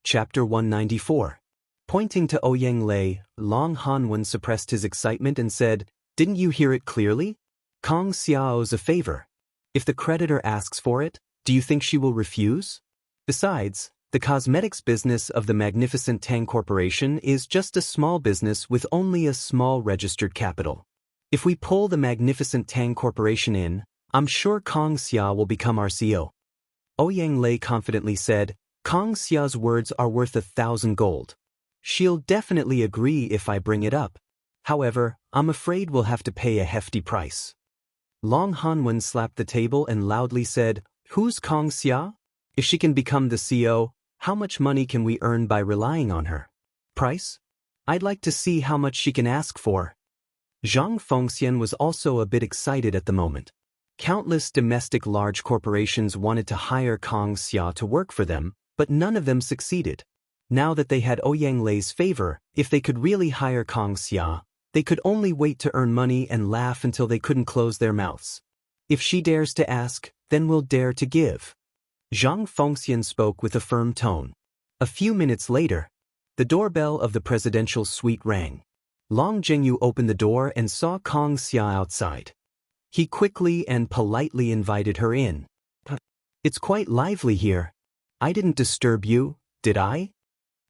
Chapter 194. Pointing to Ouyang Lei, Long Hanwen suppressed his excitement and said, "Didn't you hear it clearly? Kong Xia owes a favor. If the creditor asks for it, do you think she will refuse? Besides, the cosmetics business of the magnificent Tang Corporation is just a small business with only a small registered capital. If we pull the magnificent Tang Corporation in, I'm sure Kong Xia will become our CEO." Ouyang Lei confidently said, "Kong Xia's words are worth 1,000 gold. She'll definitely agree if I bring it up. However, I'm afraid we'll have to pay a hefty price." Long Hanwen slapped the table and loudly said, "Who's Kong Xia? If she can become the CEO, how much money can we earn by relying on her? Price? I'd like to see how much she can ask for." Zhang Fengxian was also a bit excited at the moment. Countless domestic large corporations wanted to hire Kong Xia to work for them, but none of them succeeded. Now that they had Ouyang Lei's favor, if they could really hire Kong Xia, they could only wait to earn money and laugh until they couldn't close their mouths. "If she dares to ask, then we'll dare to give." Zhang Fengxian spoke with a firm tone. A few minutes later, the doorbell of the presidential suite rang. Long Zhengyu opened the door and saw Kong Xia outside. He quickly and politely invited her in. "It's quite lively here. I didn't disturb you, did I?"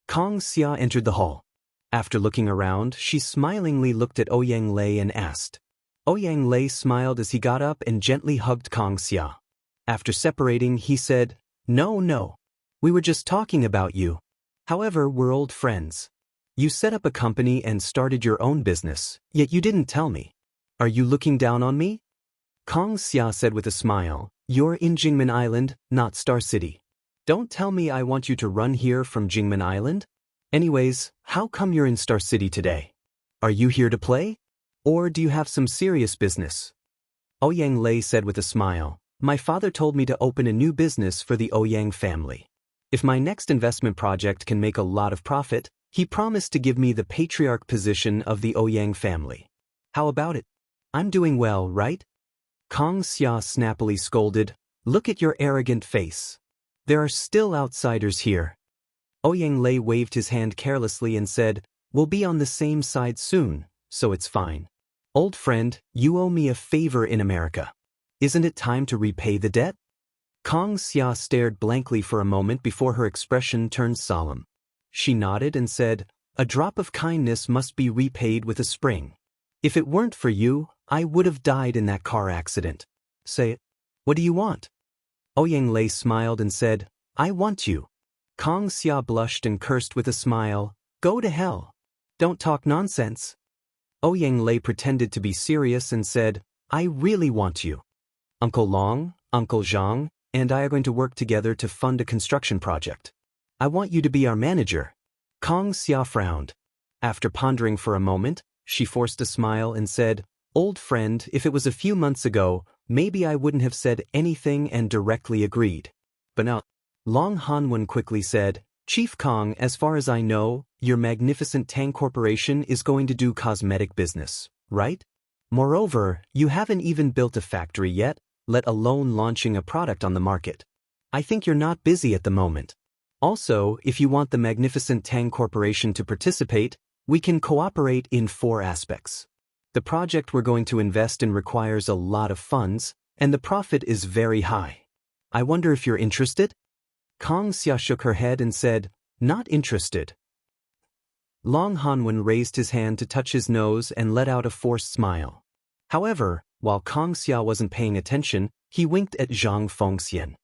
Kong Xia entered the hall. After looking around, she smilingly looked at Ouyang Lei and asked. Ouyang Lei smiled as he got up and gently hugged Kong Xia. After separating, he said, No, we were just talking about you. However, we're old friends. You set up a company and started your own business, yet you didn't tell me. Are you looking down on me?" Kong Xia said with a smile, "You're in Jingmen Island, not Star City. Don't tell me I want you to run here from Jingmen Island. Anyways, how come you're in Star City today? Are you here to play? Or do you have some serious business?" Ouyang Lei said with a smile, "My father told me to open a new business for the Ouyang family. If my next investment project can make a lot of profit, he promised to give me the patriarch position of the Ouyang family. How about it? I'm doing well, right?" Kong Xia snappily scolded, "Look at your arrogant face. There are still outsiders here." Ouyang Lei waved his hand carelessly and said, "We'll be on the same side soon, so it's fine. Old friend, you owe me a favor in America. Isn't it time to repay the debt?" Kong Xia stared blankly for a moment before her expression turned solemn. She nodded and said, "A drop of kindness must be repaid with a spring. If it weren't for you, I would have died in that car accident. Say it. What do you want?" Ouyang Lei smiled and said, "I want you." Kong Xia blushed and cursed with a smile, "Go to hell. Don't talk nonsense." Ouyang Lei pretended to be serious and said, "I really want you. Uncle Long, Uncle Zhang, and I are going to work together to fund a construction project. I want you to be our manager." Kong Xia frowned. After pondering for a moment, she forced a smile and said, "Old friend, if it was a few months ago, maybe I wouldn't have said anything and directly agreed. But now," Long Hanwen quickly said, "Chief Kong, as far as I know, your magnificent Tang Corporation is going to do cosmetic business, right? Moreover, you haven't even built a factory yet, let alone launching a product on the market. I think you're not busy at the moment. Also, if you want the magnificent Tang Corporation to participate, we can cooperate in 4 aspects. The project we're going to invest in requires a lot of funds, and the profit is very high. I wonder if you're interested?" Kong Xia shook her head and said, "Not interested." Long Hanwen raised his hand to touch his nose and let out a forced smile. However, while Kong Xia wasn't paying attention, he winked at Zhang Fengxian.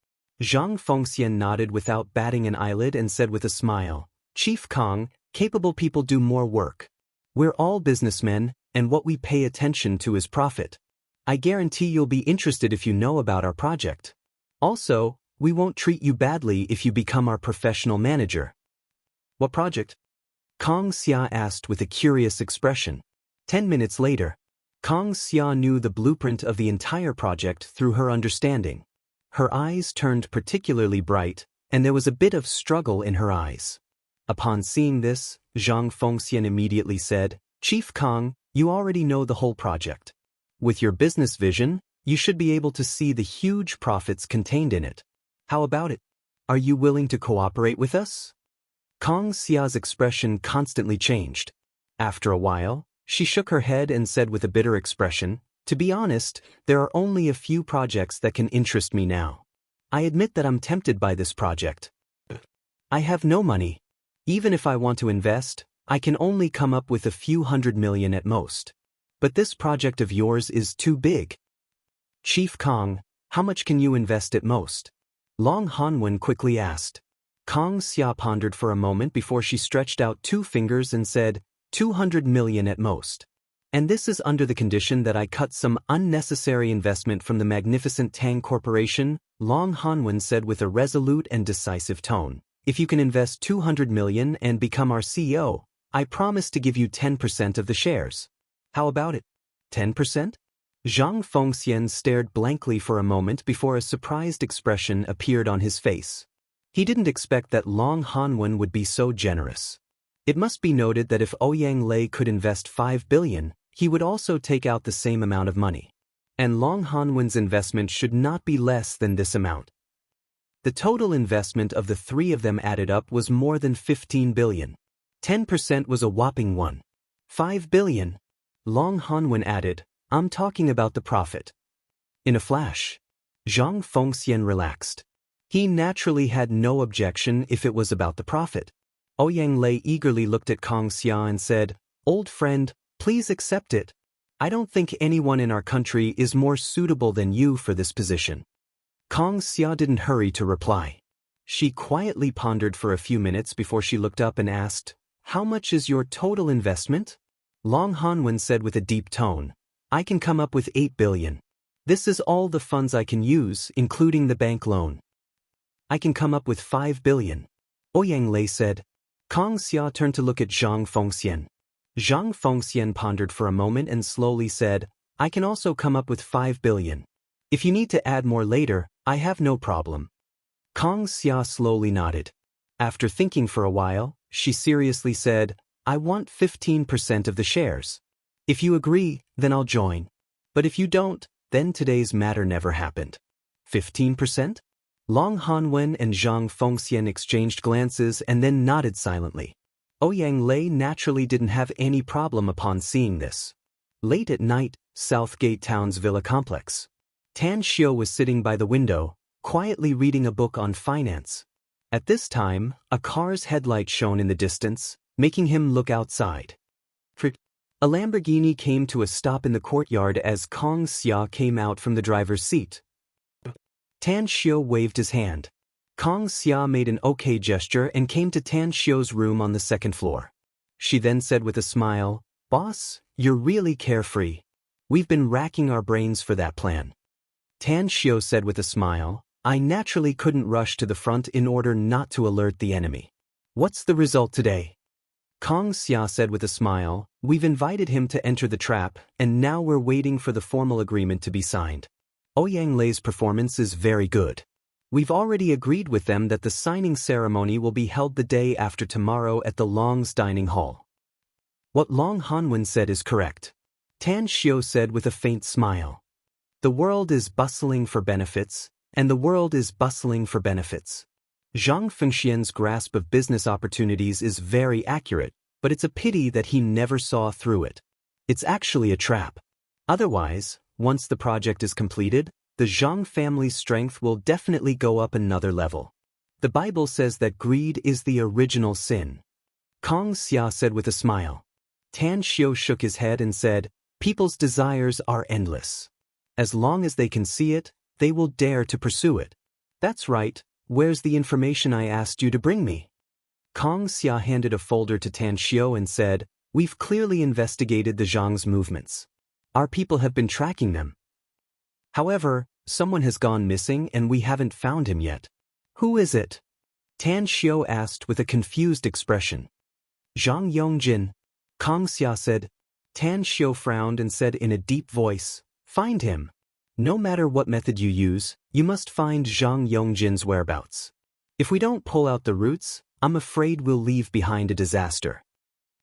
Zhang Fengxian nodded without batting an eyelid and said with a smile, "Chief Kong, capable people do more work. We're all businessmen, and what we pay attention to is profit. I guarantee you'll be interested if you know about our project. Also, we won't treat you badly if you become our professional manager." "What project?" Kong Xia asked with a curious expression. 10 minutes later, Kong Xia knew the blueprint of the entire project through her understanding. Her eyes turned particularly bright, and there was a bit of struggle in her eyes. Upon seeing this, Zhang Fengxian immediately said, "Chief Kong, you already know the whole project. With your business vision, you should be able to see the huge profits contained in it. How about it? Are you willing to cooperate with us?" Kong Xia's expression constantly changed. After a while, she shook her head and said with a bitter expression, "To be honest, there are only a few projects that can interest me now. I admit that I'm tempted by this project. I have no money. Even if I want to invest, I can only come up with a few $100 million at most. But this project of yours is too big. Chief Kong, how much can you invest at most?" Long Hanwen quickly asked. Kong Xia pondered for a moment before she stretched out 2 fingers and said, $200 million at most. And this is under the condition that I cut some unnecessary investment from the magnificent Tang Corporation, Long Hanwen said with a resolute and decisive tone. If you can invest $200 million and become our CEO, I promise to give you 10% of the shares. How about it? 10%? Zhang Fengxian stared blankly for a moment before a surprised expression appeared on his face. He didn't expect that Long Hanwen would be so generous. It must be noted that if Ouyang Lei could invest $5 billion, he would also take out the same amount of money. And Long Hanwen's investment should not be less than this amount. The total investment of the 3 of them added up was more than $15 billion. 10% was a whopping $5 billion. Long Hanwen added, "I'm talking about the profit." In a flash, Zhang Fengxian relaxed. He naturally had no objection if it was about the profit. Ouyang Lei eagerly looked at Kong Xia and said, "Old friend, please accept it. I don't think anyone in our country is more suitable than you for this position." Kong Xia didn't hurry to reply. She quietly pondered for a few minutes before she looked up and asked, "How much is your total investment?" Long Hanwen said with a deep tone, "I can come up with $8 billion. This is all the funds I can use, including the bank loan." "I can come up with $5 billion. Ouyang Lei said. Kong Xia turned to look at Zhang Fengxian. Zhang Fengxian pondered for a moment and slowly said, "I can also come up with $5 billion. If you need to add more later, I have no problem." Kong Xia slowly nodded. After thinking for a while, she seriously said, "I want 15% of the shares. If you agree, then I'll join. But if you don't, then today's matter never happened." 15%? Long Hanwen and Zhang Fengxian exchanged glances and then nodded silently. Ouyang Lei naturally didn't have any problem upon seeing this. Late at night, Southgate Town's villa complex. Tan Xiu was sitting by the window, quietly reading a book on finance. At this time, a car's headlight shone in the distance, making him look outside. A Lamborghini came to a stop in the courtyard as Kong Xia came out from the driver's seat. Tan Xiu waved his hand. Kong Xia made an okay gesture and came to Tan Xiu's room on the 2nd floor. She then said with a smile, "Boss, you're really carefree. We've been racking our brains for that plan." Tan Xiu said with a smile, "I naturally couldn't rush to the front in order not to alert the enemy. What's the result today?" Kong Xia said with a smile, "We've invited him to enter the trap, and now we're waiting for the formal agreement to be signed. Ouyang Lei's performance is very good. We've already agreed with them that the signing ceremony will be held the day after tomorrow at the Long's dining hall." What Long Hanwen said is correct. Tan Xiu said with a faint smile. The world is bustling for benefits, and the world is bustling for benefits. Zhang Fengxian's grasp of business opportunities is very accurate, but it's a pity that he never saw through it. It's actually a trap. Otherwise, once the project is completed, the Zhang family's strength will definitely go up another level. The Bible says that greed is the original sin. Kong Xia said with a smile. Tan Xiu shook his head and said, "People's desires are endless. As long as they can see it, they will dare to pursue it." "That's right. Where's the information I asked you to bring me?" Kong Xia handed a folder to Tan Xiu and said, "We've clearly investigated the Zhang's movements. Our people have been tracking them. However, someone has gone missing and we haven't found him yet." "Who is it?" Tan Xiu asked with a confused expression. "Zhang Yongjin," Kong Xia said. Tan Xiu frowned and said in a deep voice, "Find him. No matter what method you use, you must find Zhang Yongjin's whereabouts. If we don't pull out the roots, I'm afraid we'll leave behind a disaster."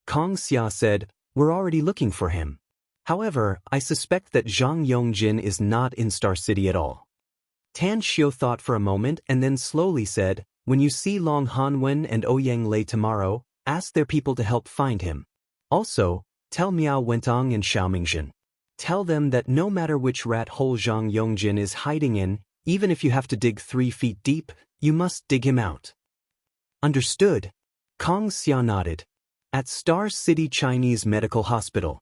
Kong Xia said, "We're already looking for him. However, I suspect that Zhang Yongjin is not in Star City at all." Tan Xiu thought for a moment and then slowly said, When you see Long Hanwen and Ouyang Lei tomorrow, ask their people to help find him. Also, tell Miao Wentong and Xiao Mingjin. Tell them that no matter which rat hole Zhang Yongjin is hiding in, even if you have to dig 3 feet deep, you must dig him out. Understood. Kong Xia nodded. At Star City Chinese Medical Hospital.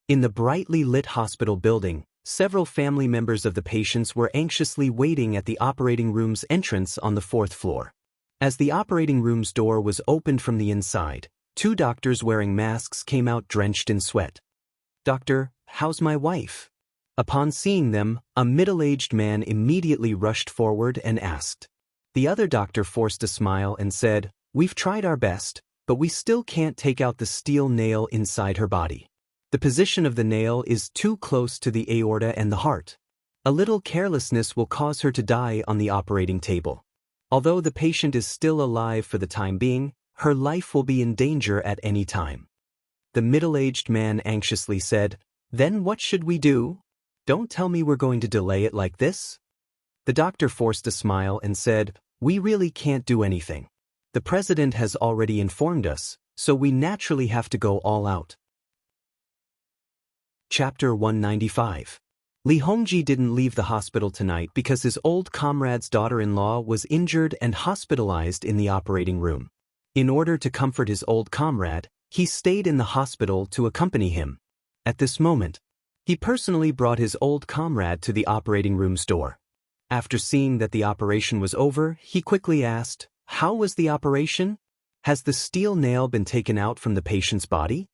In the brightly lit hospital building, several family members of the patients were anxiously waiting at the operating room's entrance on the 4th floor. As the operating room's door was opened from the inside, 2 doctors wearing masks came out drenched in sweat. "Doctor, how's my wife?" Upon seeing them, a middle-aged man immediately rushed forward and asked. The other doctor forced a smile and said, "We've tried our best, but we still can't take out the steel nail inside her body. The position of the nail is too close to the aorta and the heart. A little carelessness will cause her to die on the operating table. Although the patient is still alive for the time being, her life will be in danger at any time." The middle-aged man anxiously said, "Then what should we do? Don't tell me we're going to delay it like this." The doctor forced a smile and said, "We really can't do anything. The president has already informed us, so we naturally have to go all out." Chapter 195. Li Hongji didn't leave the hospital tonight because his old comrade's daughter-in-law was injured and hospitalized in the operating room. In order to comfort his old comrade, he stayed in the hospital to accompany him. At this moment, he personally brought his old comrade to the operating room's door. After seeing that the operation was over, he quickly asked, "How was the operation? Has the steel nail been taken out from the patient's body?"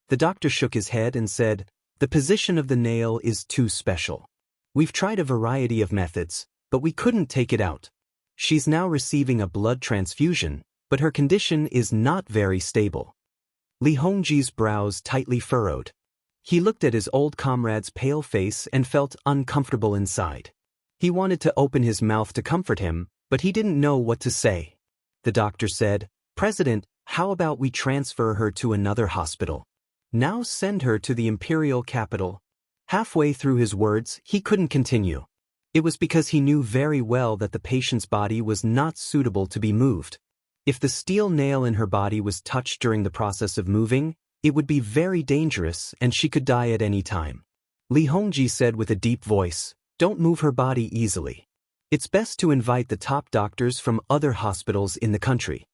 The doctor shook his head and said, "The position of the nail is too special. We've tried a variety of methods, but we couldn't take it out. She's now receiving a blood transfusion, but her condition is not very stable." Li Hongji's brows tightly furrowed. He looked at his old comrade's pale face and felt uncomfortable inside. He wanted to open his mouth to comfort him, but he didn't know what to say. The doctor said, "President, how about we transfer her to another hospital? Now send her to the imperial capital." Halfway through his words, he couldn't continue. It was because he knew very well that the patient's body was not suitable to be moved. If the steel nail in her body was touched during the process of moving, it would be very dangerous and she could die at any time. Li Hongji said with a deep voice, "Don't move her body easily. It's best to invite the top doctors from other hospitals in the country."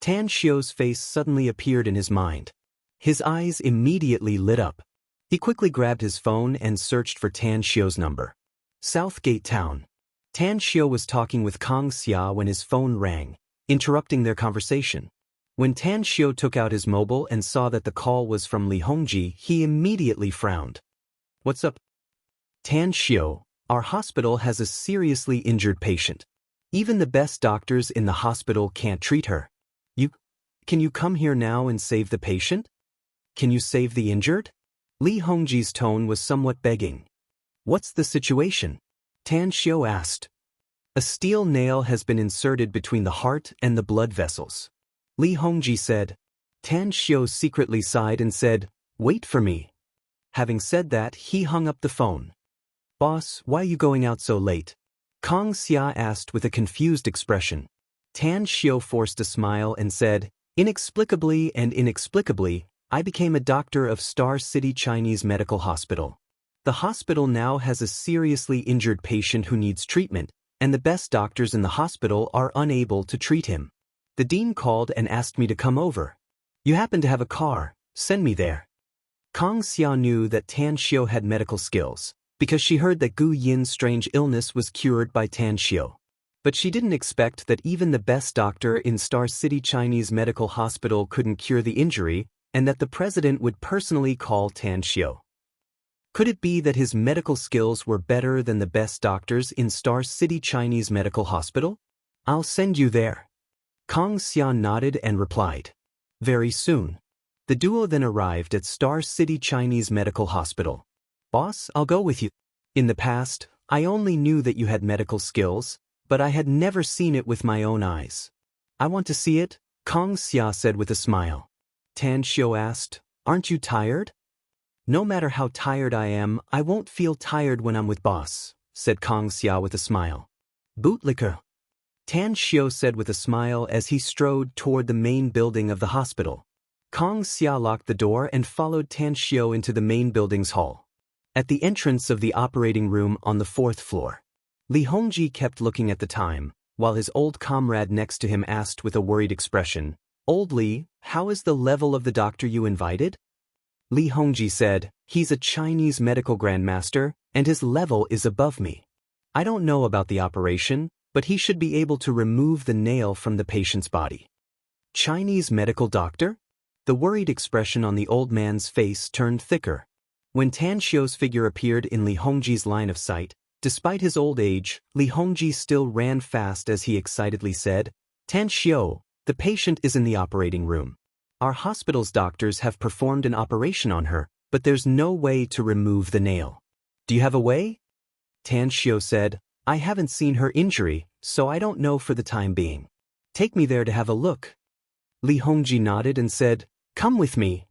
Tan Xiu's face suddenly appeared in his mind. His eyes immediately lit up. He quickly grabbed his phone and searched for Tan Xiu's number. Southgate Town. Tan Xiu was talking with Kong Xia when his phone rang, interrupting their conversation. When Tan Xiu took out his mobile and saw that the call was from Li Hongji, he immediately frowned. "What's up?" "Tan Xiu, our hospital has a seriously injured patient. Even the best doctors in the hospital can't treat her. Can you come here now and save the patient? Can you save the injured?" Li Hongji's tone was somewhat begging. "What's the situation?" Tan Xiu asked. "A steel nail has been inserted between the heart and the blood vessels," Li Hongji said. Tan Xiu secretly sighed and said, "Wait for me." Having said that, he hung up the phone. "Boss, why are you going out so late?" Kong Xia asked with a confused expression. Tan Xiu forced a smile and said, "Inexplicably, I became a doctor of Star City Chinese Medical Hospital. The hospital now has a seriously injured patient who needs treatment, and the best doctors in the hospital are unable to treat him. The dean called and asked me to come over. You happen to have a car, send me there." Kong Xia knew that Tan Xiu had medical skills, because she heard that Gu Yin's strange illness was cured by Tan Xiu. But she didn't expect that even the best doctor in Star City Chinese Medical Hospital couldn't cure the injury, and that the president would personally call Tan Xiu. Could it be that his medical skills were better than the best doctors in Star City Chinese Medical Hospital? "I'll send you there." Kong Xia nodded and replied. Very soon. The duo then arrived at Star City Chinese Medical Hospital. "Boss, I'll go with you. In the past, I only knew that you had medical skills, but I had never seen it with my own eyes." "I want to see it," Kong Xia said with a smile. Tan Xiu asked, "Aren't you tired?" "No matter how tired I am, I won't feel tired when I'm with boss," said Kong Xia with a smile. "Bootlicker." Tan Xiao said with a smile as he strode toward the main building of the hospital. Kong Xia locked the door and followed Tan Xiao into the main building's hall. At the entrance of the operating room on the 4th floor, Li Hongji kept looking at the time, while his old comrade next to him asked with a worried expression, "Old Li, how is the level of the doctor you invited?" Li Hongji said, "He's a Chinese medical grandmaster, and his level is above me. I don't know about the operation, but he should be able to remove the nail from the patient's body." Chinese medical doctor? The worried expression on the old man's face turned thicker. When Tan Xiao's figure appeared in Li Hongji's line of sight, despite his old age, Li Hongji still ran fast as he excitedly said, "Tan Xiao, the patient is in the operating room. Our hospital's doctors have performed an operation on her, but there's no way to remove the nail. Do you have a way?" Tan Xiao said, "I haven't seen her injury, so I don't know for the time being. Take me there to have a look." Li Hongji nodded and said, "Come with me."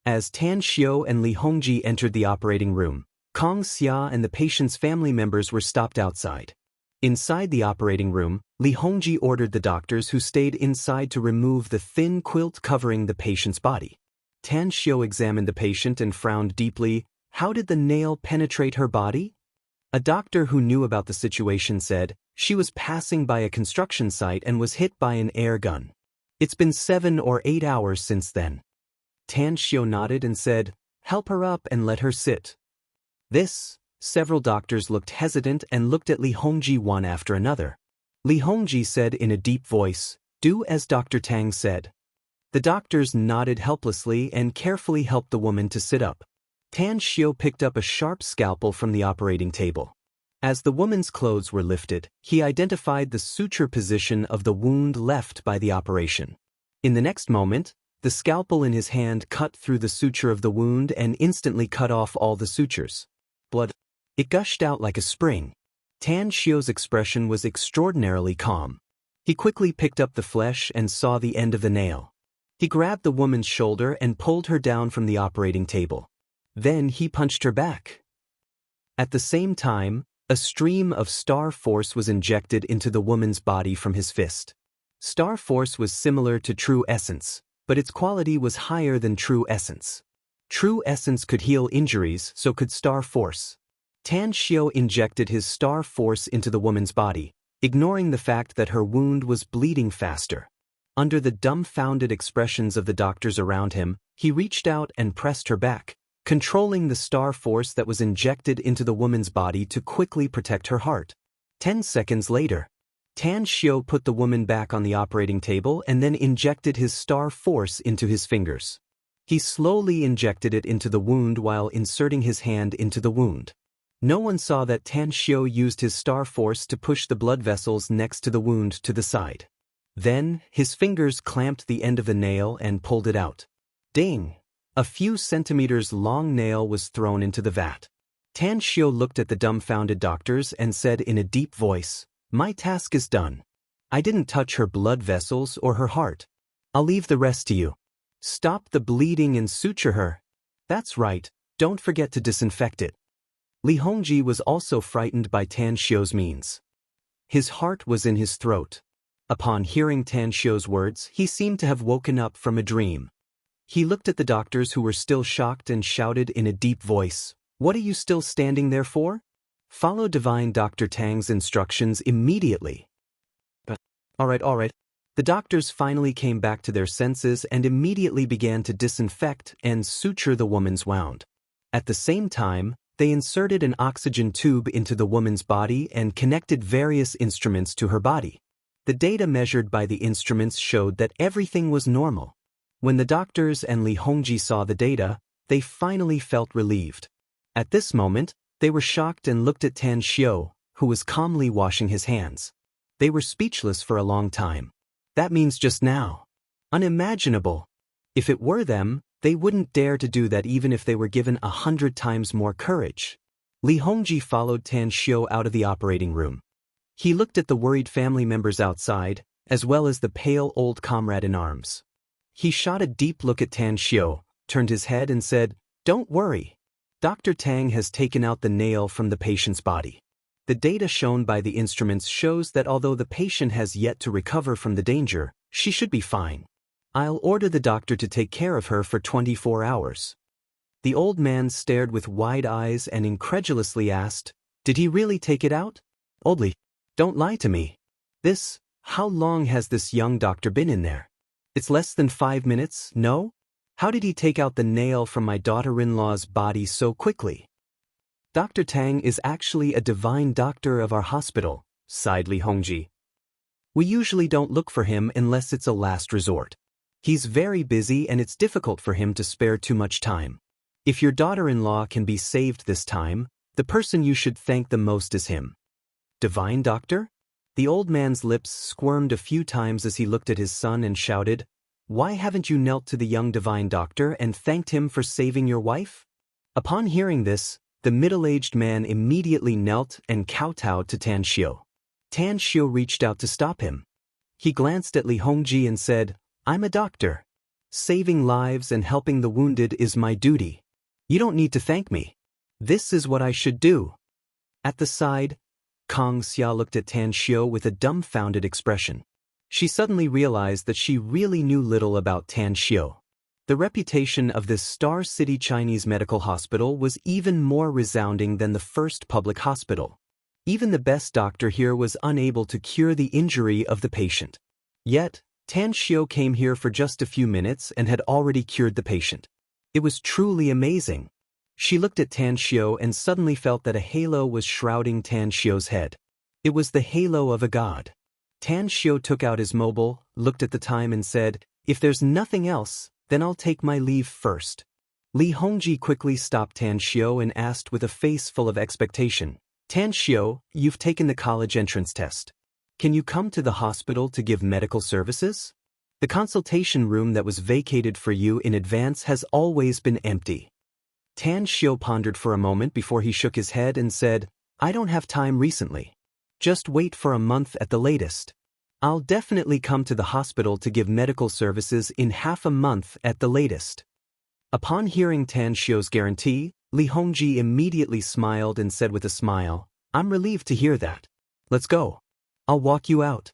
As Tan Xiao and Li Hongji entered the operating room, Kong Xia and the patient's family members were stopped outside. Inside the operating room, Li Hongji ordered the doctors who stayed inside to remove the thin quilt covering the patient's body. Tan Xiao examined the patient and frowned deeply. How did the nail penetrate her body? A doctor who knew about the situation said, "She was passing by a construction site and was hit by an air gun. It's been 7 or 8 hours since then." Tan Xiao nodded and said, "Help her up and let her sit." Several doctors looked hesitant and looked at Li Hongji one after another. Li Hongji said in a deep voice, "Do as Dr. Tang said." The doctors nodded helplessly and carefully helped the woman to sit up. Tan Xiao picked up a sharp scalpel from the operating table. As the woman's clothes were lifted, he identified the suture position of the wound left by the operation. In the next moment, the scalpel in his hand cut through the suture of the wound and instantly cut off all the sutures. Blood. It gushed out like a spring. Tan Xiao's expression was extraordinarily calm. He quickly picked up the flesh and saw the end of the nail. He grabbed the woman's shoulder and pulled her down from the operating table. Then he punched her back. At the same time, a stream of star force was injected into the woman's body from his fist. Star force was similar to true essence, but its quality was higher than true essence. True essence could heal injuries, so could star force. Tan Xiao injected his star force into the woman's body, ignoring the fact that her wound was bleeding faster. Under the dumbfounded expressions of the doctors around him, he reached out and pressed her back, controlling the star force that was injected into the woman's body to quickly protect her heart. 10 seconds later, Tan Xiao put the woman back on the operating table and then injected his star force into his fingers. He slowly injected it into the wound while inserting his hand into the wound. No one saw that Tan Xiao used his star force to push the blood vessels next to the wound to the side. Then, his fingers clamped the end of the nail and pulled it out. Ding! A few centimeters long nail was thrown into the vat. Tan Xiao looked at the dumbfounded doctors and said in a deep voice, "My task is done. I didn't touch her blood vessels or her heart. I'll leave the rest to you. Stop the bleeding and suture her. That's right, don't forget to disinfect it." Li Hongji was also frightened by Tan Xiao's means. His heart was in his throat. Upon hearing Tan Xiao's words, he seemed to have woken up from a dream. He looked at the doctors who were still shocked and shouted in a deep voice, "What are you still standing there for? Follow Divine Dr. Tang's instructions immediately." But, all right. The doctors finally came back to their senses and immediately began to disinfect and suture the woman's wound. At the same time, they inserted an oxygen tube into the woman's body and connected various instruments to her body. The data measured by the instruments showed that everything was normal. When the doctors and Li Hongji saw the data, they finally felt relieved. At this moment, they were shocked and looked at Tan Xiao, who was calmly washing his hands. They were speechless for a long time. That means just now. Unimaginable. If it were them, they wouldn't dare to do that even if they were given 100 times more courage. Li Hongji followed Tan Xiao out of the operating room. He looked at the worried family members outside, as well as the pale old comrade in arms. He shot a deep look at Tan Xiao, turned his head and said, "Don't worry. Dr. Tang has taken out the nail from the patient's body. The data shown by the instruments shows that although the patient has yet to recover from the danger, she should be fine. I'll order the doctor to take care of her for 24 hours. The old man stared with wide eyes and incredulously asked, "Did he really take it out?" "Oldly, don't lie to me. How long has this young doctor been in there?" "It's less than 5 minutes, no? How did he take out the nail from my daughter-in-law's body so quickly?" "Dr. Tang is actually a divine doctor of our hospital," sighed Li Hongji. "We usually don't look for him unless it's a last resort. He's very busy and it's difficult for him to spare too much time. If your daughter-in-law can be saved this time, the person you should thank the most is him." "Divine doctor?" The old man's lips squirmed a few times as he looked at his son and shouted, "Why haven't you knelt to the young divine doctor and thanked him for saving your wife?" Upon hearing this, the middle-aged man immediately knelt and kowtowed to Tan Xiu. Tan Xiu reached out to stop him. He glanced at Li Hongji and said, "I'm a doctor. Saving lives and helping the wounded is my duty. You don't need to thank me. This is what I should do." At the side, Kong Xia looked at Tan Xiu with a dumbfounded expression. She suddenly realized that she really knew little about Tan Xiu. The reputation of this Star City Chinese medical hospital was even more resounding than the first public hospital. Even the best doctor here was unable to cure the injury of the patient. Yet, Tan Xiu came here for just a few minutes and had already cured the patient. It was truly amazing. She looked at Tan Xiu and suddenly felt that a halo was shrouding Tan Xiu's head. It was the halo of a god. Tan Xiu took out his mobile, looked at the time and said, "If there's nothing else, then I'll take my leave first." Li Hongji quickly stopped Tan Xiu and asked with a face full of expectation, "Tan Xiu, you've taken the college entrance test. Can you come to the hospital to give medical services? The consultation room that was vacated for you in advance has always been empty." Tan Xiu pondered for a moment before he shook his head and said, "I don't have time recently. Just wait for a month at the latest. I'll definitely come to the hospital to give medical services in half a month at the latest." Upon hearing Tan Xiu's guarantee, Li Hongji immediately smiled and said with a smile, "I'm relieved to hear that. Let's go. I'll walk you out."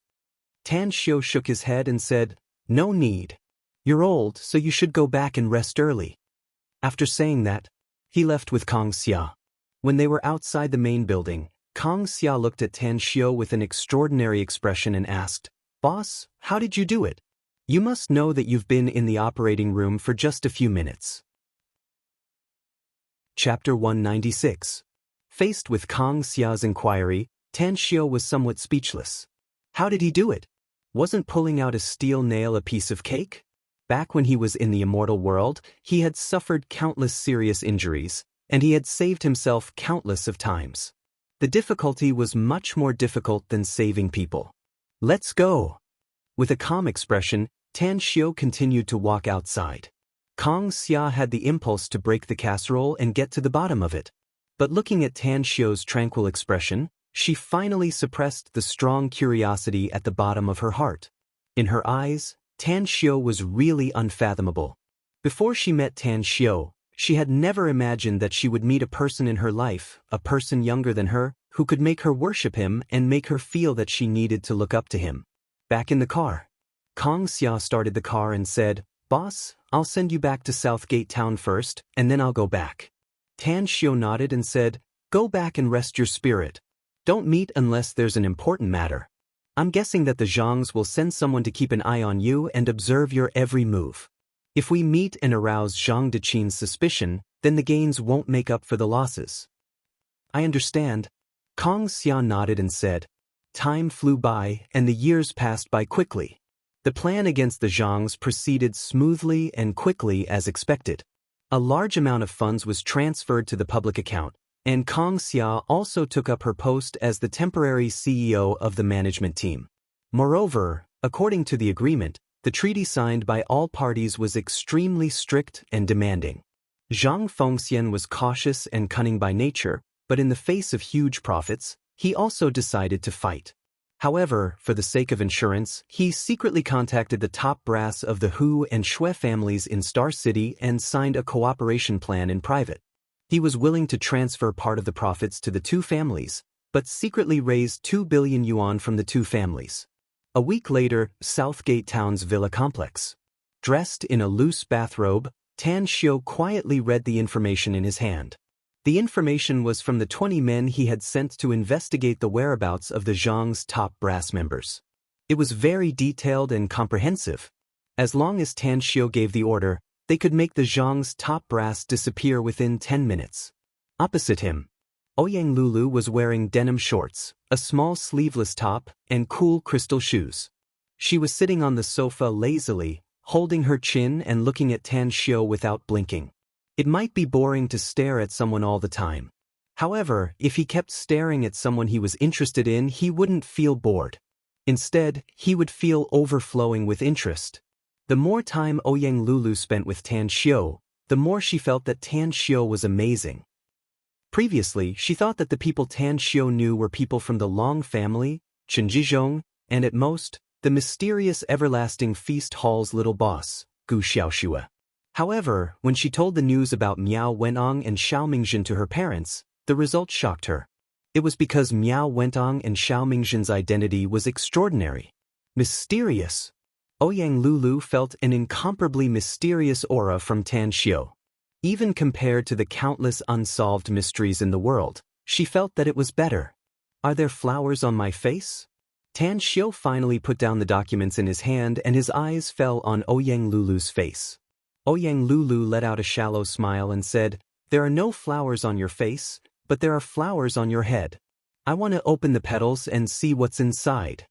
Tan Xiu shook his head and said, "No need. You're old, so you should go back and rest early." After saying that, he left with Kong Xia. When they were outside the main building, Kong Xia looked at Tan Xiu with an extraordinary expression and asked, "Boss, how did you do it? You must know that you've been in the operating room for just a few minutes." Chapter 196. Faced with Kong Xia's inquiry, Tan Xiu was somewhat speechless. How did he do it? Wasn't pulling out a steel nail a piece of cake? Back when he was in the immortal world, he had suffered countless serious injuries, and he had saved himself countless of times. The difficulty was much more difficult than saving people. "Let's go." With a calm expression, Tan Xiu continued to walk outside. Kong Xia had the impulse to break the casserole and get to the bottom of it. But looking at Tan Xiu's tranquil expression, she finally suppressed the strong curiosity at the bottom of her heart. In her eyes, Tan Xiu was really unfathomable. Before she met Tan Xiu, she had never imagined that she would meet a person in her life, a person younger than her, who could make her worship him and make her feel that she needed to look up to him. Back in the car, Kong Xia started the car and said, "Boss, I'll send you back to Southgate Town first, and then I'll go back." Tan Xiu nodded and said, "Go back and rest your spirit. Don't meet unless there's an important matter. I'm guessing that the Zhangs will send someone to keep an eye on you and observe your every move. If we meet and arouse Zhang Deqin's suspicion, then the gains won't make up for the losses." "I understand." Kong Xia nodded and said. Time flew by and the years passed by quickly. The plan against the Zhangs proceeded smoothly and quickly as expected. A large amount of funds was transferred to the public account, and Kong Xia also took up her post as the temporary CEO of the management team. Moreover, according to the agreement, the treaty signed by all parties was extremely strict and demanding. Zhang Fengxian was cautious and cunning by nature, but in the face of huge profits, he also decided to fight. However, for the sake of insurance, he secretly contacted the top brass of the Hu and Shui families in Star City and signed a cooperation plan in private. He was willing to transfer part of the profits to the two families, but secretly raised 2 billion yuan from the two families. A week later, Southgate Town's villa complex. Dressed in a loose bathrobe, Tan Xiu quietly read the information in his hand. The information was from the 20 men he had sent to investigate the whereabouts of the Zhang's top brass members. It was very detailed and comprehensive. As long as Tan Xiu gave the order, they could make the Zhang's top brass disappear within 10 minutes. Opposite him, Ouyang Lulu was wearing denim shorts, a small sleeveless top, and cool crystal shoes. She was sitting on the sofa lazily, holding her chin and looking at Tan Xiu without blinking. It might be boring to stare at someone all the time. However, if he kept staring at someone he was interested in, he wouldn't feel bored. Instead, he would feel overflowing with interest. The more time Ouyang Lulu spent with Tan Xiu, the more she felt that Tan Xiu was amazing. Previously, she thought that the people Tan Xiu knew were people from the Long family, Chen Jizhong, and at most, the mysterious Everlasting Feast Hall's little boss, Gu Xiaoxue. However, when she told the news about Miao Wenong and Xiao Mingjin to her parents, the result shocked her. It was because Miao Wenong and Xiao Mingjin's identity was extraordinary. Mysterious. Ouyang Lulu felt an incomparably mysterious aura from Tan Xiu. Even compared to the countless unsolved mysteries in the world, she felt that it was better. Are there flowers on my face? Tan Xiu finally put down the documents in his hand and his eyes fell on Ouyang Lulu's face. Ouyang Lulu let out a shallow smile and said, "There are no flowers on your face, but there are flowers on your head. I want to open the petals and see what's inside."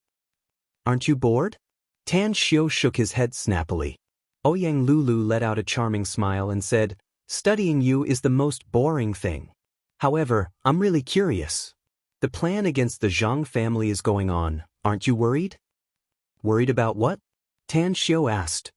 "Aren't you bored?" Tan Xiu shook his head snappily. Ouyang Lulu let out a charming smile and said, "Studying you is the most boring thing. However, I'm really curious. The plan against the Zhang family is going on, aren't you worried?" "Worried about what?" Tan Xiu asked.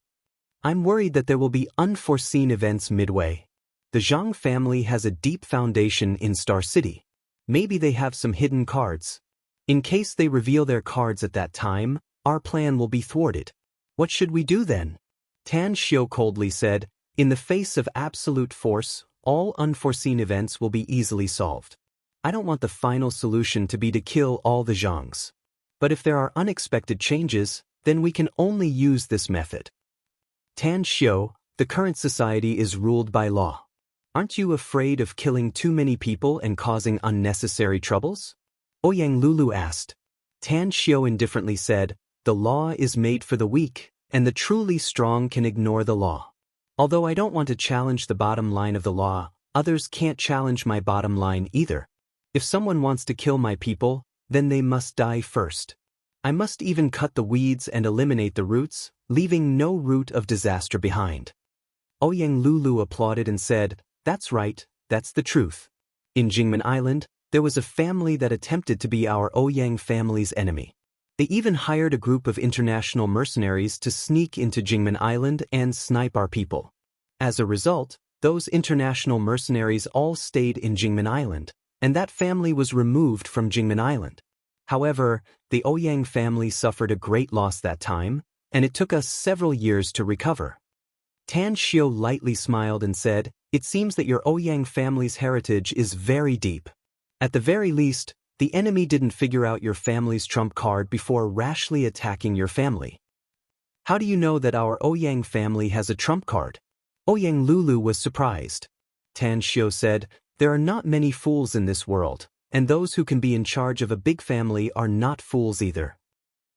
"I'm worried that there will be unforeseen events midway. The Zhang family has a deep foundation in Star City. Maybe they have some hidden cards. In case they reveal their cards at that time, our plan will be thwarted. What should we do then?" Tan Xiu coldly said, "In the face of absolute force, all unforeseen events will be easily solved. I don't want the final solution to be to kill all the Zhangs. But if there are unexpected changes, then we can only use this method." "Tan Xiu, the current society is ruled by law. Aren't you afraid of killing too many people and causing unnecessary troubles?" Ouyang Lulu asked. Tan Xiu indifferently said, "The law is made for the weak, and the truly strong can ignore the law. Although I don't want to challenge the bottom line of the law, others can't challenge my bottom line either. If someone wants to kill my people, then they must die first. I must even cut the weeds and eliminate the roots, leaving no root of disaster behind." Ouyang Lulu applauded and said, "That's right, that's the truth. In Jingmen Island, there was a family that attempted to be our Ouyang family's enemy. They even hired a group of international mercenaries to sneak into Jingmen Island and snipe our people. As a result, those international mercenaries all stayed in Jingmen Island, and that family was removed from Jingmen Island. However, the Ouyang family suffered a great loss that time, and it took us several years to recover." Tan Xiu lightly smiled and said, "It seems that your Ouyang family's heritage is very deep. At the very least, the enemy didn't figure out your family's trump card before rashly attacking your family." "How do you know that our Ouyang family has a trump card?" Ouyang Lulu was surprised. Tan Xiu said, "There are not many fools in this world, and those who can be in charge of a big family are not fools either.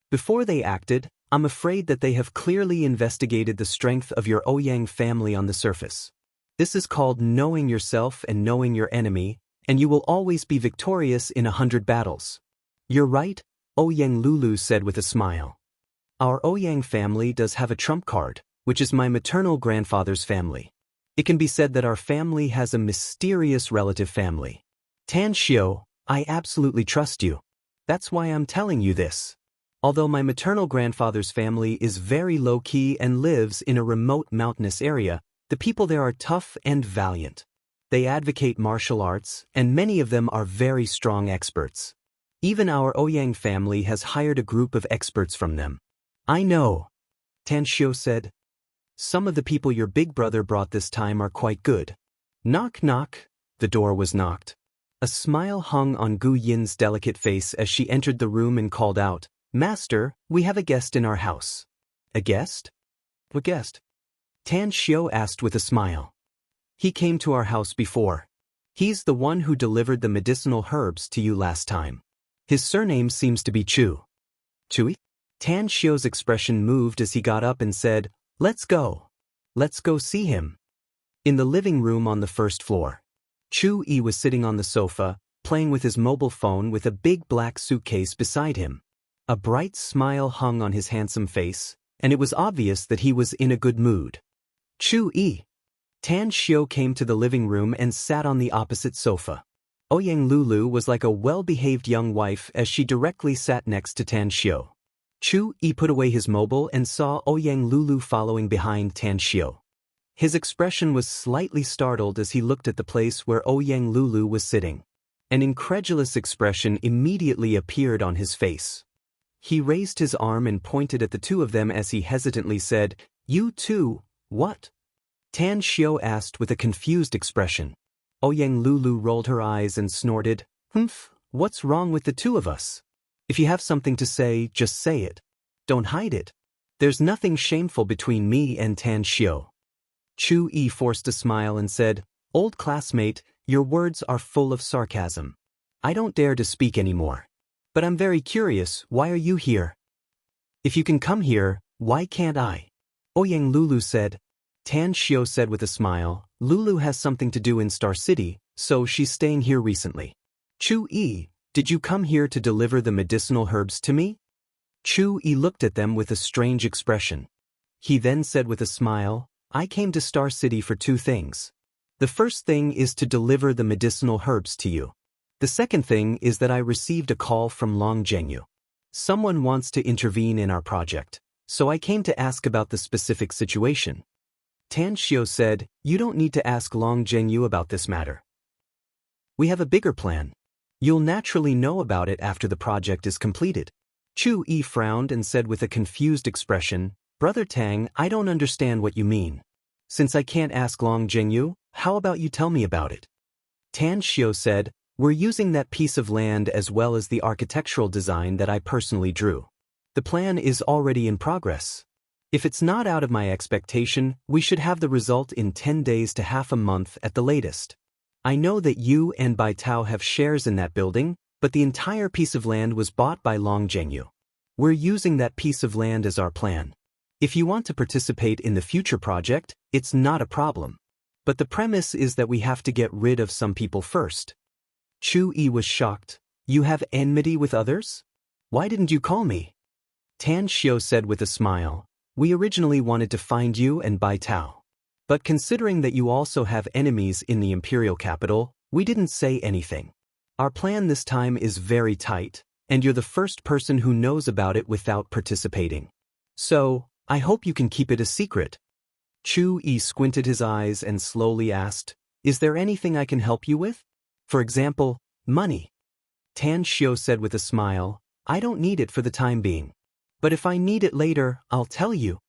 Before they acted, I'm afraid that they have clearly investigated the strength of your Ouyang family on the surface. This is called knowing yourself and knowing your enemy, and you will always be victorious in 100 battles." "You're right," Ouyang Lulu said with a smile. "Our Ouyang family does have a trump card, which is my maternal grandfather's family. It can be said that our family has a mysterious relative family. Tan Xiu, I absolutely trust you. That's why I'm telling you this. Although my maternal grandfather's family is very low-key and lives in a remote mountainous area, the people there are tough and valiant. They advocate martial arts, and many of them are very strong experts. Even our Ouyang family has hired a group of experts from them." "I know," Tan Xiu said. "Some of the people your big brother brought this time are quite good." Knock knock, the door was knocked. A smile hung on Gu Yin's delicate face as she entered the room and called out, "Master, we have a guest in our house." "A guest? What guest?" Tan Xiao asked with a smile. "He came to our house before. He's the one who delivered the medicinal herbs to you last time. His surname seems to be Chu." "Chui?" Tan Xiao's expression moved as he got up and said, "Let's go. Let's go see him." In the living room on the first floor, Chu Yi was sitting on the sofa, playing with his mobile phone with a big black suitcase beside him. A bright smile hung on his handsome face, and it was obvious that he was in a good mood. "Chu Yi." Tan Xiao came to the living room and sat on the opposite sofa. Ouyang Lulu was like a well-behaved young wife as she directly sat next to Tan Xiao. Chu Yi put away his mobile and saw Ouyang Lulu following behind Tan Xiao. His expression was slightly startled as he looked at the place where Ouyang Lulu was sitting. An incredulous expression immediately appeared on his face. He raised his arm and pointed at the two of them as he hesitantly said, "You two, what?" Tan Xiao asked with a confused expression. Ouyang Lulu rolled her eyes and snorted, "Humph, what's wrong with the two of us? If you have something to say, just say it. Don't hide it. There's nothing shameful between me and Tan Xiao." Chu Yi forced a smile and said, "Old classmate, your words are full of sarcasm. I don't dare to speak anymore. But I'm very curious, why are you here? If you can come here, why can't I?" Ouyang Lulu said. Tan Xiao said with a smile, "Lulu has something to do in Star City, so she's staying here recently." "Chu Yi, did you come here to deliver the medicinal herbs to me?" Chu Yi looked at them with a strange expression. He then said with a smile, "I came to Star City for two things. The first thing is to deliver the medicinal herbs to you. The second thing is that I received a call from Long Zhengyu. Someone wants to intervene in our project, so I came to ask about the specific situation." Tan Xiao said, "You don't need to ask Long Zhengyu about this matter. We have a bigger plan. You'll naturally know about it after the project is completed." Chu Yi frowned and said with a confused expression, "Brother Tang, I don't understand what you mean. Since I can't ask Long Zhengyu, how about you tell me about it?" Tan Xiao said, "We're using that piece of land as well as the architectural design that I personally drew. The plan is already in progress. If it's not out of my expectation, we should have the result in 10 days to half a month at the latest. I know that you and Bai Tao have shares in that building, but the entire piece of land was bought by Long Zhengyu. We're using that piece of land as our plan. If you want to participate in the future project, it's not a problem. But the premise is that we have to get rid of some people first." Chu Yi was shocked. "You have enmity with others? Why didn't you call me?" Tan Xiao said with a smile, "We originally wanted to find you and Bai Tao. But considering that you also have enemies in the imperial capital, we didn't say anything. Our plan this time is very tight, and you're the first person who knows about it without participating. So, I hope you can keep it a secret." Chu Yi squinted his eyes and slowly asked, "Is there anything I can help you with? For example, money?" Tan Xiao said with a smile, "I don't need it for the time being. But if I need it later, I'll tell you."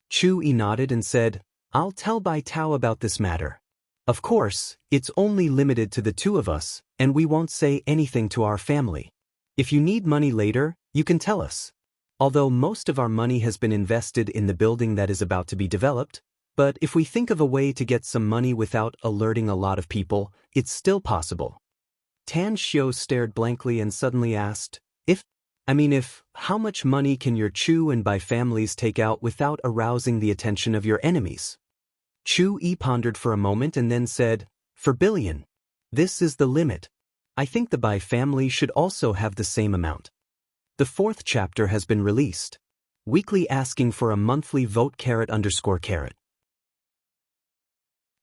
Chu Yi nodded and said, "I'll tell Bai Tao about this matter. Of course, it's only limited to the two of us, and we won't say anything to our family. If you need money later, you can tell us. Although most of our money has been invested in the building that is about to be developed, but if we think of a way to get some money without alerting a lot of people, it's still possible." Tan Xiao stared blankly and suddenly asked, if, how much money can your Chu and Bai families take out without arousing the attention of your enemies?" Chu Yi pondered for a moment and then said, "4 billion. This is the limit. I think the Bai family should also have the same amount." The 4th chapter has been released. Weekly asking for a monthly vote _.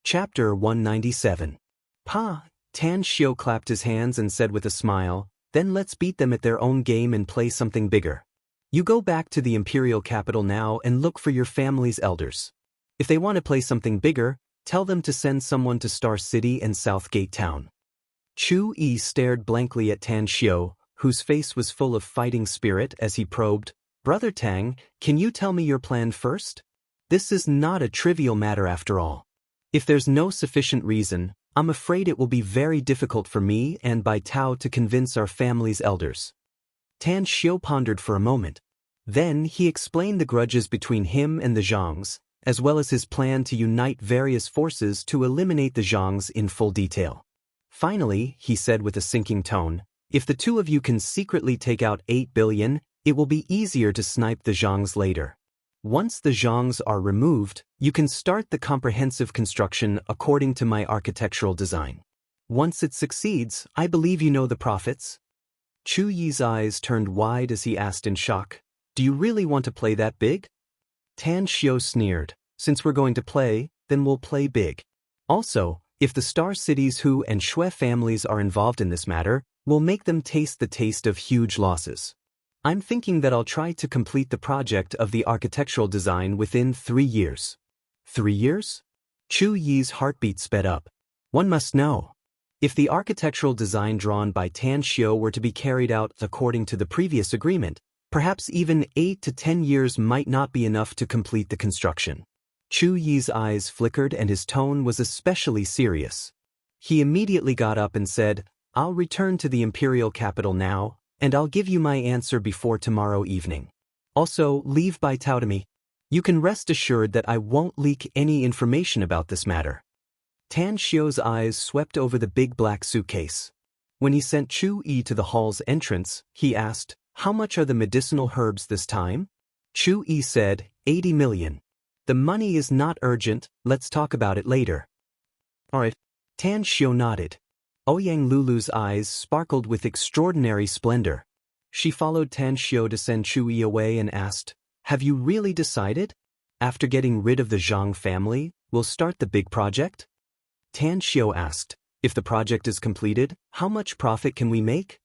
Chapter 197. Pa, Tan Xiao clapped his hands and said with a smile, "Then let's beat them at their own game and play something bigger. You go back to the imperial capital now and look for your family's elders. If they want to play something bigger, tell them to send someone to Star City and Southgate Town." Chu Yi stared blankly at Tan Xiao, whose face was full of fighting spirit as he probed, "Brother Tang, can you tell me your plan first? This is not a trivial matter after all. If there's no sufficient reason, I'm afraid it will be very difficult for me and Bai Tao to convince our family's elders. Tan Xiu pondered for a moment. Then he explained the grudges between him and the Zhangs, as well as his plan to unite various forces to eliminate the Zhangs in full detail. Finally, he said with a sinking tone, if the two of you can secretly take out 8 billion, it will be easier to snipe the Zhangs later. Once the Zhangs are removed, you can start the comprehensive construction according to my architectural design. Once it succeeds, I believe you know the profits. Chu Yi's eyes turned wide as he asked in shock, do you really want to play that big? Tan Xiu sneered, since we're going to play, then we'll play big. Also, if the Star City's Hu and Shui families are involved in this matter, we'll make them taste the taste of huge losses. I'm thinking that I'll try to complete the project of the architectural design within 3 years. 3 years? Chu Yi's heartbeat sped up. One must know. If the architectural design drawn by Tan Xiu were to be carried out according to the previous agreement, perhaps even 8 to 10 years might not be enough to complete the construction. Chu Yi's eyes flickered and his tone was especially serious. He immediately got up and said, I'll return to the imperial capital now, and I'll give you my answer before tomorrow evening. Also, leave Bai Tao to me. You can rest assured that I won't leak any information about this matter. Tan Xiu's eyes swept over the big black suitcase. When he sent Chu Yi to the hall's entrance, he asked, how much are the medicinal herbs this time? Chu Yi said, 80 million. The money is not urgent, let's talk about it later. Alright. Tan Xiu nodded. Ouyang Lulu's eyes sparkled with extraordinary splendor. She followed Tan Xiu to send Chu Yi away and asked, have you really decided? After getting rid of the Zhang family, we'll start the big project? Tan Xiu asked, if the project is completed, how much profit can we make?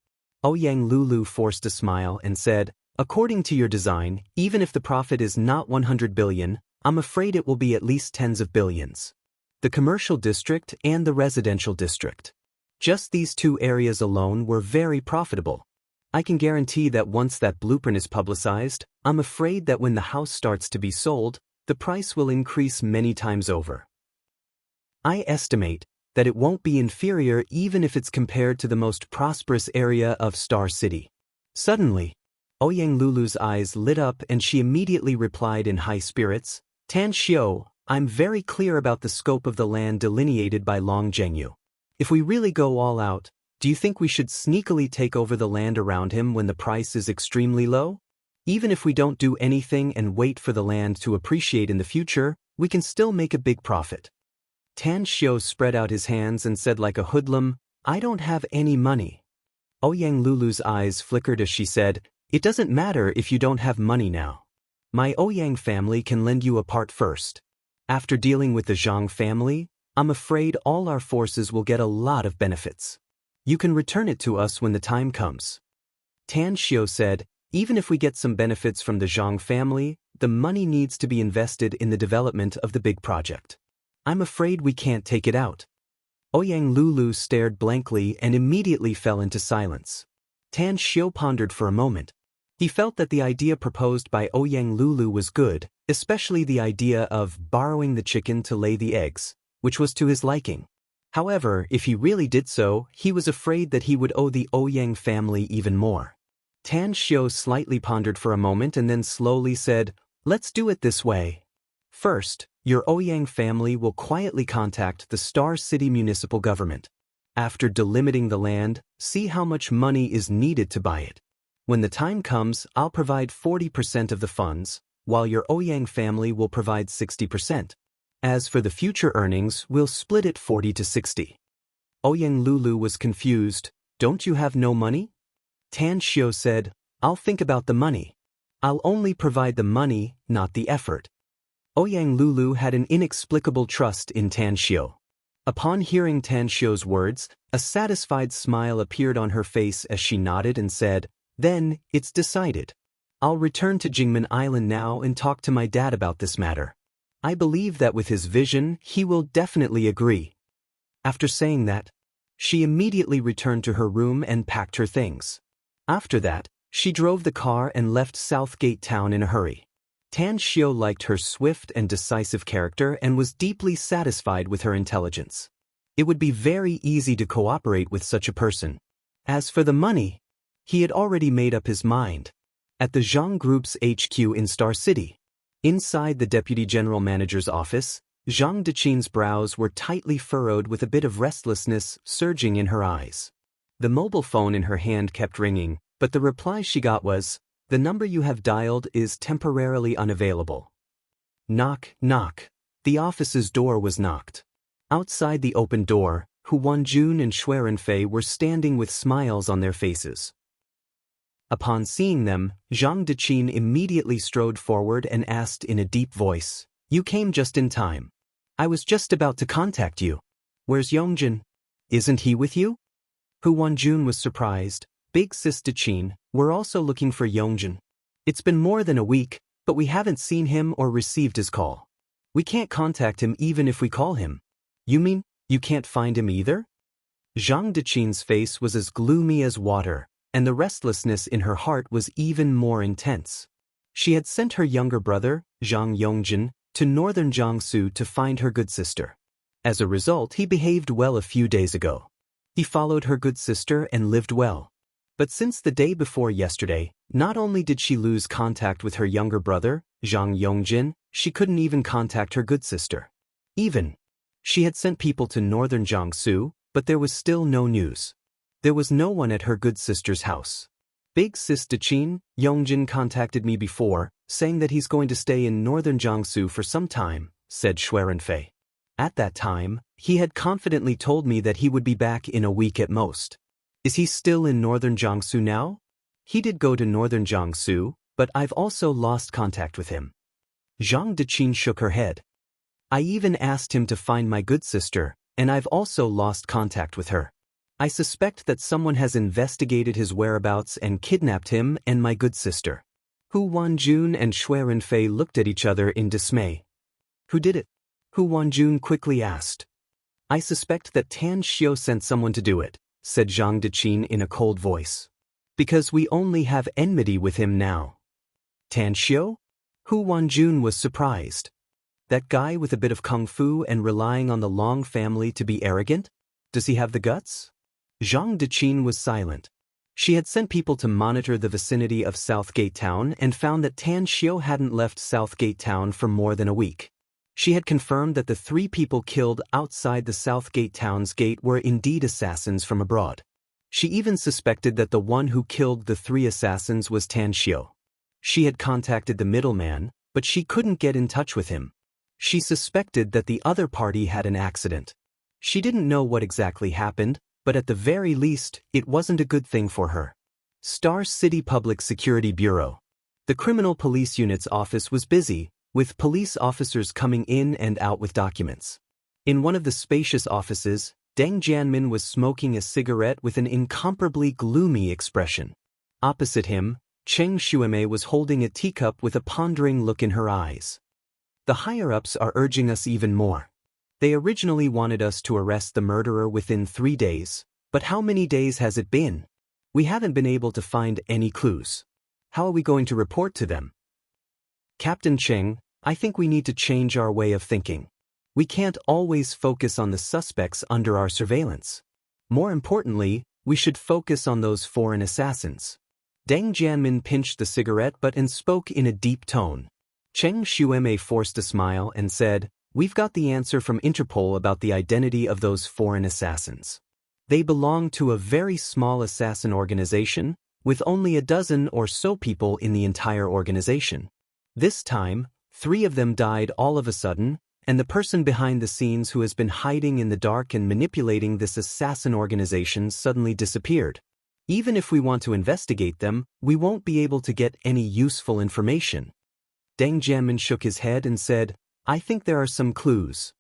Ouyang Lulu forced a smile and said, according to your design, even if the profit is not 100 billion, I'm afraid it will be at least tens of billions. The commercial district and the residential district. Just these two areas alone were very profitable. I can guarantee that once that blueprint is publicized, I'm afraid that when the house starts to be sold, the price will increase many times over. I estimate that it won't be inferior even if it's compared to the most prosperous area of Star City. Suddenly, Ouyang Lulu's eyes lit up and she immediately replied in high spirits, Tan Xiu, I'm very clear about the scope of the land delineated by Long Zhengyu. If we really go all out, do you think we should sneakily take over the land around him when the price is extremely low? Even if we don't do anything and wait for the land to appreciate in the future, we can still make a big profit. Tan Xiu spread out his hands and said like a hoodlum, I don't have any money. Ouyang Lulu's eyes flickered as she said, it doesn't matter if you don't have money now. My Ouyang family can lend you a part first. After dealing with the Zhang family, I'm afraid all our forces will get a lot of benefits. You can return it to us when the time comes. Tan Xiu said, even if we get some benefits from the Zhang family, the money needs to be invested in the development of the big project. I'm afraid we can't take it out. Ouyang Lulu stared blankly and immediately fell into silence. Tan Xiu pondered for a moment. He felt that the idea proposed by Ouyang Lulu was good, especially the idea of borrowing the chicken to lay the eggs, which was to his liking. However, if he really did so, he was afraid that he would owe the Ouyang family even more. Tan Xiu slightly pondered for a moment and then slowly said, let's do it this way. First, your Ouyang family will quietly contact the Star City municipal government. After delimiting the land, see how much money is needed to buy it. When the time comes, I'll provide 40% of the funds, while your Ouyang family will provide 60%. As for the future earnings, we'll split it 40 to 60. Ouyang Lulu was confused. Don't you have no money? Tan Xiu said, I'll think about the money. I'll only provide the money, not the effort. Ouyang Lulu had an inexplicable trust in Tan Xiu. Upon hearing Tan Xiu's words, a satisfied smile appeared on her face as she nodded and said, then, it's decided. I'll return to Jingmen Island now and talk to my dad about this matter. I believe that with his vision, he will definitely agree. After saying that, she immediately returned to her room and packed her things. After that, she drove the car and left Southgate Town in a hurry. Tan Xiu liked her swift and decisive character and was deeply satisfied with her intelligence. It would be very easy to cooperate with such a person. As for the money, he had already made up his mind. At the Zhang Group's HQ in Star City, inside the Deputy General Manager's office, Zhang Deqin's brows were tightly furrowed with a bit of restlessness surging in her eyes. The mobile phone in her hand kept ringing, but the reply she got was, "The number you have dialed is temporarily unavailable." Knock, knock. The office's door was knocked. Outside the open door, Hu Wanjun and Shui Renfei were standing with smiles on their faces. Upon seeing them, Zhang Deqin immediately strode forward and asked in a deep voice, "You came just in time. I was just about to contact you. Where's Yongjin? Isn't he with you?" Hu Wanjun was surprised. "Big Sis Deqin, we're also looking for Yongjin. It's been more than a week, but we haven't seen him or received his call. We can't contact him even if we call him." "You mean, you can't find him either?" Zhang Deqin's face was as gloomy as water, and the restlessness in her heart was even more intense. She had sent her younger brother, Zhang Yongjin, to northern Jiangsu to find her good sister. As a result, he behaved well a few days ago. He followed her good sister and lived well. But since the day before yesterday, not only did she lose contact with her younger brother, Zhang Yongjin, she couldn't even contact her good sister. She had sent people to northern Jiangsu, but there was still no news. There was no one at her good sister's house. "Big Sis Deqin, Yongjin contacted me before, saying that he's going to stay in northern Jiangsu for some time," said Shui Renfei. "At that time, he had confidently told me that he would be back in a week at most. Is he still in northern Jiangsu now?" "He did go to northern Jiangsu, but I've also lost contact with him." Zhang Deqin shook her head. "I even asked him to find my good sister, and I've also lost contact with her. I suspect that someone has investigated his whereabouts and kidnapped him and my good sister." Hu Wanjun and Shui Renfei looked at each other in dismay. "Who did it?" Hu Wanjun quickly asked. "I suspect that Tan Xiu sent someone to do it," said Zhang Deqin in a cold voice. "Because we only have enmity with him now." "Tan Xiu?" Hu Wanjun was surprised. "That guy with a bit of kung fu and relying on the Long family to be arrogant? Does he have the guts?" Zhang Deqin was silent. She had sent people to monitor the vicinity of Southgate Town and found that Tan Xiu hadn't left Southgate Town for more than a week. She had confirmed that the 3 people killed outside the Southgate Town's gate were indeed assassins from abroad. She even suspected that the one who killed the 3 assassins was Tan Xiu. She had contacted the middleman, but she couldn't get in touch with him. She suspected that the other party had an accident. She didn't know what exactly happened, but at the very least, it wasn't a good thing for her. Star City Public Security Bureau. The Criminal Police Unit's office was busy, with police officers coming in and out with documents. In one of the spacious offices, Deng Jianmin was smoking a cigarette with an incomparably gloomy expression. Opposite him, Cheng Shuimei was holding a teacup with a pondering look in her eyes. "The higher-ups are urging us even more. They originally wanted us to arrest the murderer within 3 days, but how many days has it been? We haven't been able to find any clues. How are we going to report to them?" "Captain Cheng, I think we need to change our way of thinking. We can't always focus on the suspects under our surveillance. More importantly, we should focus on those foreign assassins." Deng Jianmin pinched the cigarette butt and spoke in a deep tone. Cheng Shuimei forced a smile and said, "We've got the answer from Interpol about the identity of those foreign assassins. They belong to a very small assassin organization, with only a dozen or so people in the entire organization. This time, 3 of them died all of a sudden, and the person behind the scenes who has been hiding in the dark and manipulating this assassin organization suddenly disappeared. Even if we want to investigate them, we won't be able to get any useful information." Deng Jianmin shook his head and said, "I think there are some clues."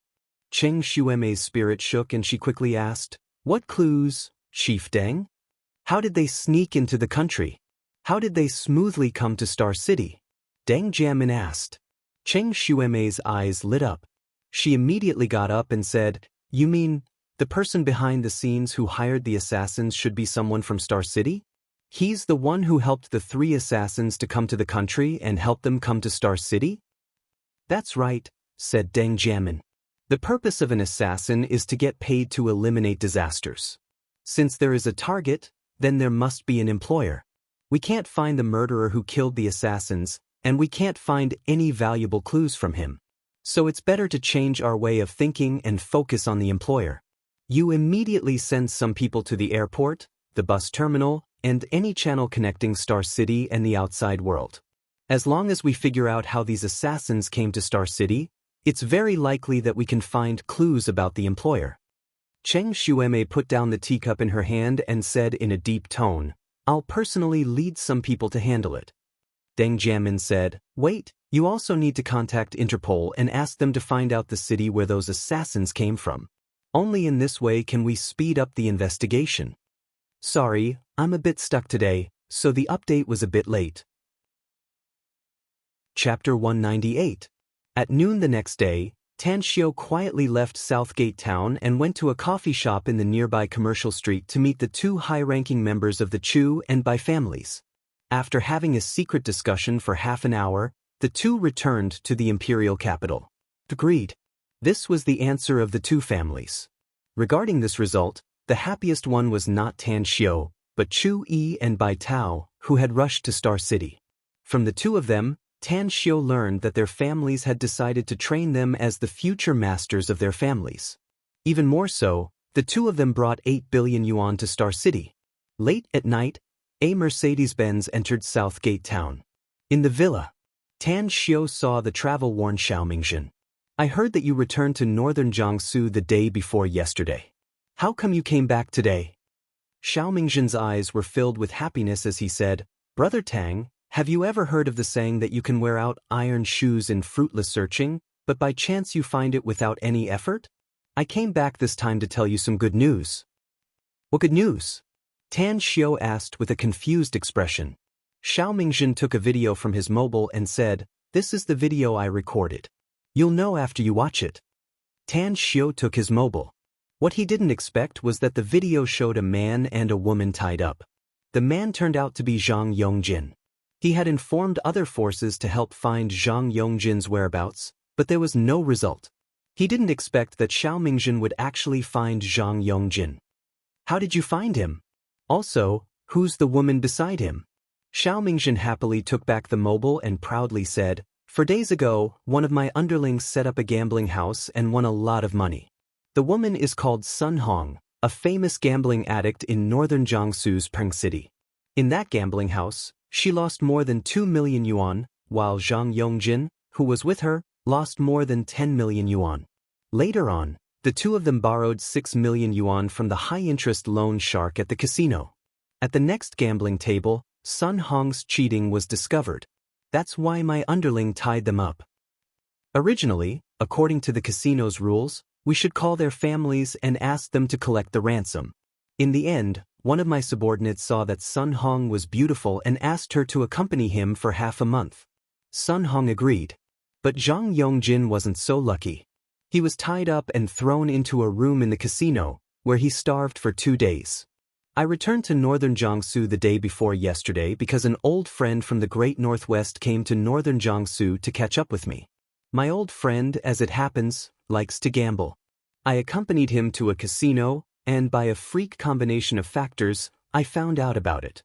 Cheng Shuimei's spirit shook and she quickly asked, "What clues, Chief Deng? How did they sneak into the country? How did they smoothly come to Star City?" Deng Jianmin asked. Cheng Shuimei's eyes lit up. She immediately got up and said, "You mean, the person behind the scenes who hired the assassins should be someone from Star City? He's the one who helped the 3 assassins to come to the country and helped them come to Star City?" "That's right," said Deng Jianmin. The purpose of an assassin is to get paid to eliminate disasters. Since there is a target, then there must be an employer. We can't find the murderer who killed the assassins, and we can't find any valuable clues from him. So it's better to change our way of thinking and focus on the employer. You immediately send some people to the airport, the bus terminal, and any channel connecting Star City and the outside world. As long as we figure out how these assassins came to Star City, it's very likely that we can find clues about the employer. Cheng Xueme put down the teacup in her hand and said in a deep tone, "I'll personally lead some people to handle it." Deng Jiamin said, "Wait, you also need to contact Interpol and ask them to find out the city where those assassins came from. Only in this way can we speed up the investigation." Sorry, I'm a bit stuck today, so the update was a bit late. Chapter 198. At noon the next day, Tan Xiu quietly left Southgate Town and went to a coffee shop in the nearby commercial street to meet the two high-ranking members of the Chu and Bai families. After having a secret discussion for half an hour, the two returned to the imperial capital. Agreed. This was the answer of the two families. Regarding this result, the happiest one was not Tan Xiu, but Chu Yi and Bai Tao, who had rushed to Star City. From the two of them, Tan Xiu learned that their families had decided to train them as the future masters of their families. Even more so, the two of them brought 8 billion yuan to Star City. Late at night, a Mercedes-Benz entered Southgate Town. In the villa, Tan Xiu saw the travel-worn Xiao Mingjin. "I heard that you returned to northern Jiangsu the day before yesterday. How come you came back today?" Xiao Mingjin's eyes were filled with happiness as he said, "Brother Tang, have you ever heard of the saying that you can wear out iron shoes in fruitless searching, but by chance you find it without any effort? I came back this time to tell you some good news." "What good news?" Tan Xiu asked with a confused expression. Xiao Mingjin took a video from his mobile and said, "This is the video I recorded. You'll know after you watch it." Tan Xiu took his mobile. What he didn't expect was that the video showed a man and a woman tied up. The man turned out to be Zhang Yongjin. He had informed other forces to help find Zhang Yongjin's whereabouts, but there was no result. He didn't expect that Xiao Mingjin would actually find Zhang Yongjin. "How did you find him? Also, who's the woman beside him?" Xiao Mingjin happily took back the mobile and proudly said, "4 days ago, one of my underlings set up a gambling house and won a lot of money. The woman is called Sun Hong, a famous gambling addict in northern Jiangsu's Peng City. In that gambling house, she lost more than 2 million yuan, while Zhang Yongjin, who was with her, lost more than 10 million yuan. Later on, the two of them borrowed 6 million yuan from the high-interest loan shark at the casino. At the next gambling table, Sun Hong's cheating was discovered. That's why my underling tied them up. Originally, according to the casino's rules, we should call their families and ask them to collect the ransom. In the end, one of my subordinates saw that Sun Hong was beautiful and asked her to accompany him for half a month. Sun Hong agreed. But Zhang Yongjin wasn't so lucky. He was tied up and thrown into a room in the casino, where he starved for 2 days. I returned to northern Jiangsu the day before yesterday because an old friend from the Great Northwest came to northern Jiangsu to catch up with me. My old friend, as it happens, likes to gamble. I accompanied him to a casino, and by a freak combination of factors, I found out about it.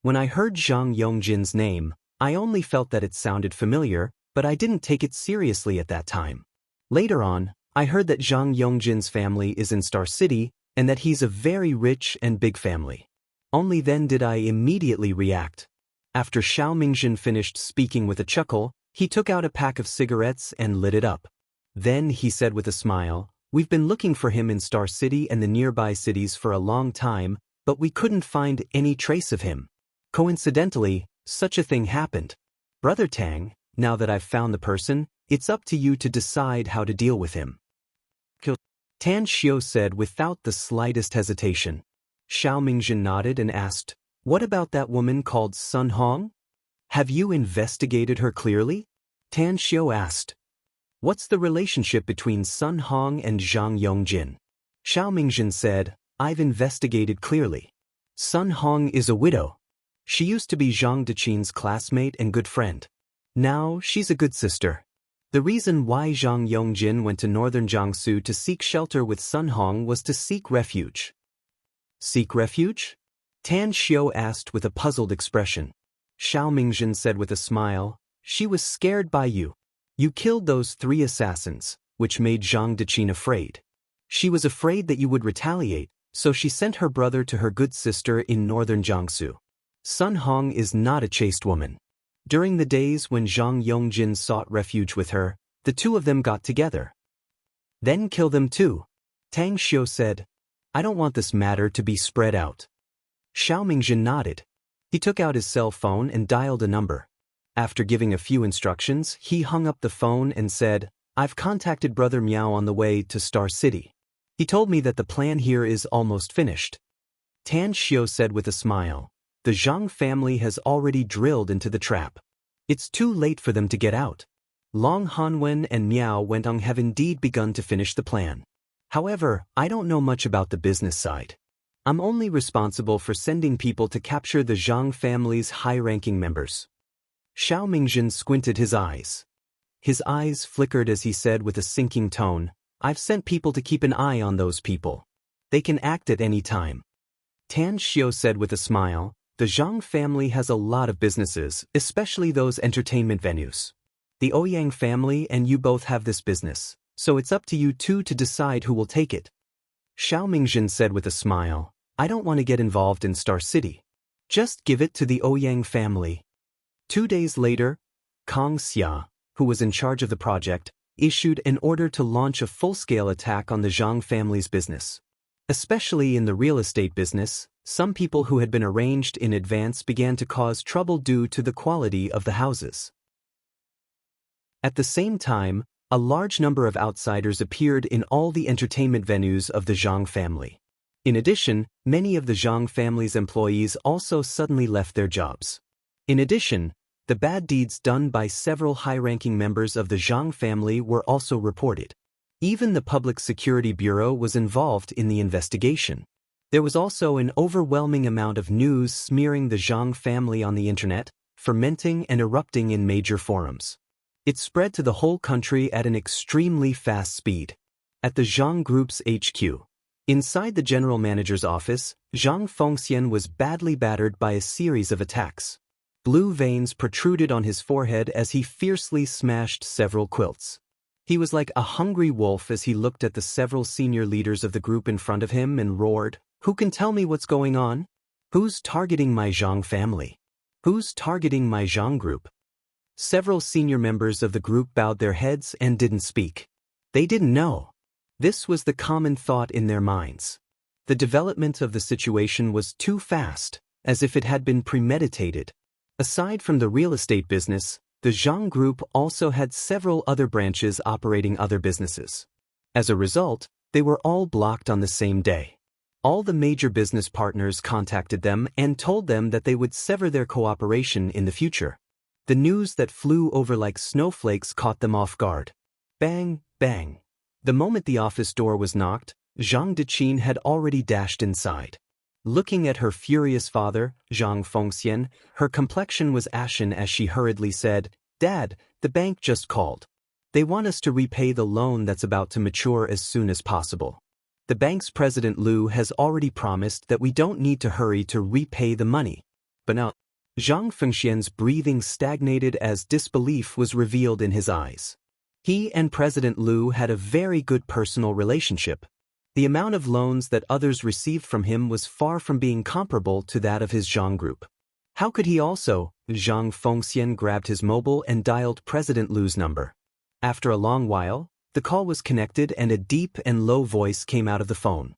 When I heard Zhang Yongjin's name, I only felt that it sounded familiar, but I didn't take it seriously at that time. Later on, I heard that Zhang Yongjin's family is in Star City, and that he's a very rich and big family. Only then did I immediately react. After Xiao Mingjin finished speaking with a chuckle, he took out a pack of cigarettes and lit it up. Then he said with a smile, "We've been looking for him in Star City and the nearby cities for a long time, but we couldn't find any trace of him. Coincidentally, such a thing happened. Brother Tang, now that I've found the person, it's up to you to decide how to deal with him." Tan Xiu said without the slightest hesitation. Xiao Mingjin nodded and asked, "What about that woman called Sun Hong? Have you investigated her clearly?" Tan Xiu asked. "What's the relationship between Sun Hong and Zhang Yongjin?" Xiao Mingjin said, "I've investigated clearly. Sun Hong is a widow. She used to be Zhang Deqin's classmate and good friend. Now she's a good sister. The reason why Zhang Yongjin went to northern Jiangsu to seek shelter with Sun Hong was to seek refuge. Seek refuge? Tan Xiu asked with a puzzled expression. Xiao Mingjin said with a smile, she was scared by you. You killed those 3 assassins, which made Zhang Deqin afraid. She was afraid that you would retaliate, so she sent her brother to her good sister in northern Jiangsu. Sun Hong is not a chaste woman. During the days when Zhang Yongjin sought refuge with her, the 2 of them got together. Then kill them too. Tang Xiu said. I don't want this matter to be spread out. Xiao Mingjin nodded. He took out his cell phone and dialed a number. After giving a few instructions, he hung up the phone and said, I've contacted Brother Miao on the way to Star City. He told me that the plan here is almost finished. Tan Xiu said with a smile, the Zhang family has already drilled into the trap. It's too late for them to get out. Long Hanwen and Miao Wentong have indeed begun to finish the plan. However, I don't know much about the business side. I'm only responsible for sending people to capture the Zhang family's high-ranking members. Xiao Mingjin squinted his eyes. His eyes flickered as he said with a sinking tone, I've sent people to keep an eye on those people. They can act at any time. Tan Xiu said with a smile, the Zhang family has a lot of businesses, especially those entertainment venues. The Ouyang family and you both have this business, so it's up to you 2 to decide who will take it. Xiao Mingjin said with a smile, I don't want to get involved in Star City. Just give it to the Ouyang family. 2 days later, Kang Xia, who was in charge of the project, issued an order to launch a full-scale attack on the Zhang family's business. Especially in the real estate business, some people who had been arranged in advance began to cause trouble due to the quality of the houses. At the same time, a large number of outsiders appeared in all the entertainment venues of the Zhang family. In addition, many of the Zhang family's employees also suddenly left their jobs. In addition, the bad deeds done by several high-ranking members of the Zhang family were also reported. Even the Public Security Bureau was involved in the investigation. There was also an overwhelming amount of news smearing the Zhang family on the internet, fermenting and erupting in major forums. It spread to the whole country at an extremely fast speed. At the Zhang Group's HQ, inside the general manager's office, Zhang Fengxian was badly battered by a series of attacks. Blue veins protruded on his forehead as he fiercely smashed several quilts. He was like a hungry wolf as he looked at the several senior leaders of the group in front of him and roared, Who can tell me what's going on? Who's targeting my Zhang family? Who's targeting my Zhang group? Several senior members of the group bowed their heads and didn't speak. They didn't know. This was the common thought in their minds. The development of the situation was too fast, as if it had been premeditated. Aside from the real estate business, the Zhang Group also had several other branches operating other businesses. As a result, they were all blocked on the same day. All the major business partners contacted them and told them that they would sever their cooperation in the future. The news that flew over like snowflakes caught them off guard. Bang, bang. The moment the office door was knocked, Zhang Deqin had already dashed inside. Looking at her furious father, Zhang Fengxian, her complexion was ashen as she hurriedly said, Dad, the bank just called. They want us to repay the loan that's about to mature as soon as possible. The bank's president Lu has already promised that we don't need to hurry to repay the money. But now, Zhang Fengxian's breathing stagnated as disbelief was revealed in his eyes. He and President Lu had a very good personal relationship. The amount of loans that others received from him was far from being comparable to that of his Zhang Group. How could he also? Zhang Fengxian grabbed his mobile and dialed President Lu's number. After a long while, the call was connected and a deep and low voice came out of the phone.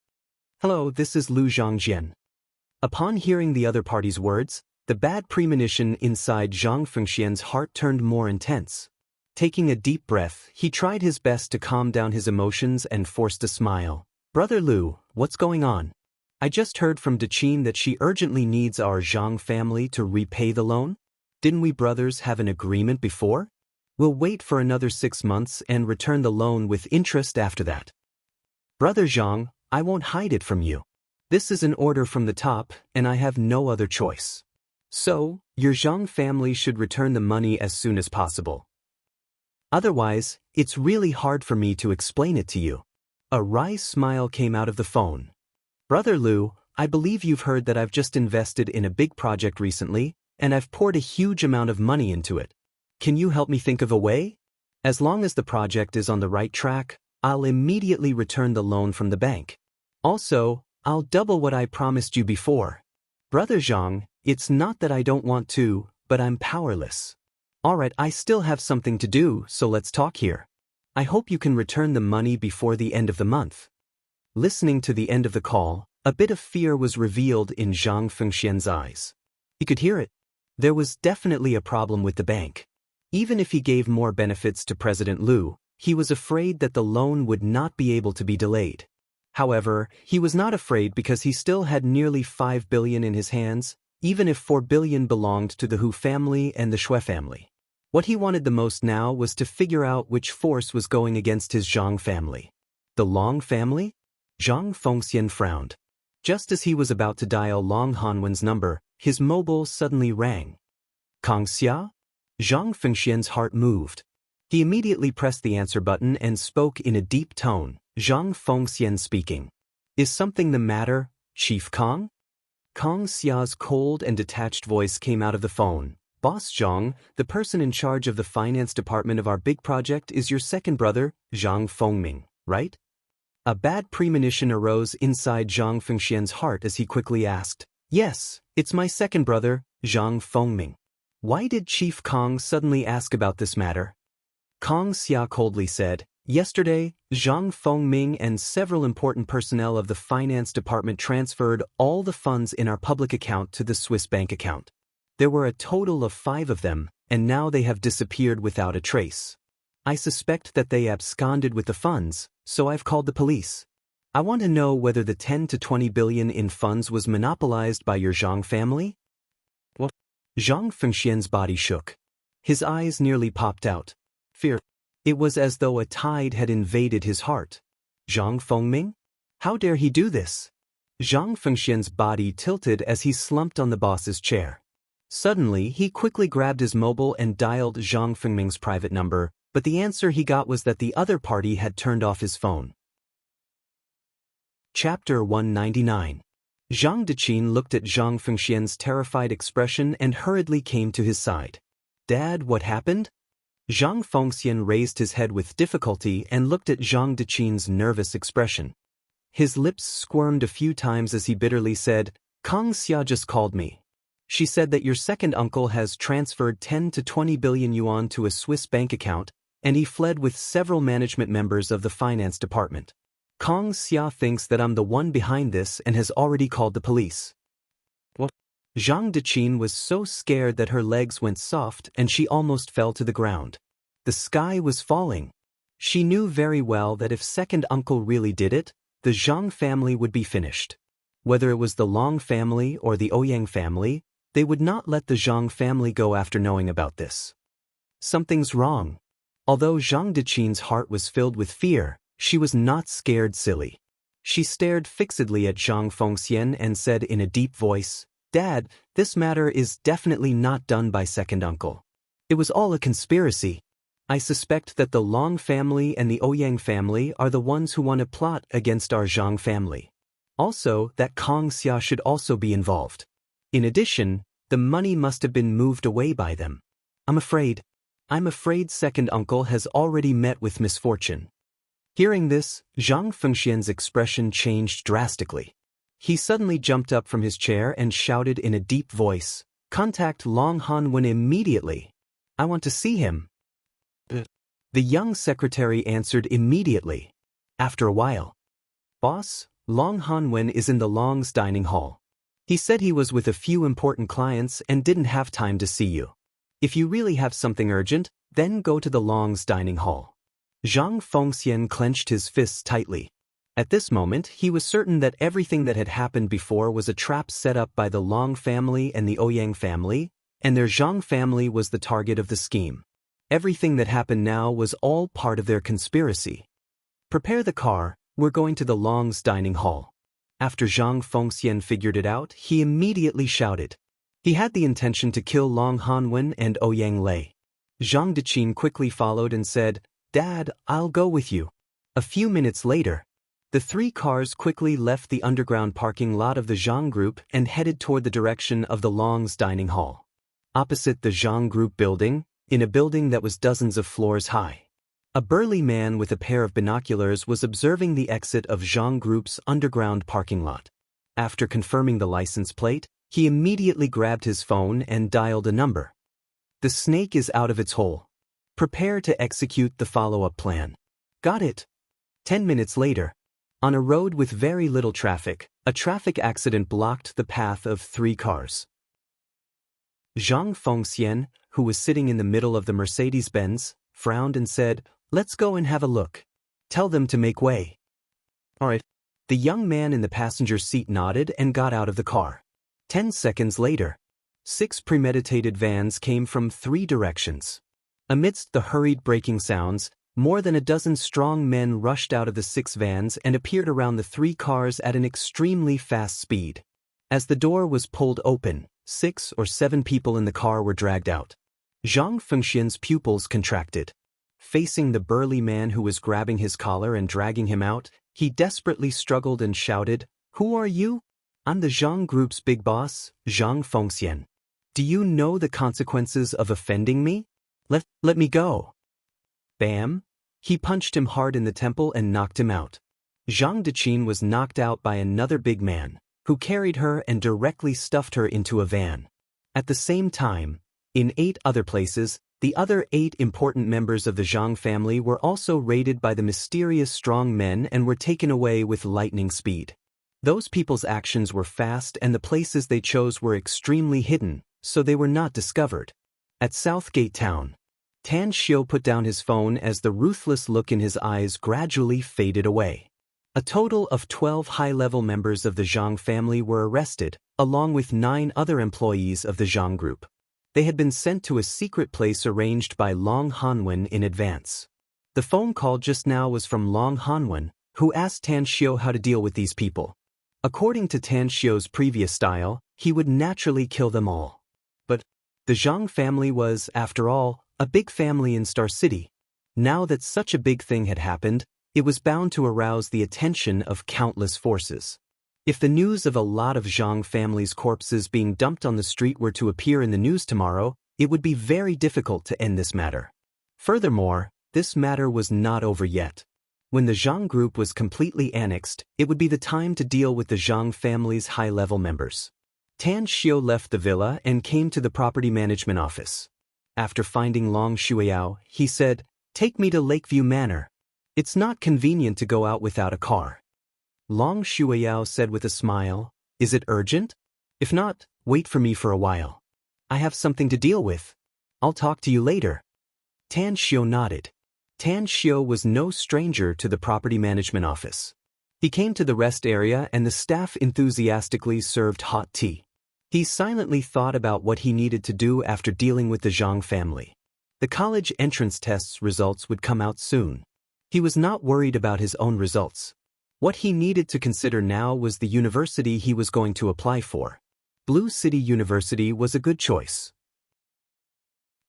Hello, this is Lu Zhangjian. Upon hearing the other party's words, the bad premonition inside Zhang Fengxian's heart turned more intense. Taking a deep breath, he tried his best to calm down his emotions and forced a smile. Brother Lu, what's going on? I just heard from Deqin that she urgently needs our Zhang family to repay the loan. Didn't we brothers have an agreement before? We'll wait for another 6 months and return the loan with interest after that. Brother Zhang, I won't hide it from you. This is an order from the top, and I have no other choice. So, your Zhang family should return the money as soon as possible. Otherwise, it's really hard for me to explain it to you. A wry smile came out of the phone. Brother Lu, I believe you've heard that I've just invested in a big project recently, and I've poured a huge amount of money into it. Can you help me think of a way? As long as the project is on the right track, I'll immediately return the loan from the bank. Also, I'll double what I promised you before. Brother Zhang, it's not that I don't want to, but I'm powerless. Alright, I still have something to do, so let's talk here. I hope you can return the money before the end of the month. Listening to the end of the call, a bit of fear was revealed in Zhang Fengxian's eyes. He could hear it. There was definitely a problem with the bank. Even if he gave more benefits to President Lu, he was afraid that the loan would not be able to be delayed. However, he was not afraid because he still had nearly 5 billion in his hands, even if 4 billion belonged to the Hu family and the Shui family. What he wanted the most now was to figure out which force was going against his Zhang family. The Long family? Zhang Fengxian frowned. Just as he was about to dial Long Hanwen's number, his mobile suddenly rang. Kang Xia? Zhang Fengxian's heart moved. He immediately pressed the answer button and spoke in a deep tone. Zhang Fengxian speaking. Is something the matter, Chief Kang? Kang Xia's cold and detached voice came out of the phone. Boss Zhang, the person in charge of the finance department of our big project is your second brother, Zhang Fengming, right? A bad premonition arose inside Zhang Fengxian's heart as he quickly asked, Yes, it's my second brother, Zhang Fengming. Why did Chief Kang suddenly ask about this matter? Kang Xia coldly said, Yesterday, Zhang Fengming and several important personnel of the finance department transferred all the funds in our public account to the Swiss bank account. There were a total of 5 of them, and now they have disappeared without a trace. I suspect that they absconded with the funds, so I've called the police. I want to know whether the 10 to 20 billion in funds was monopolized by your Zhang family? What? Zhang Fengxian's body shook. His eyes nearly popped out. Fear. It was as though a tide had invaded his heart. Zhang Fengming? How dare he do this? Zhang Fengxian's body tilted as he slumped on the boss's chair. Suddenly, he quickly grabbed his mobile and dialed Zhang Fengming's private number, but the answer he got was that the other party had turned off his phone. Chapter 199. Zhang Deqin looked at Zhang Fengxian's terrified expression and hurriedly came to his side. Dad, what happened? Zhang Fengxian raised his head with difficulty and looked at Zhang Deqin's nervous expression. His lips squirmed a few times as he bitterly said, Kang Xia just called me. She said that your second uncle has transferred 10 to 20 billion yuan to a Swiss bank account, and he fled with several management members of the finance department. Kang Xia thinks that I'm the one behind this and has already called the police. What? Zhang Deqin was so scared that her legs went soft and she almost fell to the ground. The sky was falling. She knew very well that if second uncle really did it, the Zhang family would be finished. Whether it was the Long family or the Ouyang family, they would not let the Zhang family go after knowing about this. Something's wrong. Although Zhang Deqin's heart was filled with fear, she was not scared silly. She stared fixedly at Zhang Fengxian and said in a deep voice, Dad, this matter is definitely not done by second uncle. It was all a conspiracy. I suspect that the Long family and the Ouyang family are the ones who want to plot against our Zhang family. Also, that Kang Xia should also be involved. In addition, the money must have been moved away by them. I'm afraid second uncle has already met with misfortune. Hearing this, Zhang Fengxian's expression changed drastically. He suddenly jumped up from his chair and shouted in a deep voice, Contact Long Hanwen immediately. I want to see him. The young secretary answered immediately. After a while, Boss, Long Hanwen is in the Long's dining hall. He said he was with a few important clients and didn't have time to see you. If you really have something urgent, then go to the Long's dining hall. Zhang Fengxian clenched his fists tightly. At this moment, he was certain that everything that had happened before was a trap set up by the Long family and the Ouyang family, and their Zhang family was the target of the scheme. Everything that happened now was all part of their conspiracy. Prepare the car, we're going to the Long's dining hall. After Zhang Fengxian figured it out, he immediately shouted. He had the intention to kill Long Hanwen and Ouyang Lei. Zhang Deqin quickly followed and said, "Dad, I'll go with you." A few minutes later, the three cars quickly left the underground parking lot of the Zhang Group and headed toward the direction of the Long's dining hall. Opposite the Zhang Group building, in a building that was dozens of floors high, a burly man with a pair of binoculars was observing the exit of Zhang Group's underground parking lot. After confirming the license plate, he immediately grabbed his phone and dialed a number. "The snake is out of its hole. Prepare to execute the follow-up plan." "Got it." 10 minutes later, on a road with very little traffic, a traffic accident blocked the path of three cars. Zhang Fengxian, who was sitting in the middle of the Mercedes-Benz, frowned and said, "Let's go and have a look. Tell them to make way." "All right." The young man in the passenger seat nodded and got out of the car. 10 seconds later, 6 premeditated vans came from 3 directions. Amidst the hurried braking sounds, more than a dozen strong men rushed out of the 6 vans and appeared around the 3 cars at an extremely fast speed. As the door was pulled open, 6 or 7 people in the car were dragged out. Zhang Fengxian's pupils contracted. Facing the burly man who was grabbing his collar and dragging him out, he desperately struggled and shouted, "Who are you?" "I'm the Zhang Group's big boss, Zhang Fengxian. Do you know the consequences of offending me? Let me go." Bam! He punched him hard in the temple and knocked him out. Zhang Deqin was knocked out by another big man, who carried her and directly stuffed her into a van. At the same time, in 8 other places, the other 8 important members of the Zhang family were also raided by the mysterious strong men and were taken away with lightning speed. Those people's actions were fast and the places they chose were extremely hidden, so they were not discovered. At Southgate Town, Tan Xiu put down his phone as the ruthless look in his eyes gradually faded away. A total of 12 high-level members of the Zhang family were arrested, along with 9 other employees of the Zhang Group. They had been sent to a secret place arranged by Long Hanwen in advance. The phone call just now was from Long Hanwen, who asked Tan Xiu how to deal with these people. According to Tan Xiu's previous style, he would naturally kill them all. But the Zhang family was, after all, a big family in Star City. Now that such a big thing had happened, it was bound to arouse the attention of countless forces. If the news of a lot of Zhang family's corpses being dumped on the street were to appear in the news tomorrow, it would be very difficult to end this matter. Furthermore, this matter was not over yet. When the Zhang Group was completely annexed, it would be the time to deal with the Zhang family's high-level members. Tan Xiu left the villa and came to the property management office. After finding Long Shuiyao, he said, "Take me to Lakeview Manor. It's not convenient to go out without a car." Long Shuiyao said with a smile, "Is it urgent? If not, wait for me for a while. I have something to deal with. I'll talk to you later." Tan Xiu nodded. Tan Xiu was no stranger to the property management office. He came to the rest area and the staff enthusiastically served hot tea. He silently thought about what he needed to do after dealing with the Zhang family. The college entrance tests results would come out soon. He was not worried about his own results. What he needed to consider now was the university he was going to apply for. Blue City University was a good choice.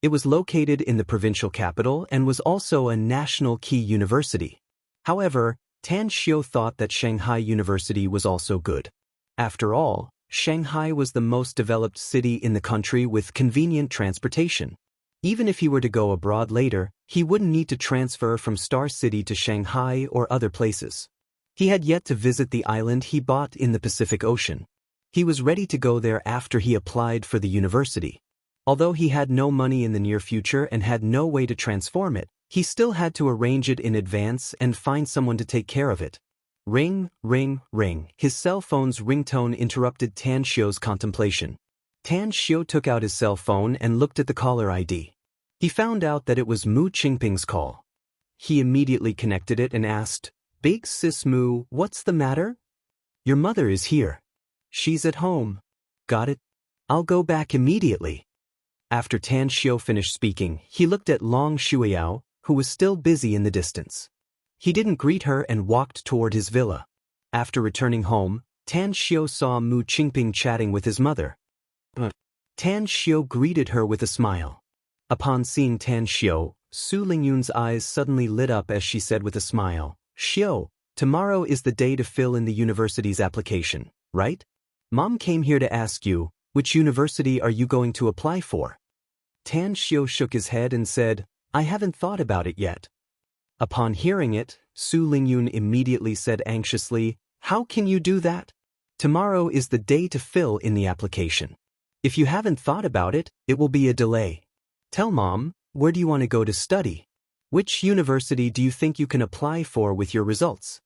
It was located in the provincial capital and was also a national key university. However, Tan Xiu thought that Shanghai University was also good. After all, Shanghai was the most developed city in the country with convenient transportation. Even if he were to go abroad later, he wouldn't need to transfer from Star City to Shanghai or other places. He had yet to visit the island he bought in the Pacific Ocean. He was ready to go there after he applied for the university. Although he had no money in the near future and had no way to transform it, he still had to arrange it in advance and find someone to take care of it. Ring, ring, ring. His cell phone's ringtone interrupted Tan Xiu's contemplation. Tan Xiu took out his cell phone and looked at the caller ID. He found out that it was Mu Qingping's call. He immediately connected it and asked, "Big sis Mu, what's the matter?" "Your mother is here. She's at home." "Got it. I'll go back immediately." After Tan Xiu finished speaking, he looked at Long Shuiyao, who was still busy in the distance. He didn't greet her and walked toward his villa. After returning home, Tan Xiu saw Mu Qingping chatting with his mother. Tan Xiu greeted her with a smile. Upon seeing Tan Xiao, Su Lingyun's eyes suddenly lit up as she said with a smile, Xiao, tomorrow is the day to fill in the university's application, right? Mom came here to ask you, which university are you going to apply for? Tan Xiao shook his head and said, I haven't thought about it yet. Upon hearing it, Su Lingyun immediately said anxiously, How can you do that? Tomorrow is the day to fill in the application. If you haven't thought about it, it will be a delay. Tell Mom, where do you want to go to study? Which university do you think you can apply for with your results?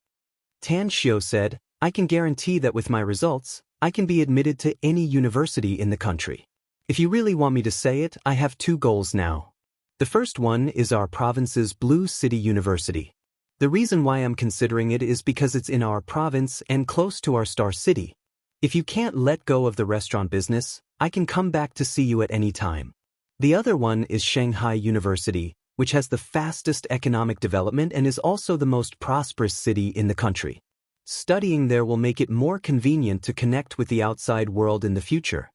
Tan Xiao said, I can guarantee that with my results, I can be admitted to any university in the country. If you really want me to say it, I have 2 goals now. The first one is our province's Blue City University. The reason why I'm considering it is because it's in our province and close to our star city. If you can't let go of the restaurant business, I can come back to see you at any time. The other one is Shanghai University, which has the fastest economic development and is also the most prosperous city in the country. Studying there will make it more convenient to connect with the outside world in the future.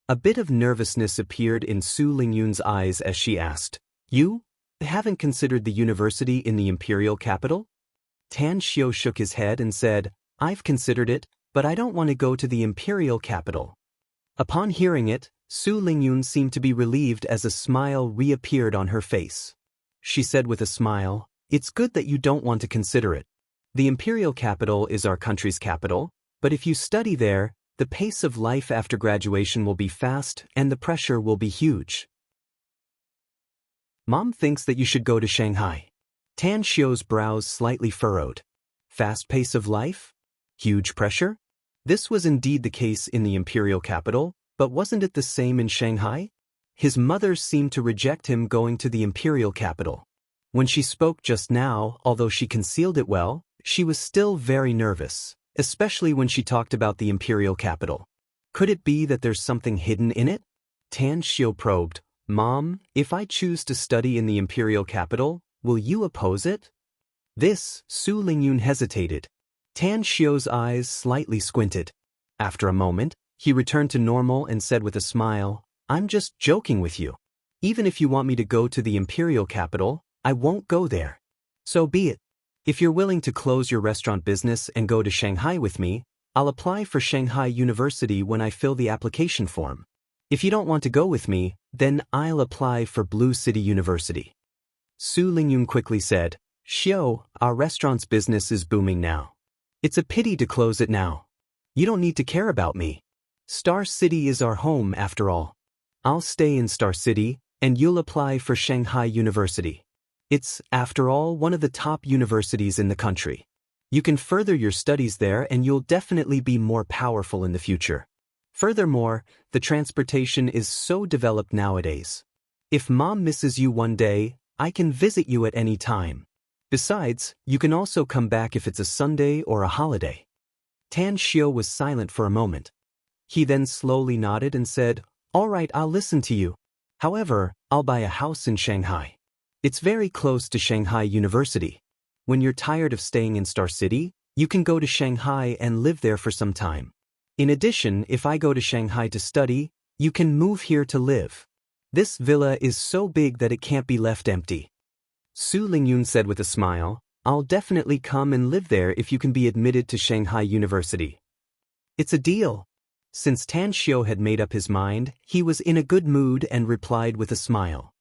A bit of nervousness appeared in Su Lingyun's eyes as she asked, You haven't considered the university in the imperial capital? Tan Xiao shook his head and said, I've considered it, but I don't want to go to the imperial capital. Upon hearing it, Su Lingyun seemed to be relieved as a smile reappeared on her face. She said with a smile, It's good that you don't want to consider it. The imperial capital is our country's capital, but if you study there, the pace of life after graduation will be fast and the pressure will be huge. Mom thinks that you should go to Shanghai. Tan Xiao's brows slightly furrowed. Fast pace of life? Huge pressure? This was indeed the case in the imperial capital, but wasn't it the same in Shanghai? His mother seemed to reject him going to the imperial capital. When she spoke just now, although she concealed it well, she was still very nervous, especially when she talked about the imperial capital. Could it be that there's something hidden in it? Tan Xiao probed, Mom, if I choose to study in the imperial capital, will you oppose it? This, Su Lingyun hesitated. Tan Xiao's eyes slightly squinted. After a moment, he returned to normal and said with a smile, I'm just joking with you. Even if you want me to go to the imperial capital, I won't go there. So be it. If you're willing to close your restaurant business and go to Shanghai with me, I'll apply for Shanghai University when I fill the application form. If you don't want to go with me, then I'll apply for Blue City University. Su Lingyun quickly said, Xiao, our restaurant's business is booming now. It's a pity to close it now. You don't need to care about me. Star City is our home after all. I'll stay in Star City, and you'll apply for Shanghai University. It's, after all, one of the top universities in the country. You can further your studies there and you'll definitely be more powerful in the future. Furthermore, the transportation is so developed nowadays. If Mom misses you one day, I can visit you at any time. Besides, you can also come back if it's a Sunday or a holiday. Tan Xiao was silent for a moment. He then slowly nodded and said, All right, I'll listen to you. However, I'll buy a house in Shanghai. It's very close to Shanghai University. When you're tired of staying in Star City, you can go to Shanghai and live there for some time. In addition, if I go to Shanghai to study, you can move here to live. This villa is so big that it can't be left empty. Su Lingyun said with a smile, I'll definitely come and live there if you can be admitted to Shanghai University. It's a deal. Since Tan Xiao had made up his mind, he was in a good mood and replied with a smile.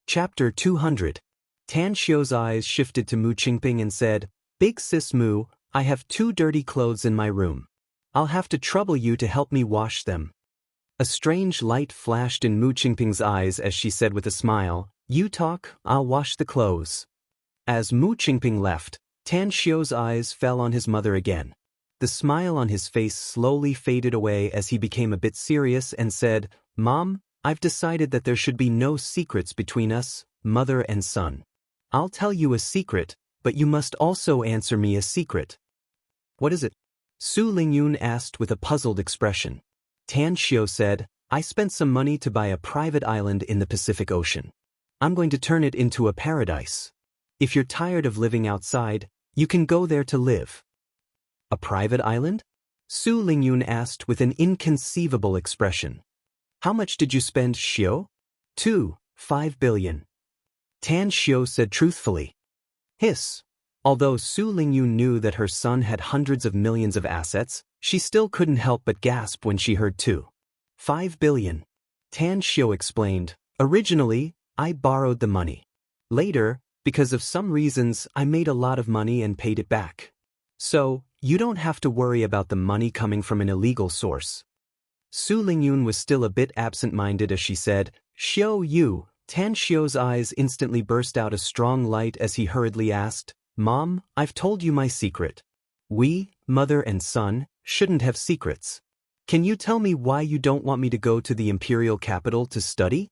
Chapter 200. Tan Xiao's eyes shifted to Mu Qingping and said, Big sis Mu, I have 2 dirty clothes in my room. I'll have to trouble you to help me wash them. A strange light flashed in Mu Qingping's eyes as she said with a smile, You talk, I'll wash the clothes. As Mu Qingping left, Tan Xiao's eyes fell on his mother again. The smile on his face slowly faded away as he became a bit serious and said, Mom, I've decided that there should be no secrets between us, mother and son. I'll tell you a secret, but you must also answer me a secret. What is it? Su Lingyun asked with a puzzled expression. Tan Xiao said, I spent some money to buy a private island in the Pacific Ocean. I'm going to turn it into a paradise. If you're tired of living outside, you can go there to live. A private island? Su Lingyun asked with an inconceivable expression. How much did you spend, Xiao? 5 billion. Tan Xiao said truthfully. Hiss. Although Su Lingyun knew that her son had hundreds of millions of assets, she still couldn't help but gasp when she heard 5 billion. Tan Xiao explained, originally, I borrowed the money. Later, because of some reasons, I made a lot of money and paid it back. So, you don't have to worry about the money coming from an illegal source. Su Lingyun was still a bit absent-minded as she said, Xiao Yu. Tan Xiao's eyes instantly burst out a strong light as he hurriedly asked, Mom, I've told you my secret. We, mother and son, shouldn't have secrets. Can you tell me why you don't want me to go to the imperial capital to study?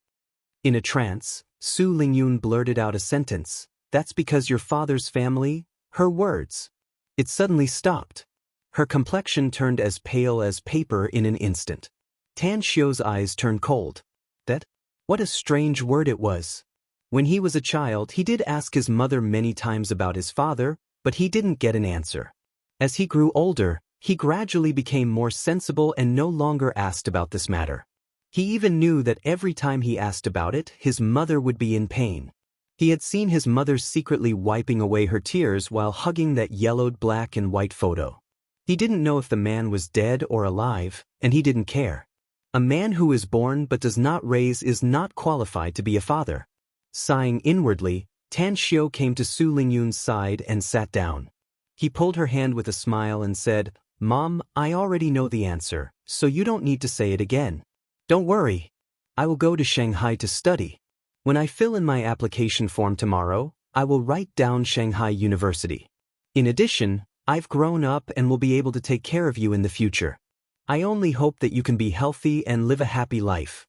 In a trance, Su Lingyun blurted out a sentence, that's because your father's family, her words. It suddenly stopped. Her complexion turned as pale as paper in an instant. Tan Xiao's eyes turned cold. That? What a strange word it was. When he was a child, he did ask his mother many times about his father, but he didn't get an answer. As he grew older, he gradually became more sensible and no longer asked about this matter. He even knew that every time he asked about it, his mother would be in pain. He had seen his mother secretly wiping away her tears while hugging that yellowed black and white photo. He didn't know if the man was dead or alive, and he didn't care. A man who is born but does not raise is not qualified to be a father. Sighing inwardly, Tan Xiao came to Su Lingyun's side and sat down. He pulled her hand with a smile and said, Mom, I already know the answer, so you don't need to say it again. Don't worry. I will go to Shanghai to study. When I fill in my application form tomorrow, I will write down Shanghai University. In addition, I've grown up and will be able to take care of you in the future. I only hope that you can be healthy and live a happy life.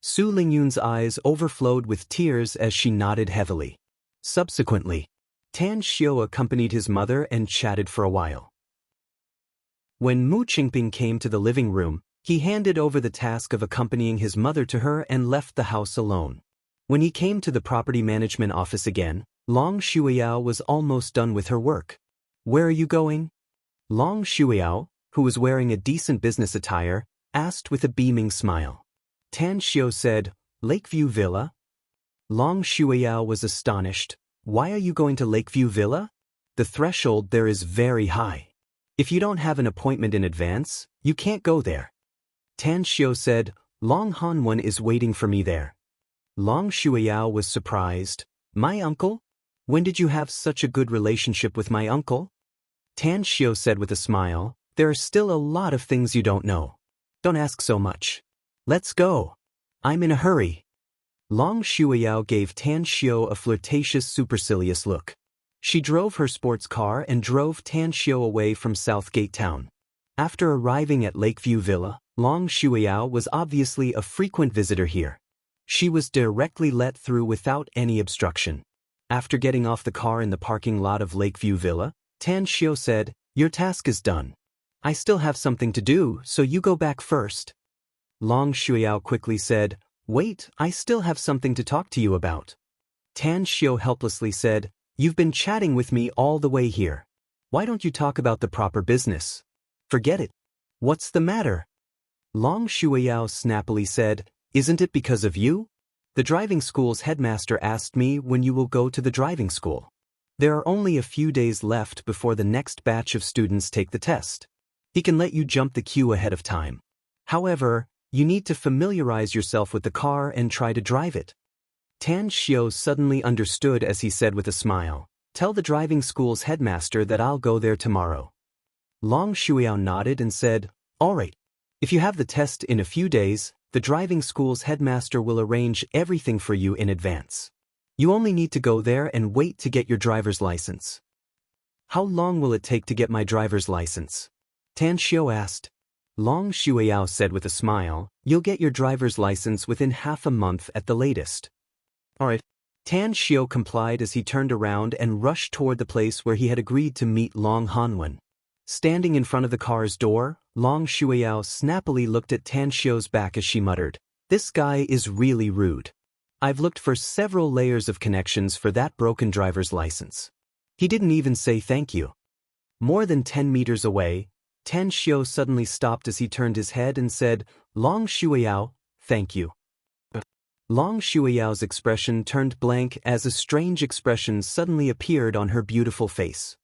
Su Lingyun's eyes overflowed with tears as she nodded heavily. Subsequently, Tan Xiao accompanied his mother and chatted for a while. When Mu Qingping came to the living room, he handed over the task of accompanying his mother to her and left the house alone. When he came to the property management office again, Long Shuiyao was almost done with her work. Where are you going? Long Shuiyao, who was wearing a decent business attire, asked with a beaming smile. Tan Xiao said, Lakeview Villa? Long Shuiyao was astonished. Why are you going to Lakeview Villa? The threshold there is very high. If you don't have an appointment in advance, you can't go there. Tan Xiao said, Long Hanwen is waiting for me there. Long Shuiyao was surprised. My uncle? When did you have such a good relationship with my uncle? Tan Xiao said with a smile, there are still a lot of things you don't know. Don't ask so much. Let's go. I'm in a hurry. Long Shuiyao gave Tan Xiao a flirtatious supercilious look. She drove her sports car and drove Tan Xiao away from Southgate Town. After arriving at Lakeview Villa, Long Shuiyao was obviously a frequent visitor here. She was directly let through without any obstruction. After getting off the car in the parking lot of Lakeview Villa, Tan Xiao said, Your task is done. I still have something to do, so you go back first. Long Shuiyao quickly said, Wait, I still have something to talk to you about. Tan Xiao helplessly said, You've been chatting with me all the way here. Why don't you talk about the proper business? Forget it. What's the matter? Long Shuiyao snappily said, Isn't it because of you? The driving school's headmaster asked me when you will go to the driving school. There are only a few days left before the next batch of students take the test. He can let you jump the queue ahead of time. However, you need to familiarize yourself with the car and try to drive it. Tan Xiao suddenly understood as he said with a smile, Tell the driving school's headmaster that I'll go there tomorrow. Long Shuiyao nodded and said, All right. If you have the test in a few days, the driving school's headmaster will arrange everything for you in advance. You only need to go there and wait to get your driver's license. How long will it take to get my driver's license? Tan Xiao asked. Long Shuiyao said with a smile, You'll get your driver's license within half a month at the latest. All right. Tan Xiao complied as he turned around and rushed toward the place where he had agreed to meet Long Hanwen. Standing in front of the car's door, Long Shuiyao snappily looked at Tan Xiao's back as she muttered, This guy is really rude. I've looked for several layers of connections for that broken driver's license. He didn't even say thank you. More than 10 meters away, Tan Xiao suddenly stopped as he turned his head and said, Long Shuiyao, thank you. Long Shuiyao's expression turned blank as a strange expression suddenly appeared on her beautiful face.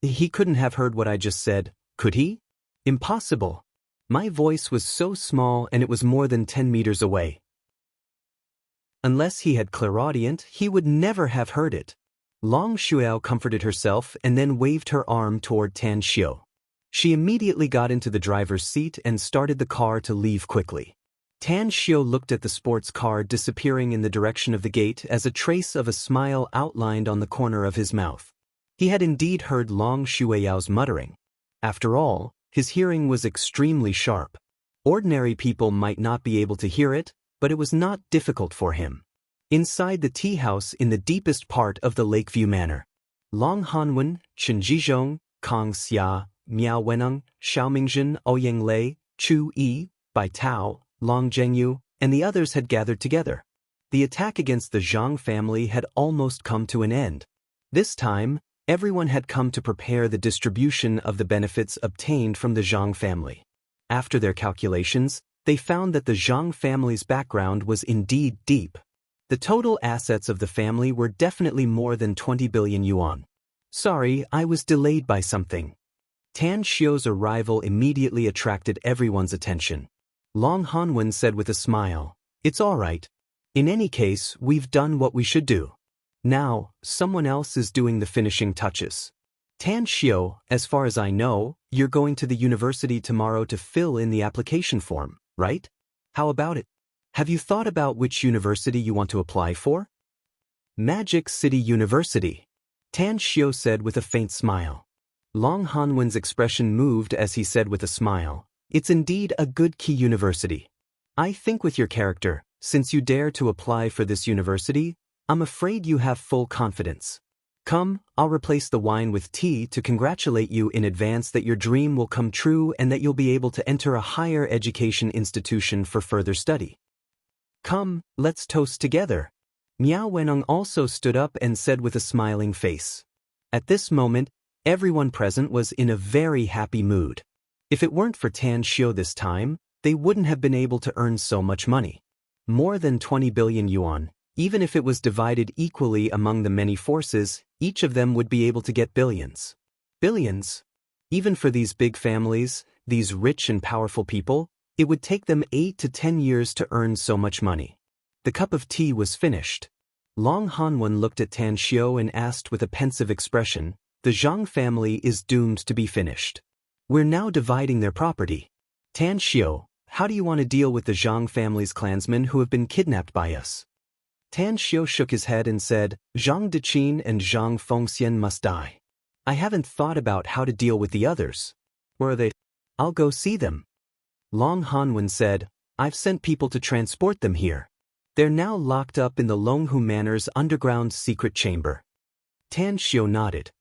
He couldn't have heard what I just said, could he? Impossible. My voice was so small and it was more than 10 meters away. Unless he had clairaudient, he would never have heard it. Long Shuiao comforted herself and then waved her arm toward Tan Xiu. She immediately got into the driver's seat and started the car to leave quickly. Tan Xiu looked at the sports car disappearing in the direction of the gate as a trace of a smile outlined on the corner of his mouth. He had indeed heard Long Shuiyao's muttering. After all, his hearing was extremely sharp. Ordinary people might not be able to hear it, but it was not difficult for him. Inside the tea house in the deepest part of the Lakeview Manor, Long Hanwen, Chen Jizhong, Kong Xia, Miao Weneng, Xiao Mingjin, Ouyang Lei, Chu Yi, Bai Tao, Long Zhengyu, and the others had gathered together. The attack against the Zhang family had almost come to an end. This time, everyone had come to prepare the distribution of the benefits obtained from the Zhang family. After their calculations, they found that the Zhang family's background was indeed deep. The total assets of the family were definitely more than 20 billion yuan. Sorry, I was delayed by something. Tan Xiu's arrival immediately attracted everyone's attention. Long Hanwen said with a smile, "It's all right. In any case, we've done what we should do. Now, someone else is doing the finishing touches. Tan Xiu, as far as I know, you're going to the university tomorrow to fill in the application form, right? How about it? Have you thought about which university you want to apply for?" "Magic City University," Tan Xiu said with a faint smile. Long Hanwen's expression moved as he said with a smile, "It's indeed a good key university. I think with your character, since you dare to apply for this university, I'm afraid you have full confidence. Come, I'll replace the wine with tea to congratulate you in advance that your dream will come true and that you'll be able to enter a higher education institution for further study. Come, let's toast together." Miao Weneng also stood up and said with a smiling face. At this moment, everyone present was in a very happy mood. If it weren't for Tan Xiu this time, they wouldn't have been able to earn so much money. More than 20 billion yuan, even if it was divided equally among the many forces, each of them would be able to get billions. Billions? Even for these big families, these rich and powerful people, it would take them 8 to 10 years to earn so much money. The cup of tea was finished. Long Hanwen looked at Tan Xiu and asked with a pensive expression, "The Zhang family is doomed to be finished. We're now dividing their property. Tan Xiu, how do you want to deal with the Zhang family's clansmen who have been kidnapped by us?" Tan Xiu shook his head and said, "Zhang Deqin and Zhang Fengxian must die. I haven't thought about how to deal with the others. Where are they? I'll go see them." Long Hanwen said, "I've sent people to transport them here. They're now locked up in the Longhu Manor's underground secret chamber." Tan Xiu nodded.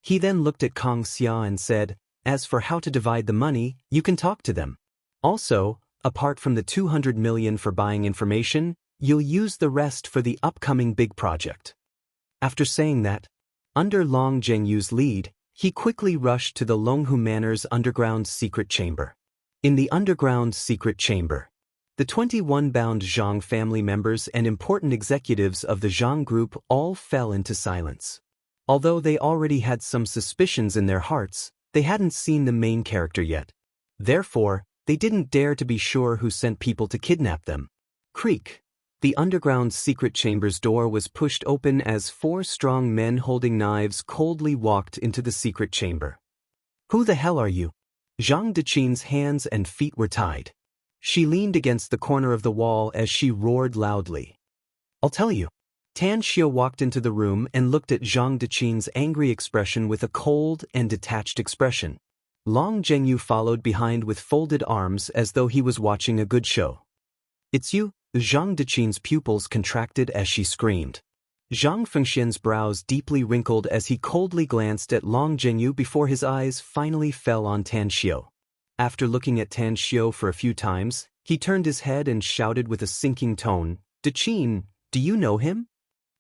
He then looked at Kong Xia and said, "As for how to divide the money, you can talk to them. Also, apart from the 200 million for buying information, you'll use the rest for the upcoming big project." After saying that, under Long Zhengyu's lead, he quickly rushed to the Longhu Manor's underground secret chamber. In the underground secret chamber, the 21 bound Zhang family members and important executives of the Zhang group all fell into silence. Although they already had some suspicions in their hearts, they hadn't seen the main character yet. Therefore, they didn't dare to be sure who sent people to kidnap them. Creak. The underground secret chamber's door was pushed open as 4 strong men holding knives coldly walked into the secret chamber. "Who the hell are you?" Zhang Deqin's hands and feet were tied. She leaned against the corner of the wall as she roared loudly. "I'll tell you." Tan Xiu walked into the room and looked at Zhang Deqin's angry expression with a cold and detached expression. Long Zhengyu followed behind with folded arms as though he was watching a good show. "It's you?" Zhang Deqin's pupils contracted as she screamed. Zhang Fengxian's brows deeply wrinkled as he coldly glanced at Long Zhengyu before his eyes finally fell on Tan Xiu. After looking at Tan Xiu for a few times, he turned his head and shouted with a sinking tone, "Deqin, do you know him?"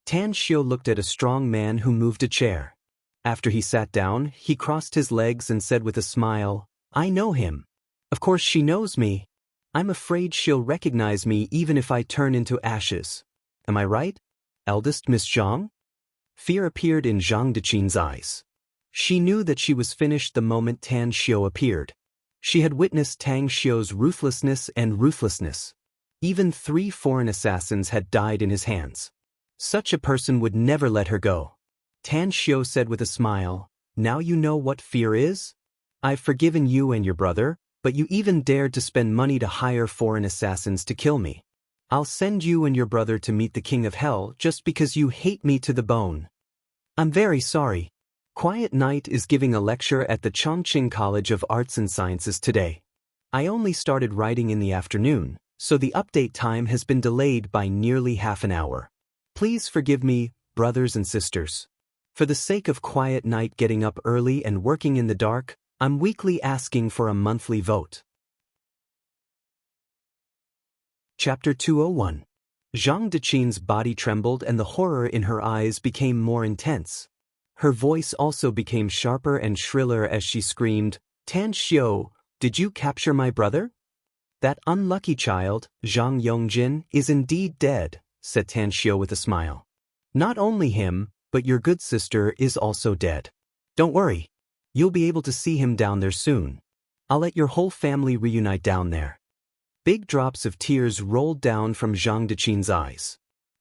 Tan Xiu looked at a strong man who moved a chair. After he sat down, he crossed his legs and said with a smile, "I know him. Of course she knows me. I'm afraid she'll recognize me even if I turn into ashes. Am I right, eldest Miss Zhang? Fear appeared in Zhang Deqin's eyes. She knew that she was finished the moment Tan Xiu appeared. She had witnessed Tang Xiu's ruthlessness and ruthlessness. Even 3 foreign assassins had died in his hands. Such a person would never let her go. Tan Xiu said with a smile, "Now you know what fear is? I've forgiven you and your brother, but you even dared to spend money to hire foreign assassins to kill me. I'll send you and your brother to meet the King of Hell just because you hate me to the bone." "I'm very sorry." Quiet Night is giving a lecture at the Chongqing College of Arts and Sciences today. I only started writing in the afternoon, so the update time has been delayed by nearly half an hour. Please forgive me, brothers and sisters. For the sake of Quiet Night getting up early and working in the dark, I'm weekly asking for a monthly vote. Chapter 201. Zhang Deqin's body trembled and the horror in her eyes became more intense. Her voice also became sharper and shriller as she screamed, "Tan Xiu, did you capture my brother?" "That unlucky child, Zhang Yongjin, is indeed dead," said Tan Xiu with a smile. "Not only him, but your good sister is also dead. Don't worry. You'll be able to see him down there soon. I'll let your whole family reunite down there." Big drops of tears rolled down from Zhang Deqin's eyes.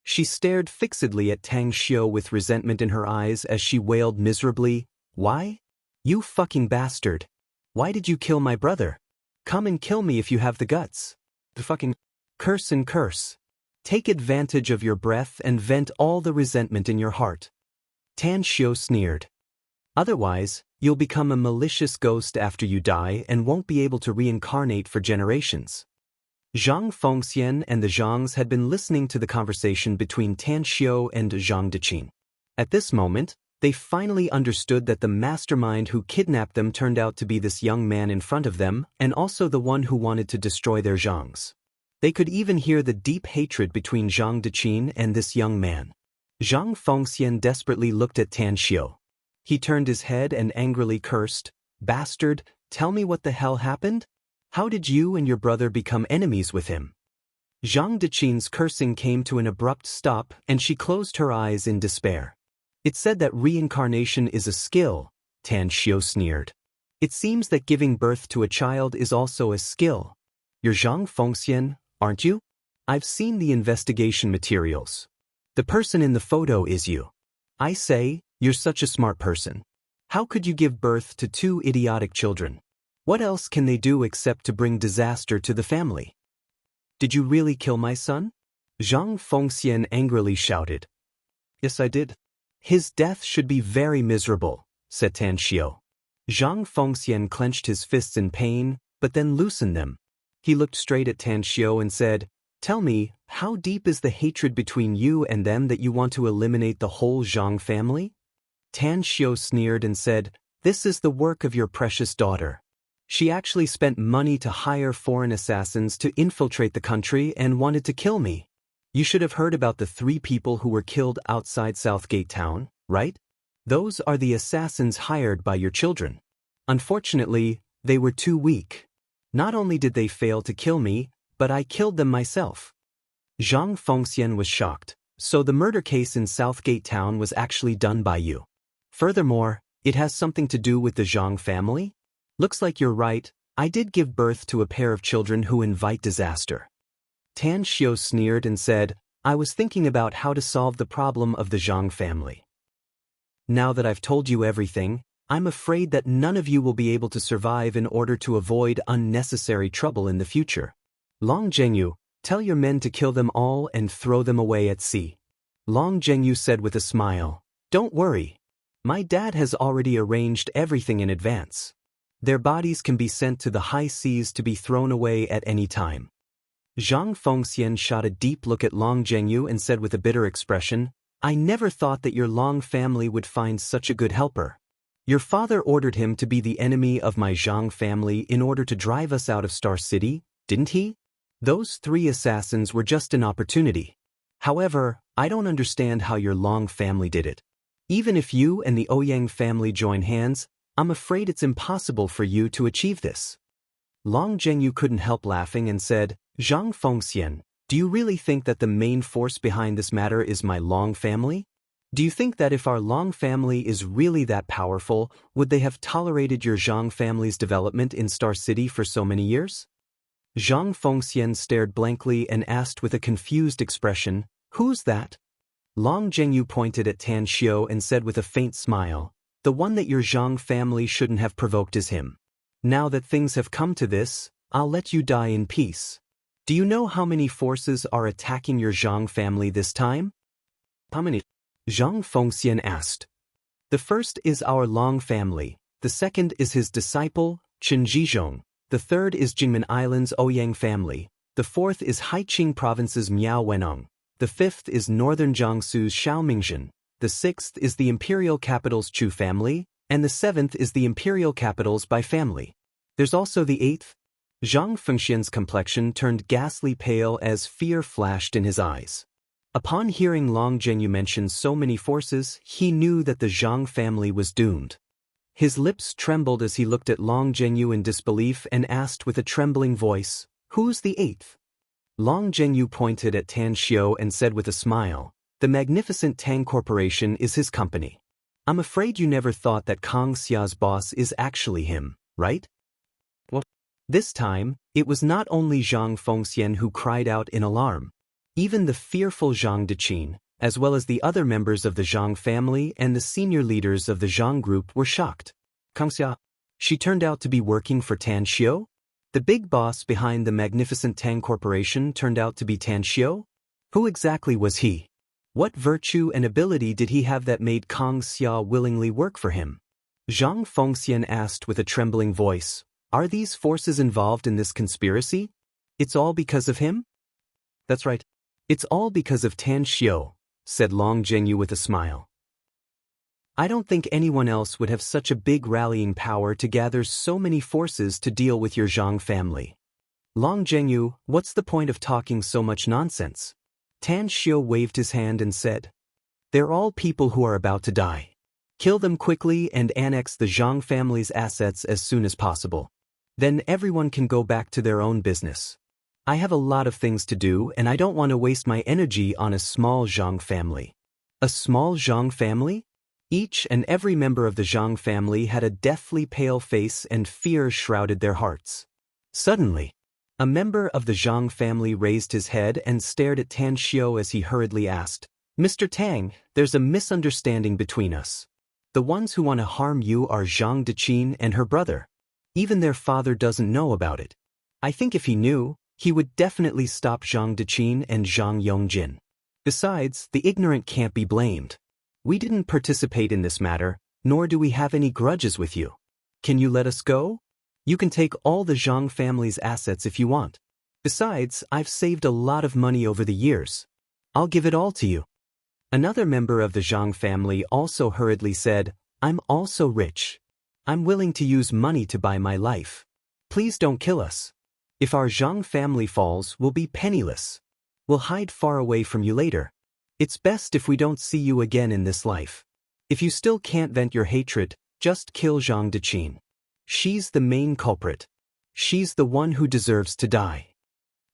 She stared fixedly at Tang Xiu with resentment in her eyes as she wailed miserably, "Why? You fucking bastard. Why did you kill my brother? Come and kill me if you have the guts. The fucking curse and curse. Take advantage of your breath and vent all the resentment in your heart." Tan Xiu sneered. "Otherwise, you'll become a malicious ghost after you die and won't be able to reincarnate for generations." Zhang Fengxian and the Zhangs had been listening to the conversation between Tan Xiu and Zhang Deqin. At this moment, they finally understood that the mastermind who kidnapped them turned out to be this young man in front of them and also the one who wanted to destroy their Zhangs. They could even hear the deep hatred between Zhang Deqin and this young man. Zhang Fengxian desperately looked at Tan Xiu. He turned his head and angrily cursed, "Bastard, tell me what the hell happened? How did you and your brother become enemies with him?" Zhang Deqin's cursing came to an abrupt stop and she closed her eyes in despair. "It said that reincarnation is a skill," Tan Xiu sneered. "It seems that giving birth to a child is also a skill. You're Zhang Fengxian, aren't you? I've seen the investigation materials. The person in the photo is you. I say, you're such a smart person. How could you give birth to 2 idiotic children? What else can they do except to bring disaster to the family? Did you really kill my son?" Zhang Fengxian angrily shouted. "Yes, I did." "His death should be very miserable," said Tan Xiu. Zhang Fengxian clenched his fists in pain, but then loosened them. He looked straight at Tan Xiu and said, "Tell me, how deep is the hatred between you and them that you want to eliminate the whole Zhang family?" Tan Xiu sneered and said, "This is the work of your precious daughter. She actually spent money to hire foreign assassins to infiltrate the country and wanted to kill me. You should have heard about the 3 people who were killed outside Southgate Town, right? Those are the assassins hired by your children. Unfortunately, they were too weak. Not only did they fail to kill me, but I killed them myself." Zhang Fengxian was shocked. "So the murder case in Southgate Town was actually done by you. Furthermore, it has something to do with the Zhang family? Looks like you're right, I did give birth to a pair of children who invite disaster." Tan Xiu sneered and said, "I was thinking about how to solve the problem of the Zhang family. Now that I've told you everything, I'm afraid that none of you will be able to survive in order to avoid unnecessary trouble in the future. Long Zhengyu, tell your men to kill them all and throw them away at sea." Long Zhengyu said with a smile, "Don't worry. My dad has already arranged everything in advance. Their bodies can be sent to the high seas to be thrown away at any time." Zhang Fengxian shot a deep look at Long Zhengyu and said with a bitter expression, "I never thought that your Long family would find such a good helper. Your father ordered him to be the enemy of my Zhang family in order to drive us out of Star City, didn't he? Those 3 assassins were just an opportunity. However, I don't understand how your Long family did it. Even if you and the Ouyang family join hands, I'm afraid it's impossible for you to achieve this." Long Zhengyu couldn't help laughing and said, Zhang Fengxian, do you really think that the main force behind this matter is my Long family? Do you think that if our Long family is really that powerful, would they have tolerated your Zhang family's development in Star City for so many years? Zhang Fengxian stared blankly and asked with a confused expression, Who's that? Long Zhengyu pointed at Tan Xiu and said with a faint smile, The one that your Zhang family shouldn't have provoked is him. Now that things have come to this, I'll let you die in peace. Do you know how many forces are attacking your Zhang family this time? How many? Zhang Fengxian asked. The first is our Long family, the second is his disciple, Chen Zhizhong, the third is Jingmen Island's Ouyang family, the fourth is Haiqing Province's Miao Wenong, the fifth is northern Jiangsu's Xiaomingzhen, the sixth is the imperial capital's Chu family, and the seventh is the imperial capital's Bai family. There's also the eighth. Zhang Fengxian's complexion turned ghastly pale as fear flashed in his eyes. Upon hearing Long Zhengyu mention so many forces, he knew that the Zhang family was doomed. His lips trembled as he looked at Long Zhengyu in disbelief and asked with a trembling voice, Who's the eighth? Long Zhengyu pointed at Tan Xiu and said with a smile, The magnificent Tang Corporation is his company. I'm afraid you never thought that Kong Xia's boss is actually him, right? What? This time, it was not only Zhang Fengxian who cried out in alarm. Even the fearful Zhang Deqin, as well as the other members of the Zhang family and the senior leaders of the Zhang group were shocked. Kong Xia? She turned out to be working for Tan Xiu? The big boss behind the magnificent Tang Corporation turned out to be Tan Xiu? Who exactly was he? What virtue and ability did he have that made Kong Xia willingly work for him? Zhang Fengxian asked with a trembling voice, Are these forces involved in this conspiracy? It's all because of him? That's right. It's all because of Tan Xiu, said Long Zhengyu with a smile. I don't think anyone else would have such a big rallying power to gather so many forces to deal with your Zhang family. Long Zhengyu, what's the point of talking so much nonsense? Tan Xiu waved his hand and said, They're all people who are about to die. Kill them quickly and annex the Zhang family's assets as soon as possible. Then everyone can go back to their own business. I have a lot of things to do and I don't want to waste my energy on a small Zhang family. A small Zhang family? Each and every member of the Zhang family had a deathly pale face and fear shrouded their hearts. Suddenly, a member of the Zhang family raised his head and stared at Tan Xiu as he hurriedly asked, Mr. Tang, there's a misunderstanding between us. The ones who want to harm you are Zhang Deqin and her brother. Even their father doesn't know about it. I think if he knew, he would definitely stop Zhang Deqin and Zhang Yongjin. Besides, the ignorant can't be blamed. We didn't participate in this matter, nor do we have any grudges with you. Can you let us go? You can take all the Zhang family's assets if you want. Besides, I've saved a lot of money over the years. I'll give it all to you. Another member of the Zhang family also hurriedly said, I'm also rich. I'm willing to use money to buy my life. Please don't kill us. If our Zhang family falls, we'll be penniless. We'll hide far away from you later. It's best if we don't see you again in this life. If you still can't vent your hatred, just kill Zhang Deqin. She's the main culprit. She's the one who deserves to die.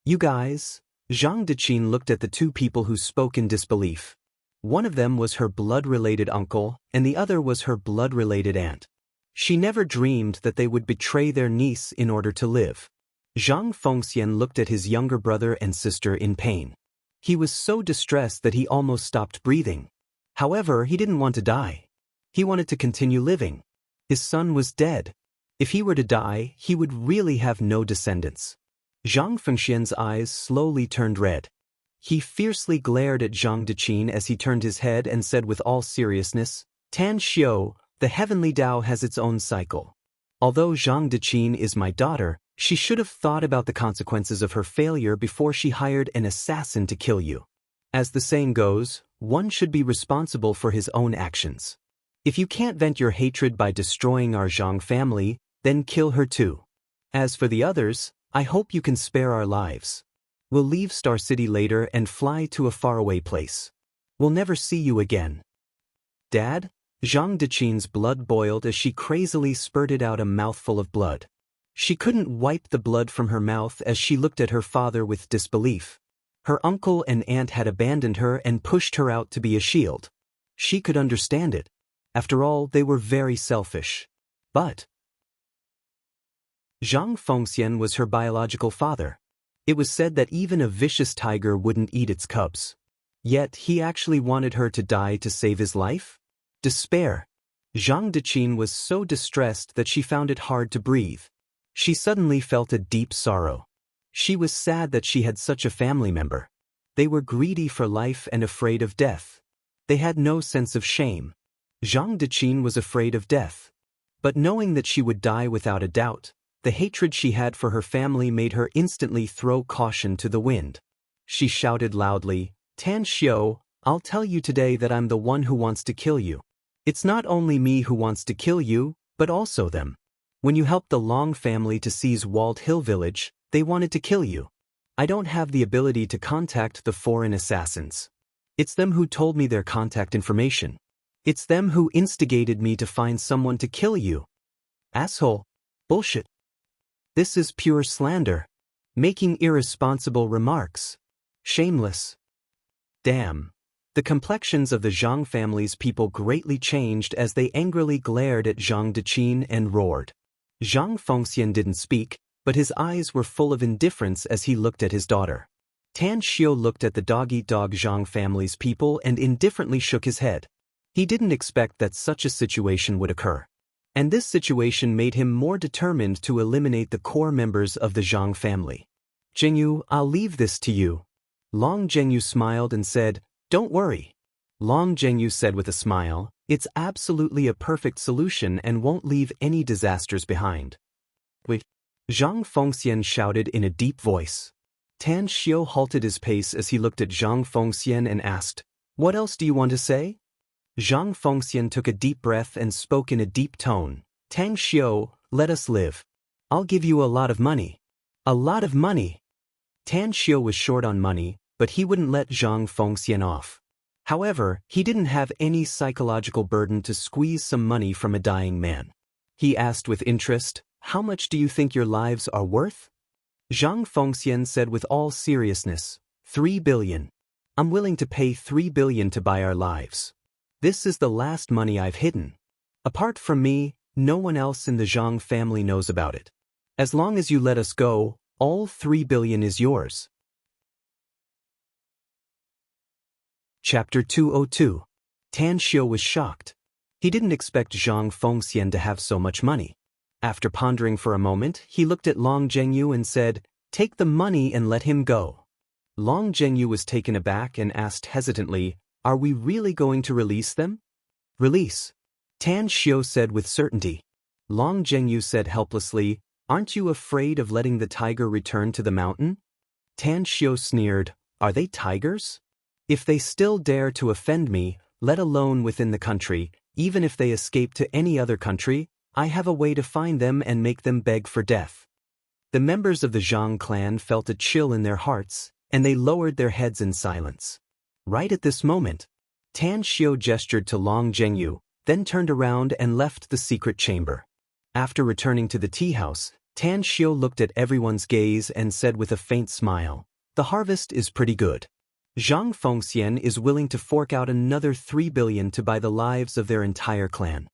You guys, Zhang Deqin looked at the two people who spoke in disbelief. One of them was her blood-related uncle, and the other was her blood-related aunt. She never dreamed that they would betray their niece in order to live. Zhang Fengxian looked at his younger brother and sister in pain. He was so distressed that he almost stopped breathing. However, he didn't want to die. He wanted to continue living. His son was dead. If he were to die, he would really have no descendants. Zhang Fengxian's eyes slowly turned red. He fiercely glared at Zhang Deqin as he turned his head and said with all seriousness, Tan Xiu, the heavenly Tao has its own cycle. Although Zhang Deqin is my daughter, she should have thought about the consequences of her failure before she hired an assassin to kill you. As the saying goes, one should be responsible for his own actions. If you can't vent your hatred by destroying our Zhang family, then kill her too. As for the others, I hope you can spare our lives. We'll leave Star City later and fly to a faraway place. We'll never see you again. Dad? Zhang Deqin's blood boiled as she crazily spurted out a mouthful of blood. She couldn't wipe the blood from her mouth as she looked at her father with disbelief. Her uncle and aunt had abandoned her and pushed her out to be a shield. She could understand it. After all, they were very selfish. But Zhang Fengxian was her biological father. It was said that even a vicious tiger wouldn't eat its cubs. Yet he actually wanted her to die to save his life? Despair. Zhang Deqin was so distressed that she found it hard to breathe. She suddenly felt a deep sorrow. She was sad that she had such a family member. They were greedy for life and afraid of death. They had no sense of shame. Zhang Deqin was afraid of death. But knowing that she would die without a doubt, the hatred she had for her family made her instantly throw caution to the wind. She shouted loudly, "Tan Xiu, I'll tell you today that I'm the one who wants to kill you. It's not only me who wants to kill you, but also them. When you helped the Long family to seize Walled Hill Village, they wanted to kill you. I don't have the ability to contact the foreign assassins. It's them who told me their contact information. It's them who instigated me to find someone to kill you." Asshole. Bullshit. This is pure slander. Making irresponsible remarks. Shameless. Damn. The complexions of the Zhang family's people greatly changed as they angrily glared at Zhang Deqin and roared. Zhang Fengxian didn't speak, but his eyes were full of indifference as he looked at his daughter. Tan Xiu looked at the dog-eat-dog Zhang family's people and indifferently shook his head. He didn't expect that such a situation would occur. And this situation made him more determined to eliminate the core members of the Zhang family. "Zhengyu, I'll leave this to you." Long Zhengyu smiled and said, "Don't worry." Long Zhengyu said with a smile, "It's absolutely a perfect solution and won't leave any disasters behind." "Wait." Zhang Fengxian shouted in a deep voice. Tan Xiu halted his pace as he looked at Zhang Fengxian and asked, "What else do you want to say?" Zhang Fengxian took a deep breath and spoke in a deep tone. "Tang Xiu, let us live. I'll give you a lot of money." "A lot of money?" Tan Xiu was short on money, but he wouldn't let Zhang Fengxian off. However, he didn't have any psychological burden to squeeze some money from a dying man. He asked with interest, "How much do you think your lives are worth?" Zhang Fengxian said with all seriousness, 3 billion. I'm willing to pay 3 billion to buy our lives. This is the last money I've hidden. Apart from me, no one else in the Zhang family knows about it. As long as you let us go, all 3 billion is yours. Chapter 202. Tan Xiu was shocked. He didn't expect Zhang Fengxian to have so much money. After pondering for a moment, he looked at Long Zhengyu and said, "Take the money and let him go." Long Zhengyu was taken aback and asked hesitantly, "Are we really going to release them?" "Release?" Tan Xiu said with certainty. Long Zhengyu said helplessly, "Aren't you afraid of letting the tiger return to the mountain?" Tan Xiu sneered, "Are they tigers? If they still dare to offend me, let alone within the country, even if they escape to any other country, I have a way to find them and make them beg for death." The members of the Zhang clan felt a chill in their hearts, and they lowered their heads in silence. Right at this moment, Tan Xiu gestured to Long Zhengyu, then turned around and left the secret chamber. After returning to the tea house, Tan Xiu looked at everyone's gaze and said with a faint smile, "The harvest is pretty good. Zhang Fengxian is willing to fork out another 3 billion to buy the lives of their entire clan."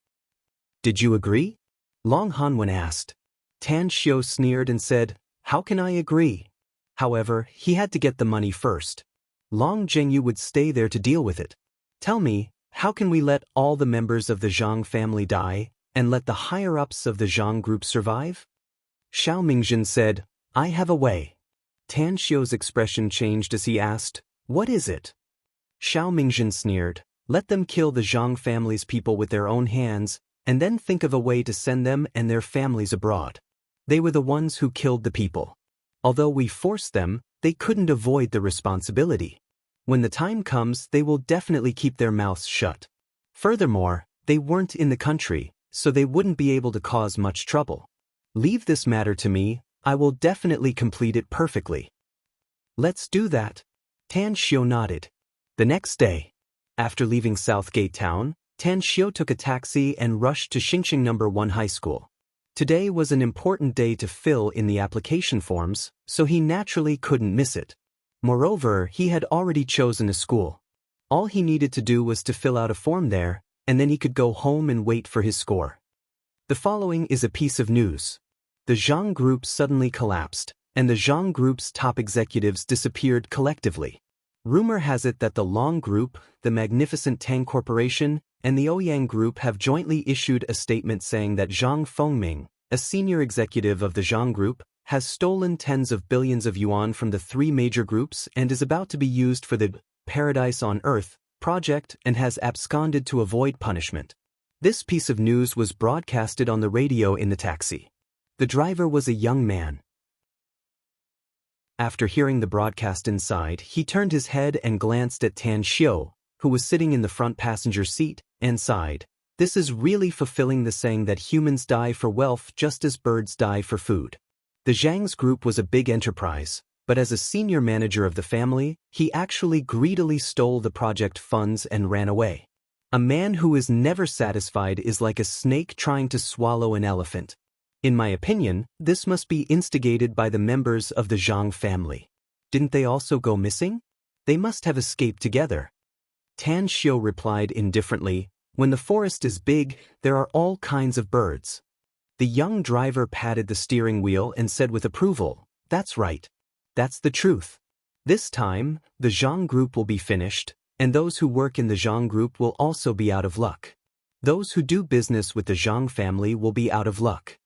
"Did you agree?" Long Hanwen asked. Tan Xiu sneered and said, "How can I agree?" However, he had to get the money first. Long Zhengyu would stay there to deal with it. "Tell me, how can we let all the members of the Zhang family die, and let the higher-ups of the Zhang group survive?" Xiao Mingjin said, "I have a way." Tan Xiu's expression changed as he asked, "What is it?" Xiao Mingjin sneered, "Let them kill the Zhang family's people with their own hands, and then think of a way to send them and their families abroad. They were the ones who killed the people. Although we forced them, they couldn't avoid the responsibility. When the time comes, they will definitely keep their mouths shut. Furthermore, they weren't in the country, so they wouldn't be able to cause much trouble. Leave this matter to me, I will definitely complete it perfectly." "Let's do that." Tan Xiu nodded. The next day, after leaving Southgate Town, Tan Xiu took a taxi and rushed to Xingxing No. 1 High School. Today was an important day to fill in the application forms, so he naturally couldn't miss it. Moreover, he had already chosen a school. All he needed to do was to fill out a form there, and then he could go home and wait for his score. The following is a piece of news. The Zhang Group suddenly collapsed, and the Zhang Group's top executives disappeared collectively. Rumor has it that the Long Group, the Magnificent Tang Corporation, and the Ouyang Group have jointly issued a statement saying that Zhang Fengming, a senior executive of the Zhang Group, has stolen tens of billions of yuan from the three major groups and is about to be used for the Paradise on Earth project and has absconded to avoid punishment. This piece of news was broadcasted on the radio in the taxi. The driver was a young man. After hearing the broadcast inside, he turned his head and glanced at Tan Xiu, who was sitting in the front passenger seat, and sighed. This is really fulfilling the saying that humans die for wealth just as birds die for food. The Zhang's group was a big enterprise, but as a senior manager of the family, he actually greedily stole the project funds and ran away. A man who is never satisfied is like a snake trying to swallow an elephant. In my opinion, this must be instigated by the members of the Zhang family. Didn't they also go missing? They must have escaped together. Tan Xiu replied indifferently, when the forest is big, there are all kinds of birds. The young driver patted the steering wheel and said with approval, "That's right. That's the truth. This time, the Zhang Group will be finished, and those who work in the Zhang Group will also be out of luck. Those who do business with the Zhang family will be out of luck."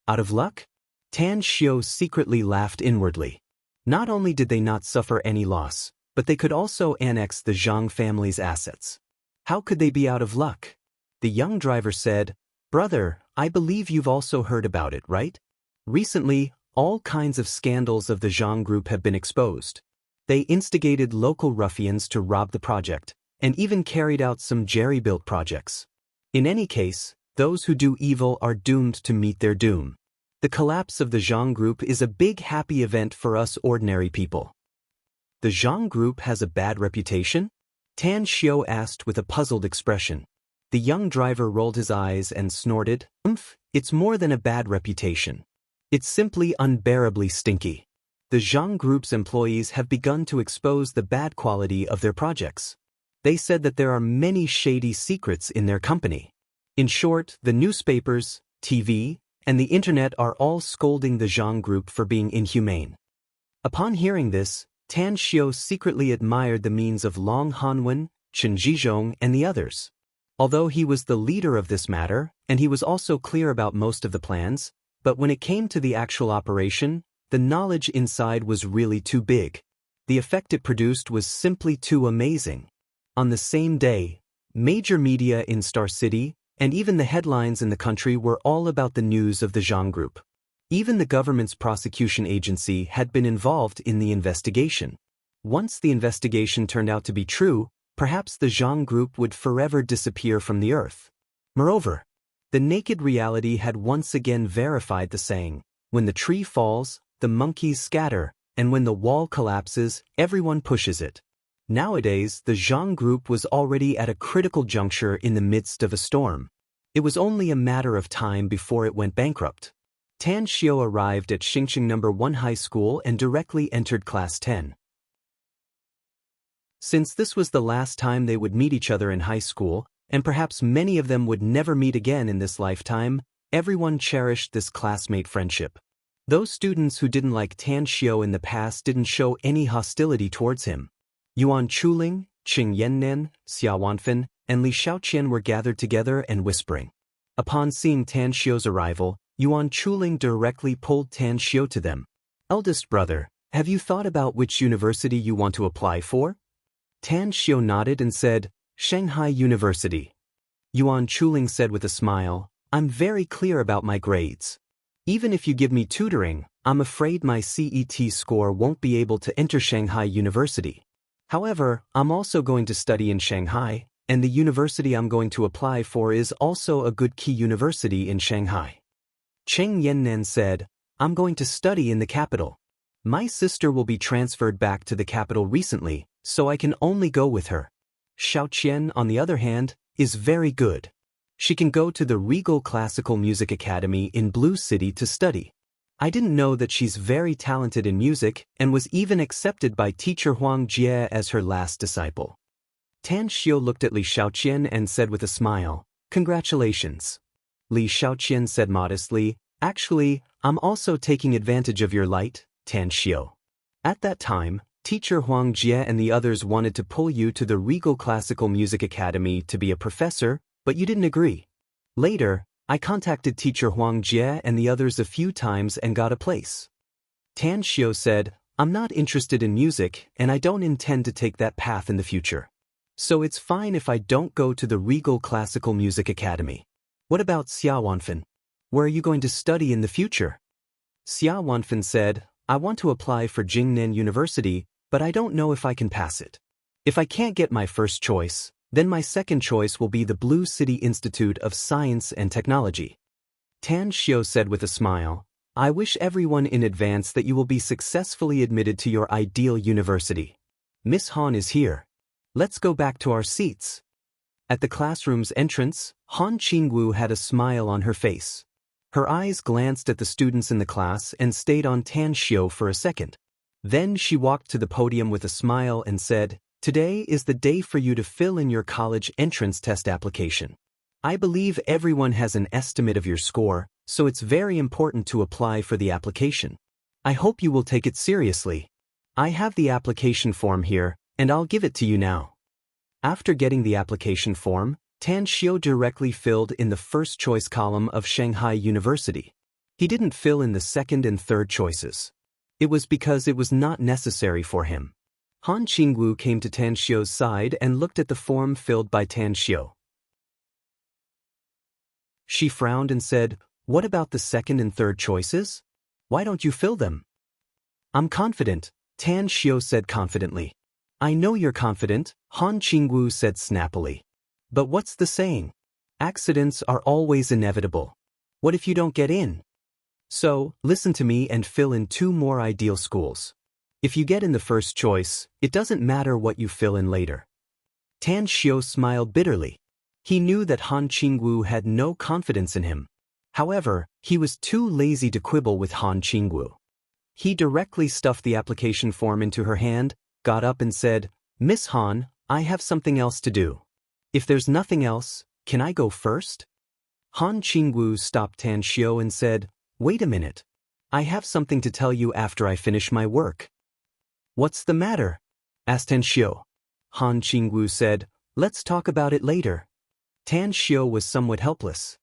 Out of luck? Tan Xiu secretly laughed inwardly. Not only did they not suffer any loss, but they could also annex the Zhang family's assets. How could they be out of luck? The young driver said, "Brother, I believe you've also heard about it, right? Recently, all kinds of scandals of the Zhang Group have been exposed. They instigated local ruffians to rob the project, and even carried out some jerry-built projects. In any case, those who do evil are doomed to meet their doom. The collapse of the Zhang Group is a big happy event for us ordinary people." The Zhang Group has a bad reputation? Tan Xiu asked with a puzzled expression. The young driver rolled his eyes and snorted, "It's more than a bad reputation. It's simply unbearably stinky. The Zhang Group's employees have begun to expose the bad quality of their projects. They said that there are many shady secrets in their company. In short, the newspapers, TV, and the internet are all scolding the Zhang Group for being inhumane." Upon hearing this, Tan Xiu secretly admired the means of Long Hanwen, Chen Zhizhong, and the others. Although he was the leader of this matter, and he was also clear about most of the plans, but when it came to the actual operation, the knowledge inside was really too big. The effect it produced was simply too amazing. On the same day, major media in Star City, and even the headlines in the country were all about the news of the Zhang Group. Even the government's prosecution agency had been involved in the investigation. Once the investigation turned out to be true, perhaps the Zhang Group would forever disappear from the earth. Moreover, the naked reality had once again verified the saying, "When the tree falls, the monkeys scatter, and when the wall collapses, everyone pushes it." Nowadays, the Zhang Group was already at a critical juncture in the midst of a storm. It was only a matter of time before it went bankrupt. Tan Xiu arrived at Xingqing No. 1 High School and directly entered Class 10. Since this was the last time they would meet each other in high school, and perhaps many of them would never meet again in this lifetime, everyone cherished this classmate friendship. Those students who didn't like Tan Xiu in the past didn't show any hostility towards him. Yuan Chuling, Qing Yannan, Xia Wanfen, and Li Shaoqian were gathered together and whispering. Upon seeing Tan Xiu's arrival, Yuan Chuling directly pulled Tan Xiu to them. "Eldest brother, have you thought about which university you want to apply for?" Tan Xiu nodded and said, "Shanghai University." Yuan Chuling said with a smile, "I'm very clear about my grades. Even if you give me tutoring, I'm afraid my CET score won't be able to enter Shanghai University. However, I'm also going to study in Shanghai, and the university I'm going to apply for is also a good key university in Shanghai." Cheng Yannan said, "I'm going to study in the capital. My sister will be transferred back to the capital recently, so I can only go with her. Xiao Qian, on the other hand, is very good. She can go to the Regal Classical Music Academy in Blue City to study. I didn't know that she's very talented in music and was even accepted by teacher Huang Jie as her last disciple. Tan Xiu looked at Li Shaoqian and said with a smile, "Congratulations." Li Shaoqian said modestly, "Actually, I'm also taking advantage of your light, Tan Xiu." At that time, teacher Huang Jie and the others wanted to pull you to the Regal Classical Music Academy to be a professor, but you didn't agree. Later, I contacted teacher Huang Jie and the others a few times and got a place. Tan Xiu said, "I'm not interested in music and I don't intend to take that path in the future. So it's fine if I don't go to the Regal Classical Music Academy." "What about Xia Wanfen? Where are you going to study in the future?" Xia Wanfen said, "I want to apply for Jingnan University, but I don't know if I can pass it. If I can't get my first choice, then my second choice will be the Blue City Institute of Science and Technology." Tan Xiu said with a smile, "I wish everyone in advance that you will be successfully admitted to your ideal university. Miss Han is here. Let's go back to our seats." At the classroom's entrance, Han Qingwu had a smile on her face. Her eyes glanced at the students in the class and stayed on Tan Xiu for a second. Then she walked to the podium with a smile and said, "Today is the day for you to fill in your college entrance test application. I believe everyone has an estimate of your score, so it's very important to apply for the application. I hope you will take it seriously. I have the application form here, and I'll give it to you now." After getting the application form, Tan Xiu directly filled in the first choice column of Shanghai University. He didn't fill in the second and third choices. It was because it was not necessary for him. Han Qingwu came to Tan Xiu's side and looked at the form filled by Tan Xiu. She frowned and said, "What about the second and third choices? Why don't you fill them?" "I'm confident," Tan Xiu said confidently. "I know you're confident," Han Qingwu said snappily. "But what's the saying? Accidents are always inevitable. What if you don't get in? So, listen to me and fill in 2 more ideal schools. If you get in the first choice, it doesn't matter what you fill in later." Tan Xiu smiled bitterly. He knew that Han Qingwu had no confidence in him. However, he was too lazy to quibble with Han Qingwu. He directly stuffed the application form into her hand, got up and said, "Miss Han, I have something else to do. If there's nothing else, can I go first?" Han Qingwu stopped Tan Xiu and said, "Wait a minute. I have something to tell you after I finish my work." "What's the matter?" asked Tan Xiu. Han Qingwu said, "Let's talk about it later." Tan Xiu was somewhat helpless.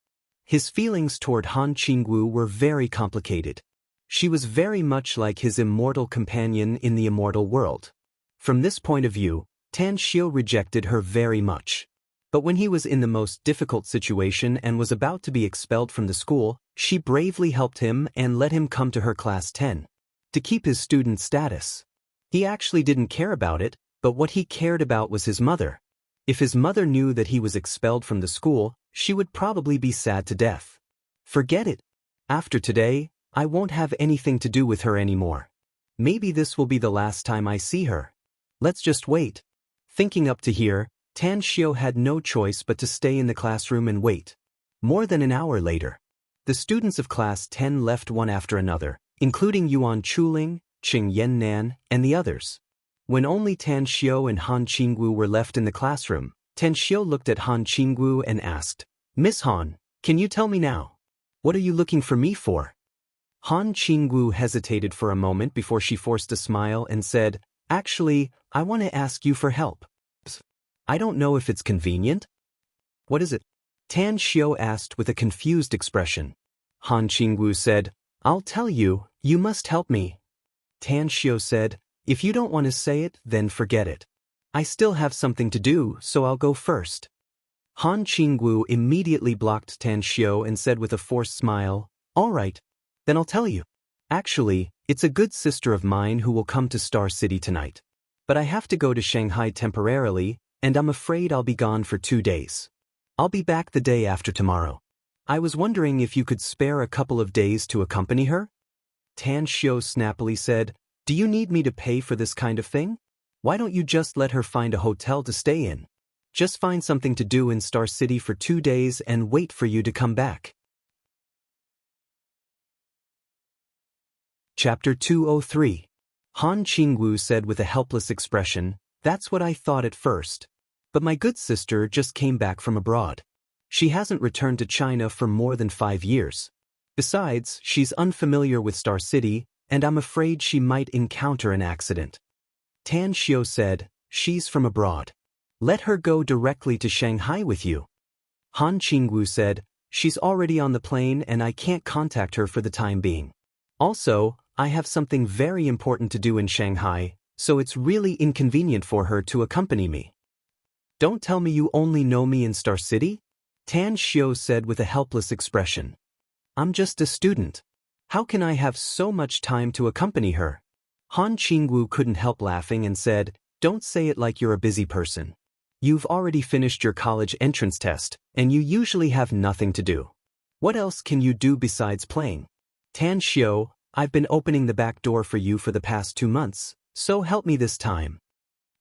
His feelings toward Han Qingwu were very complicated. She was very much like his immortal companion in the immortal world. From this point of view, Tan Xiu rejected her very much. But when he was in the most difficult situation and was about to be expelled from the school, she bravely helped him and let him come to her class 10. To keep his student status. He actually didn't care about it, but what he cared about was his mother. If his mother knew that he was expelled from the school, she would probably be sad to death. Forget it. After today, I won't have anything to do with her anymore. Maybe this will be the last time I see her. Let's just wait. Thinking up to here, Tan Xiu had no choice but to stay in the classroom and wait. More than an hour later, the students of class 10 left one after another, including Yuan Chuling, Qing Yannan, and the others. When only Tan Xiu and Han Qingwu were left in the classroom, Tan Xiu looked at Han Qingwu and asked, "Miss Han, can you tell me now? What are you looking for me for?" Han Qingwu hesitated for a moment before she forced a smile and said, "Actually, I want to ask you for help. I don't know if it's convenient." "What is it?" Tan Xiu asked with a confused expression. Han Qingwu said, "I'll tell you, you must help me." Tan Xiu said, "If you don't want to say it, then forget it. I still have something to do, so I'll go first." Han Qingwu immediately blocked Tan Xiu and said with a forced smile, "All right, then I'll tell you. Actually, it's a good sister of mine who will come to Star City tonight. But I have to go to Shanghai temporarily, and I'm afraid I'll be gone for 2 days. I'll be back the day after tomorrow. I was wondering if you could spare a couple of days to accompany her?" Tan Xiu snappily said, "Do you need me to pay for this kind of thing? Why don't you just let her find a hotel to stay in? Just find something to do in Star City for 2 days and wait for you to come back. Chapter 203. Han Qingwu said with a helpless expression, "That's what I thought at first. But my good sister just came back from abroad. She hasn't returned to China for more than 5 years. Besides, she's unfamiliar with Star City, and I'm afraid she might encounter an accident." Tan Xiu said, "She's from abroad. Let her go directly to Shanghai with you." Han Qingwu said, "She's already on the plane and I can't contact her for the time being. Also, I have something very important to do in Shanghai, so it's really inconvenient for her to accompany me." "Don't tell me you only know me in Star City?" Tan Xiu said with a helpless expression. "I'm just a student. How can I have so much time to accompany her?" Han Qingwu couldn't help laughing and said, "Don't say it like you're a busy person. You've already finished your college entrance test, and you usually have nothing to do. What else can you do besides playing? Tan Xiu, I've been opening the back door for you for the past 2 months, so help me this time."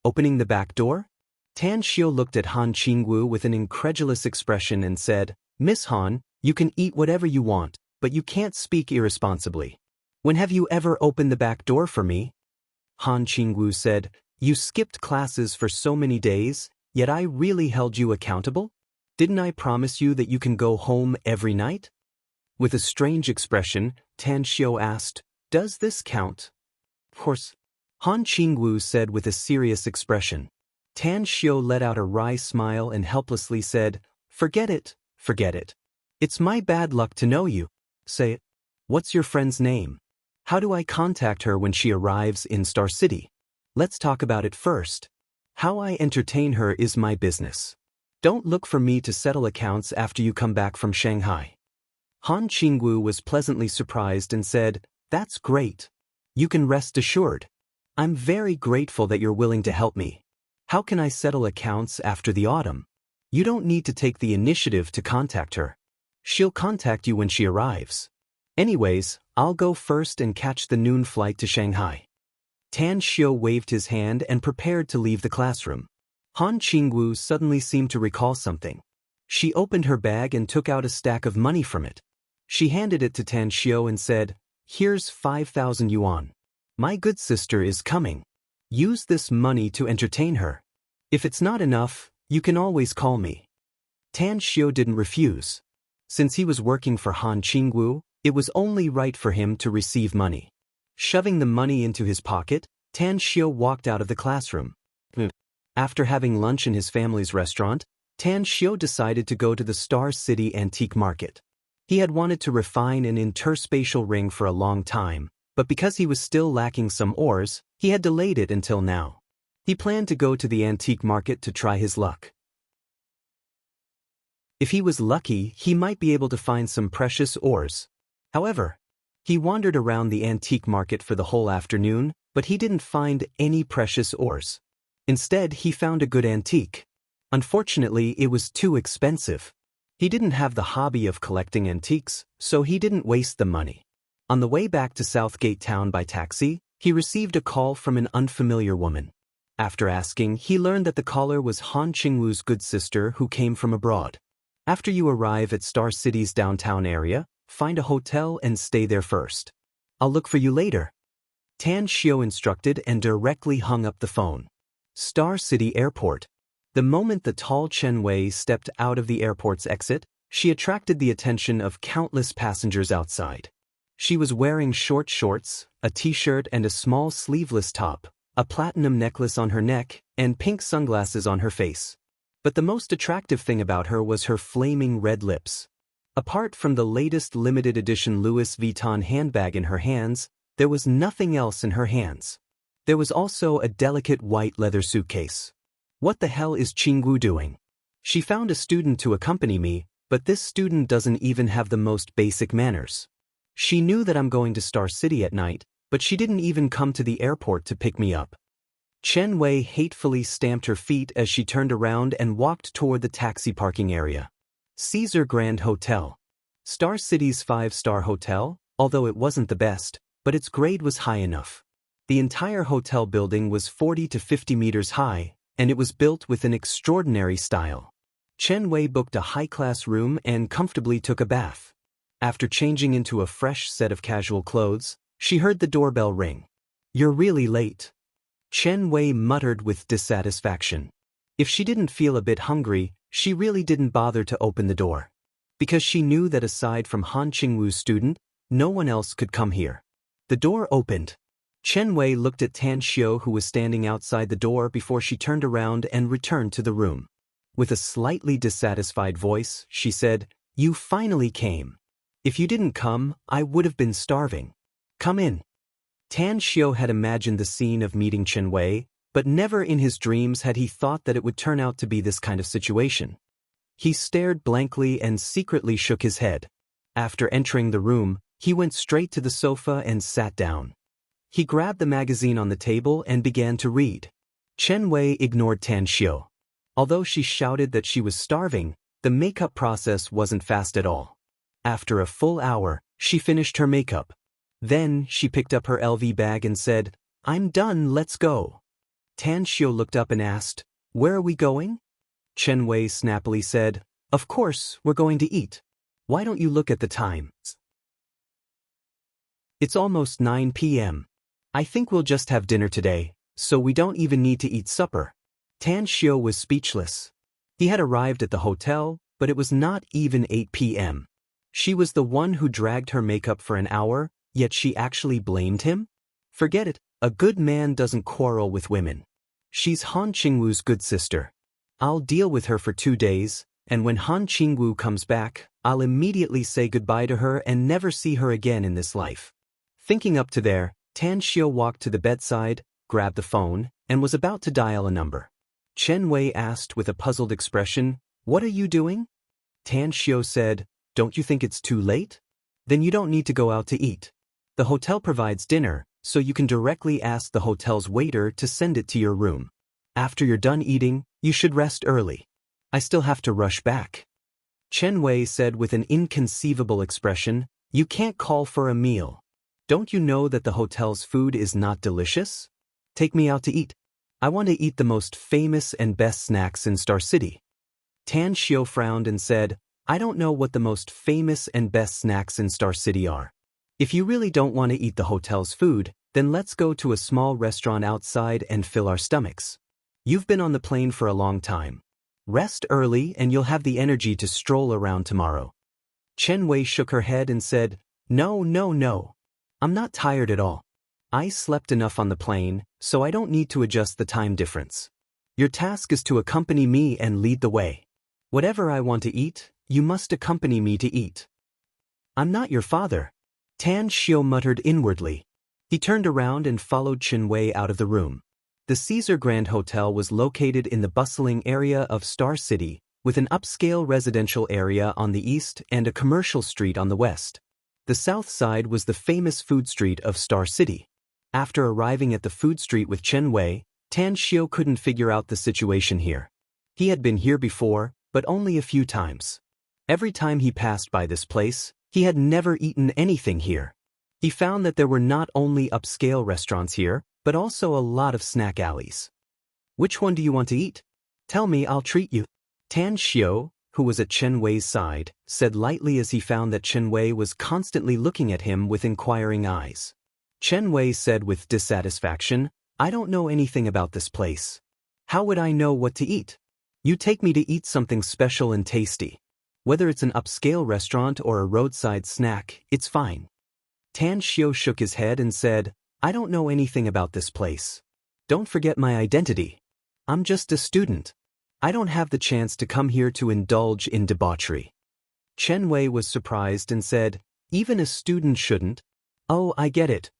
"Opening the back door?" Tan Xiu looked at Han Qingwu with an incredulous expression and said, "Miss Han, you can eat whatever you want, but you can't speak irresponsibly. When have you ever opened the back door for me?" Han Qingwu said, "You skipped classes for so many days, yet I really held you accountable? Didn't I promise you that you can go home every night?" With a strange expression, Tan Xiu asked, "Does this count?" "Of course," Han Qingwu said with a serious expression. Tan Xiu let out a wry smile and helplessly said, "Forget it, forget it. It's my bad luck to know you." "Say it. What's your friend's name? How do I contact her when she arrives in Star City? Let's talk about it first. How I entertain her is my business. Don't look for me to settle accounts after you come back from Shanghai." Han Qingwu was pleasantly surprised and said, "That's great. You can rest assured. I'm very grateful that you're willing to help me. How can I settle accounts after the autumn? You don't need to take the initiative to contact her. She'll contact you when she arrives. Anyways, I'll go first and catch the noon flight to Shanghai." Tan Xiu waved his hand and prepared to leave the classroom. Han Qingwu suddenly seemed to recall something. She opened her bag and took out a stack of money from it. She handed it to Tan Xiu and said, "Here's 5,000 yuan. My good sister is coming. Use this money to entertain her. If it's not enough, you can always call me." Tan Xiu didn't refuse. Since he was working for Han Qingwu, it was only right for him to receive money. Shoving the money into his pocket, Tan Xiu walked out of the classroom. After having lunch in his family's restaurant, Tan Xiu decided to go to the Star City Antique Market. He had wanted to refine an interspatial ring for a long time, but because he was still lacking some ores, he had delayed it until now. He planned to go to the antique market to try his luck. If he was lucky, he might be able to find some precious ores. However, he wandered around the antique market for the whole afternoon, but he didn't find any precious ores. Instead, he found a good antique. Unfortunately, it was too expensive. He didn't have the hobby of collecting antiques, so he didn't waste the money. On the way back to Southgate Town by taxi, he received a call from an unfamiliar woman. After asking, he learned that the caller was Han Qingwu's good sister who came from abroad. "After you arrive at Star City's downtown area, find a hotel and stay there first. I'll look for you later." Tan Xiu instructed and directly hung up the phone. Star City Airport. The moment the tall Chen Wei stepped out of the airport's exit, she attracted the attention of countless passengers outside. She was wearing short shorts, a t-shirt and a small sleeveless top, a platinum necklace on her neck, and pink sunglasses on her face. But the most attractive thing about her was her flaming red lips. Apart from the latest limited edition Louis Vuitton handbag in her hands, there was nothing else in her hands. There was also a delicate white leather suitcase. "What the hell is Qingwu doing? She found a student to accompany me, but this student doesn't even have the most basic manners. She knew that I'm going to Star City at night, but she didn't even come to the airport to pick me up." Chen Wei hatefully stamped her feet as she turned around and walked toward the taxi parking area. Caesar Grand Hotel. Star City's 5-star hotel, although it wasn't the best, but its grade was high enough. The entire hotel building was 40 to 50 meters high, and it was built with an extraordinary style. Chen Wei booked a high-class room and comfortably took a bath. After changing into a fresh set of casual clothes, she heard the doorbell ring. "You're really late," Chen Wei muttered with dissatisfaction. If she didn't feel a bit hungry, she really didn't bother to open the door. Because she knew that aside from Han Qingwu's student, no one else could come here. The door opened. Chen Wei looked at Tan Xiu, who was standing outside the door, before she turned around and returned to the room. With a slightly dissatisfied voice, she said, "You finally came. If you didn't come, I would have been starving. Come in." Tan Xiu had imagined the scene of meeting Chen Wei, but never in his dreams had he thought that it would turn out to be this kind of situation. He stared blankly and secretly shook his head. After entering the room, he went straight to the sofa and sat down. He grabbed the magazine on the table and began to read. Chen Wei ignored Tan Xiu. Although she shouted that she was starving, the makeup process wasn't fast at all. After a full hour, she finished her makeup. Then she picked up her LV bag and said, "I'm done, let's go." Tan Xiu looked up and asked, "Where are we going?" Chen Wei snappily said, "Of course, we're going to eat. Why don't you look at the time? It's almost 9 p.m. I think we'll just have dinner today, so we don't even need to eat supper." Tan Xiu was speechless. He had arrived at the hotel, but it was not even 8 p.m. She was the one who dragged her makeup for an hour, yet she actually blamed him? Forget it, a good man doesn't quarrel with women. She's Han Qingwu's good sister. I'll deal with her for 2 days, and when Han Qingwu comes back, I'll immediately say goodbye to her and never see her again in this life. Thinking up to there, Tan Xiu walked to the bedside, grabbed the phone, and was about to dial a number. Chen Wei asked with a puzzled expression, "What are you doing?" Tan Xiu said, "Don't you think it's too late? Then you don't need to go out to eat. The hotel provides dinner, so you can directly ask the hotel's waiter to send it to your room. After you're done eating, you should rest early. I still have to rush back." Chen Wei said with an inconceivable expression, "You can't call for a meal. Don't you know that the hotel's food is not delicious? Take me out to eat. I want to eat the most famous and best snacks in Star City." Tan Xiu frowned and said, "I don't know what the most famous and best snacks in Star City are. If you really don't want to eat the hotel's food, then let's go to a small restaurant outside and fill our stomachs. You've been on the plane for a long time. Rest early and you'll have the energy to stroll around tomorrow." Chen Wei shook her head and said, "No, no, no. I'm not tired at all. I slept enough on the plane, so I don't need to adjust the time difference. Your task is to accompany me and lead the way. Whatever I want to eat, you must accompany me to eat." "I'm not your father," Tan Xiu muttered inwardly. He turned around and followed Chen Wei out of the room. The Caesar Grand Hotel was located in the bustling area of Star City, with an upscale residential area on the east and a commercial street on the west. The south side was the famous food street of Star City. After arriving at the food street with Chen Wei, Tan Xiu couldn't figure out the situation here. He had been here before, but only a few times. Every time he passed by this place, he had never eaten anything here. He found that there were not only upscale restaurants here, but also a lot of snack alleys. "Which one do you want to eat? Tell me, I'll treat you." Tan Xiu, who was at Chen Wei's side, said lightly as he found that Chen Wei was constantly looking at him with inquiring eyes. Chen Wei said with dissatisfaction, "I don't know anything about this place. How would I know what to eat? You take me to eat something special and tasty. Whether it's an upscale restaurant or a roadside snack, it's fine." Tan Xiu shook his head and said, "I don't know anything about this place. Don't forget my identity. I'm just a student. I don't have the chance to come here to indulge in debauchery." Chen Wei was surprised and said, "Even a student shouldn't." "Oh, I get it.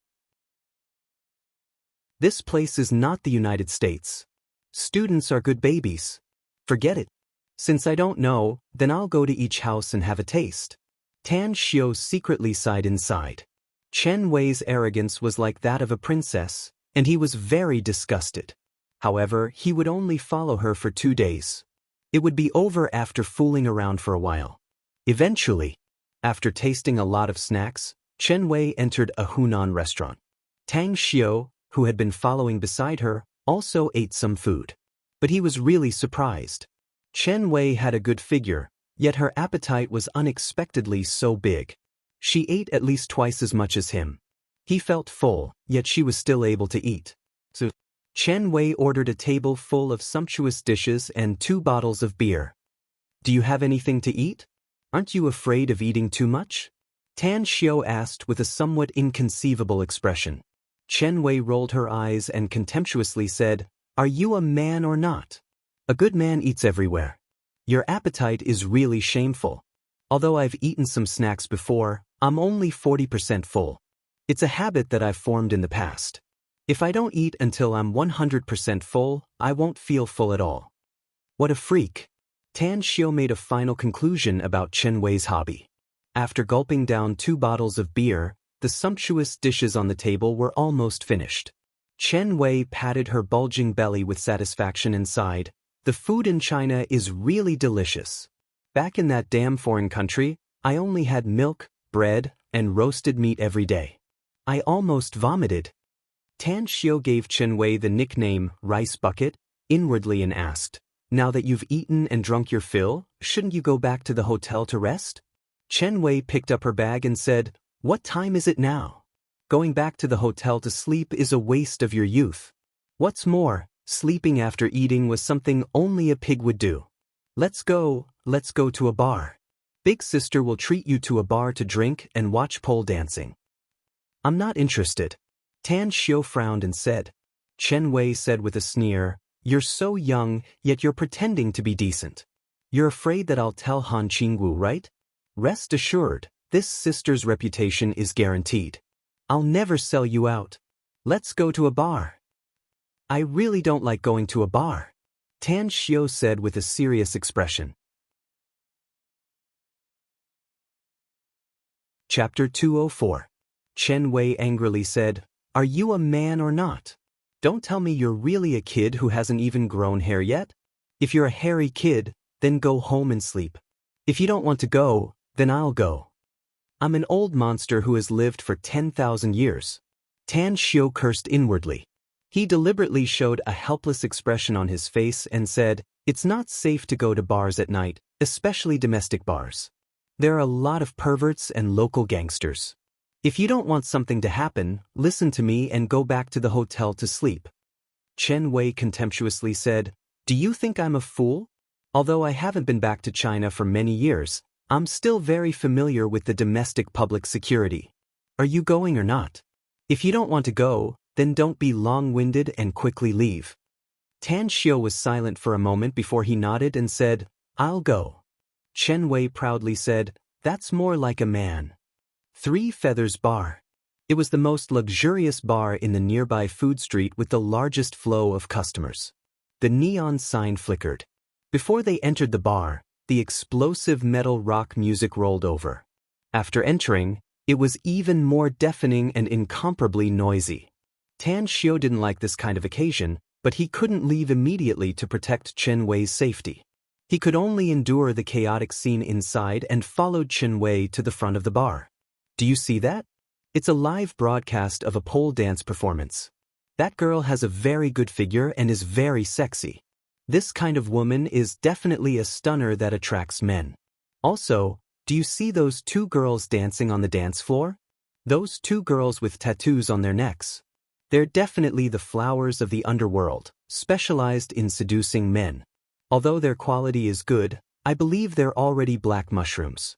This place is not the United States. Students are good babies. Forget it. Since I don't know, then I'll go to each house and have a taste." Tan Xiu secretly sighed inside. Chen Wei's arrogance was like that of a princess, and he was very disgusted. However, he would only follow her for 2 days. It would be over after fooling around for a while. Eventually, after tasting a lot of snacks, Chen Wei entered a Hunan restaurant. Tang Xiu, who had been following beside her, also ate some food. But he was really surprised. Chen Wei had a good figure, yet her appetite was unexpectedly so big. She ate at least twice as much as him. He felt full, yet she was still able to eat. So, Chen Wei ordered a table full of sumptuous dishes and 2 bottles of beer. "Do you have anything to eat? Aren't you afraid of eating too much?" Tan Xiao asked with a somewhat inconceivable expression. Chen Wei rolled her eyes and contemptuously said, "Are you a man or not? A good man eats everywhere. Your appetite is really shameful. Although I've eaten some snacks before, I'm only 40% full. It's a habit that I've formed in the past. If I don't eat until I'm 100% full, I won't feel full at all." What a freak. Tan Xiao made a final conclusion about Chen Wei's hobby. After gulping down 2 bottles of beer, the sumptuous dishes on the table were almost finished. Chen Wei patted her bulging belly with satisfaction and sighed, "The food in China is really delicious. Back in that damn foreign country, I only had milk, bread, and roasted meat every day. I almost vomited." Tan Xiao gave Chen Wei the nickname Rice Bucket inwardly and asked, "Now that you've eaten and drunk your fill, shouldn't you go back to the hotel to rest?" Chen Wei picked up her bag and said, "What time is it now? Going back to the hotel to sleep is a waste of your youth. What's more, sleeping after eating was something only a pig would do. Let's go to a bar. Big sister will treat you to a bar to drink and watch pole dancing." "I'm not interested." Tan Xiao frowned and said. Chen Wei said with a sneer, "You're so young, yet you're pretending to be decent. You're afraid that I'll tell Han Qingwu, right? Rest assured, this sister's reputation is guaranteed. I'll never sell you out. Let's go to a bar." "I really don't like going to a bar," Tan Xiao said with a serious expression. Chapter 204. Chen Wei angrily said, "Are you a man or not? Don't tell me you're really a kid who hasn't even grown hair yet. If you're a hairy kid, then go home and sleep. If you don't want to go, then I'll go. I'm an old monster who has lived for 10,000 years." Tan Xiao cursed inwardly. He deliberately showed a helpless expression on his face and said, "It's not safe to go to bars at night, especially domestic bars. There are a lot of perverts and local gangsters. If you don't want something to happen, listen to me and go back to the hotel to sleep." Chen Wei contemptuously said, "Do you think I'm a fool? Although I haven't been back to China for many years, I'm still very familiar with the domestic public security. Are you going or not? If you don't want to go, then don't be long-winded and quickly leave." Tan Xiao was silent for a moment before he nodded and said, "I'll go." Chen Wei proudly said, "That's more like a man." 3 Feathers Bar. It was the most luxurious bar in the nearby food street with the largest flow of customers. The neon sign flickered. Before they entered the bar, the explosive metal rock music rolled over. After entering, it was even more deafening and incomparably noisy. Tan Xiao didn't like this kind of occasion, but he couldn't leave immediately to protect Chen Wei's safety. He could only endure the chaotic scene inside and followed Chen Wei to the front of the bar. "Do you see that? It's a live broadcast of a pole dance performance. That girl has a very good figure and is very sexy. This kind of woman is definitely a stunner that attracts men. Also, do you see those 2 girls dancing on the dance floor? Those 2 girls with tattoos on their necks. They're definitely the flowers of the underworld, specialized in seducing men. Although their quality is good, I believe they're already black mushrooms."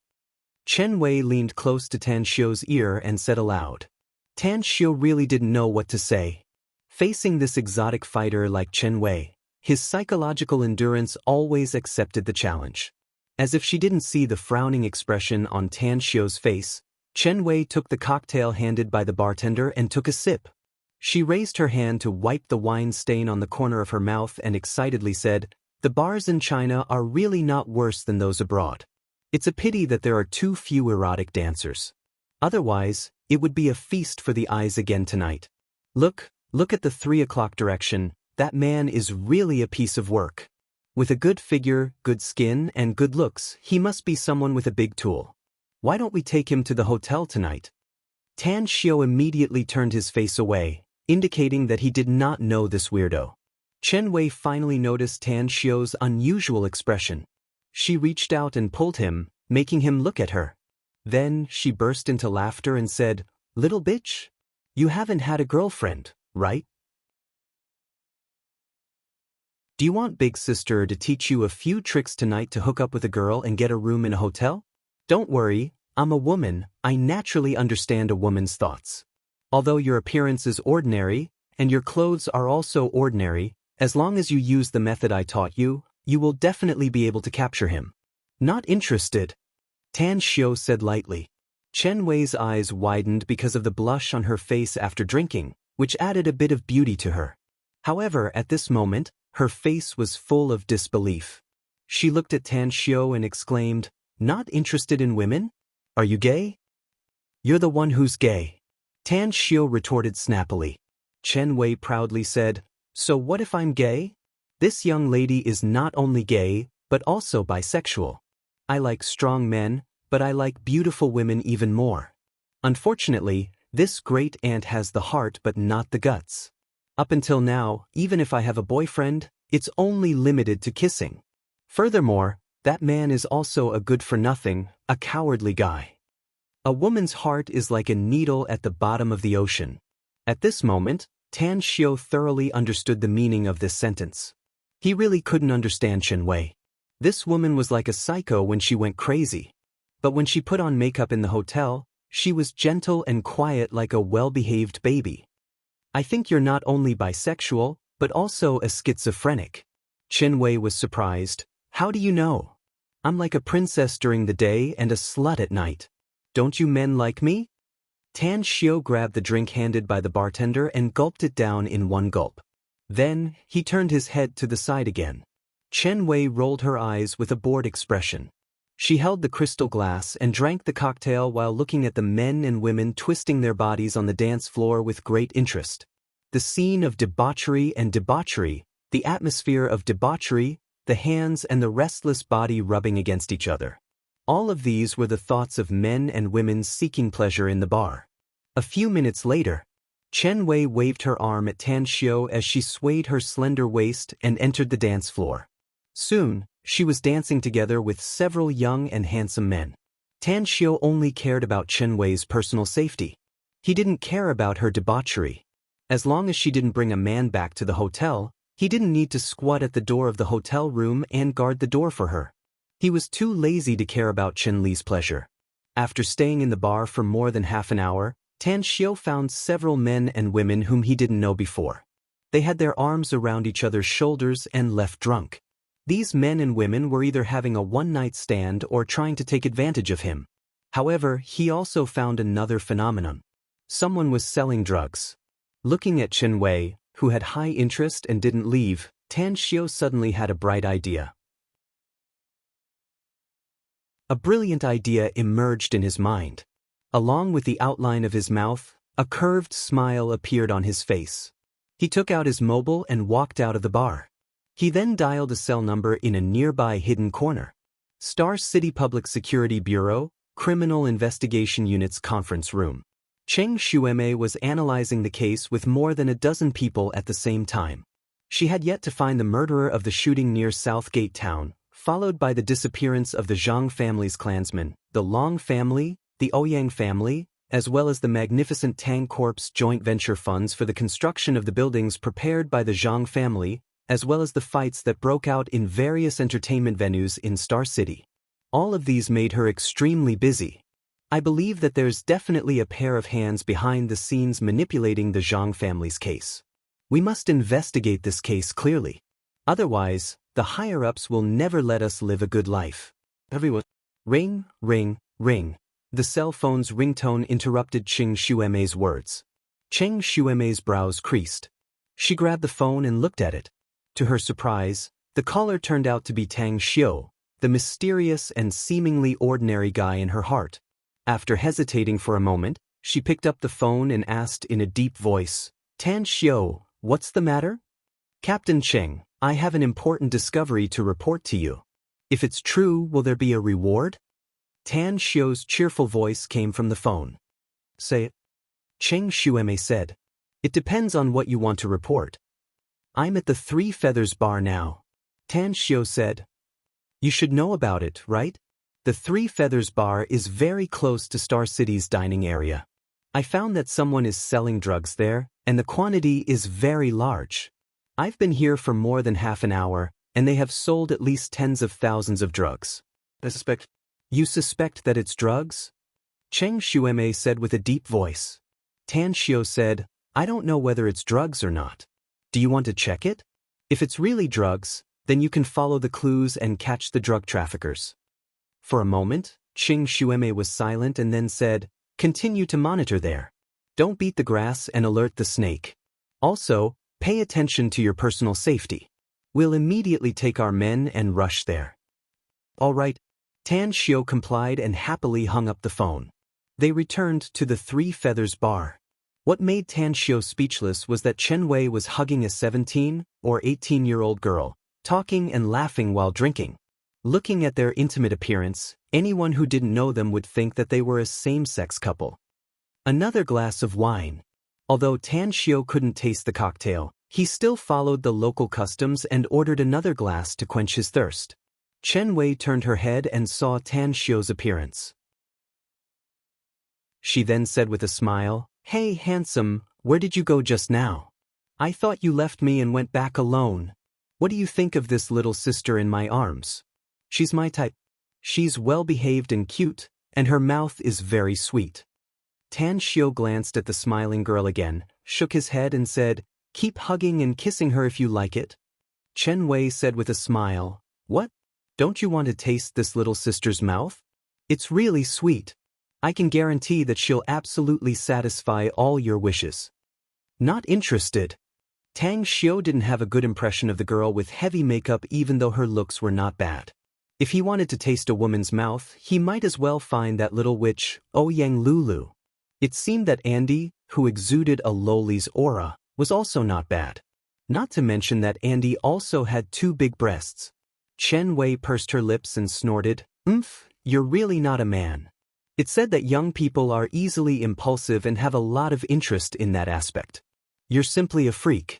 Chen Wei leaned close to Tan Xiao's ear and said aloud. Tan Xiao really didn't know what to say. Facing this exotic fighter like Chen Wei, his psychological endurance always accepted the challenge. As if she didn't see the frowning expression on Tan Xiao's face, Chen Wei took the cocktail handed by the bartender and took a sip. She raised her hand to wipe the wine stain on the corner of her mouth and excitedly said, "The bars in China are really not worse than those abroad. It's a pity that there are too few erotic dancers. Otherwise, it would be a feast for the eyes again tonight. Look at the 3 o'clock direction. That man is really a piece of work. With a good figure, good skin, and good looks, he must be someone with a big tool. Why don't we take him to the hotel tonight?" Tan Xiao immediately turned his face away, indicating that he did not know this weirdo. Chen Wei finally noticed Tan Xiu's unusual expression. She reached out and pulled him, making him look at her. Then she burst into laughter and said, "Little bitch? You haven't had a girlfriend, right? Do you want Big Sister to teach you a few tricks tonight to hook up with a girl and get a room in a hotel? Don't worry, I'm a woman, I naturally understand a woman's thoughts. Although your appearance is ordinary, and your clothes are also ordinary, as long as you use the method I taught you, you will definitely be able to capture him." "Not interested," Tan Xiu said lightly. Chen Wei's eyes widened because of the blush on her face after drinking, which added a bit of beauty to her. However, at this moment, her face was full of disbelief. She looked at Tan Xiu and exclaimed, "Not interested in women? Are you gay?" "You're the one who's gay," Tan Xiu retorted snappily. Chen Wei proudly said, "So what if I'm gay? This young lady is not only gay, but also bisexual. I like strong men, but I like beautiful women even more. Unfortunately, this great aunt has the heart but not the guts. Up until now, even if I have a boyfriend, it's only limited to kissing. Furthermore, that man is also a good-for-nothing, a cowardly guy. A woman's heart is like a needle at the bottom of the ocean." At this moment, Tan Xiu thoroughly understood the meaning of this sentence. He really couldn't understand Chen Wei. This woman was like a psycho when she went crazy. But when she put on makeup in the hotel, she was gentle and quiet like a well-behaved baby. "I think you're not only bisexual, but also a schizophrenic." Chen Wei was surprised. "How do you know? I'm like a princess during the day and a slut at night. Don't you men like me?" Tan Xiu grabbed the drink handed by the bartender and gulped it down in one gulp. Then, he turned his head to the side again. Chen Wei rolled her eyes with a bored expression. She held the crystal glass and drank the cocktail while looking at the men and women twisting their bodies on the dance floor with great interest. The scene of debauchery and debauchery, the atmosphere of debauchery, the hands and the restless body rubbing against each other. All of these were the thoughts of men and women seeking pleasure in the bar. A few minutes later, Chen Wei waved her arm at Tan Xiu as she swayed her slender waist and entered the dance floor. Soon, she was dancing together with several young and handsome men. Tan Xiu only cared about Chen Wei's personal safety. He didn't care about her debauchery. As long as she didn't bring a man back to the hotel, he didn't need to squat at the door of the hotel room and guard the door for her. He was too lazy to care about Chen Li's pleasure. After staying in the bar for more than half an hour, Tan Xiu found several men and women whom he didn't know before. They had their arms around each other's shoulders and left drunk. These men and women were either having a one-night stand or trying to take advantage of him. However, he also found another phenomenon. Someone was selling drugs. Looking at Chen Wei, who had high interest and didn't leave, Tan Xiu suddenly had a bright idea. A brilliant idea emerged in his mind. Along with the outline of his mouth, a curved smile appeared on his face. He took out his mobile and walked out of the bar. He then dialed a cell number in a nearby hidden corner. Star City Public Security Bureau, Criminal Investigation Unit's conference room. Cheng Xueme was analyzing the case with more than a dozen people at the same time. She had yet to find the murderer of the shooting near Southgate Town, followed by the disappearance of the Zhang family's clansmen, the Long family, the Ouyang family, as well as the magnificent Tang Corp's joint venture funds for the construction of the buildings prepared by the Zhang family, as well as the fights that broke out in various entertainment venues in Star City. All of these made her extremely busy. I believe that there's definitely a pair of hands behind the scenes manipulating the Zhang family's case. We must investigate this case clearly. Otherwise, the higher-ups will never let us live a good life. Everyone. Ring, ring, ring. The cell phone's ringtone interrupted Cheng Xueme's words. Cheng Xueme's brows creased. She grabbed the phone and looked at it. To her surprise, the caller turned out to be Tang Xiu, the mysterious and seemingly ordinary guy in her heart. After hesitating for a moment, she picked up the phone and asked in a deep voice, "Tan Xiu, what's the matter?" "Captain Cheng, I have an important discovery to report to you. If it's true, will there be a reward?" Tan Xiu's cheerful voice came from the phone. "Say it." Cheng Xueme said. "It depends on what you want to report." I'm at the Three Feathers Bar now. Tan Xiu said. You should know about it, right? The Three Feathers Bar is very close to Star City's dining area. I found that someone is selling drugs there, and the quantity is very large. I've been here for more than half an hour, and they have sold at least tens of thousands of drugs. You suspect that it's drugs? Cheng Shueme said with a deep voice. Tan Xiu said, I don't know whether it's drugs or not. Do you want to check it? If it's really drugs, then you can follow the clues and catch the drug traffickers. For a moment, Cheng Shueme was silent and then said, Continue to monitor there. Don't beat the grass and alert the snake. Also, pay attention to your personal safety. We'll immediately take our men and rush there. All right. Tan Xiu complied and happily hung up the phone. They returned to the Three Feathers Bar. What made Tan Xiu speechless was that Chen Wei was hugging a 17 or 18-year-old girl, talking and laughing while drinking. Looking at their intimate appearance, anyone who didn't know them would think that they were a same-sex couple. Another glass of wine. Although Tan Xiu couldn't taste the cocktail, he still followed the local customs and ordered another glass to quench his thirst. Chen Wei turned her head and saw Tan Xiu's appearance. She then said with a smile, Hey, handsome, where did you go just now? I thought you left me and went back alone. What do you think of this little sister in my arms? She's my type. She's well-behaved and cute, and her mouth is very sweet. Tan Xiu glanced at the smiling girl again, shook his head and said, Keep hugging and kissing her if you like it. Chen Wei said with a smile, What? Don't you want to taste this little sister's mouth? It's really sweet. I can guarantee that she'll absolutely satisfy all your wishes. Not interested. Tang Xiu didn't have a good impression of the girl with heavy makeup even though her looks were not bad. If he wanted to taste a woman's mouth, he might as well find that little witch, Ouyang Lulu. It seemed that Andy, who exuded a loli's aura, was also not bad. Not to mention that Andy also had 2 big breasts. Chen Wei pursed her lips and snorted, You're really not a man. It said that young people are easily impulsive and have a lot of interest in that aspect. You're simply a freak.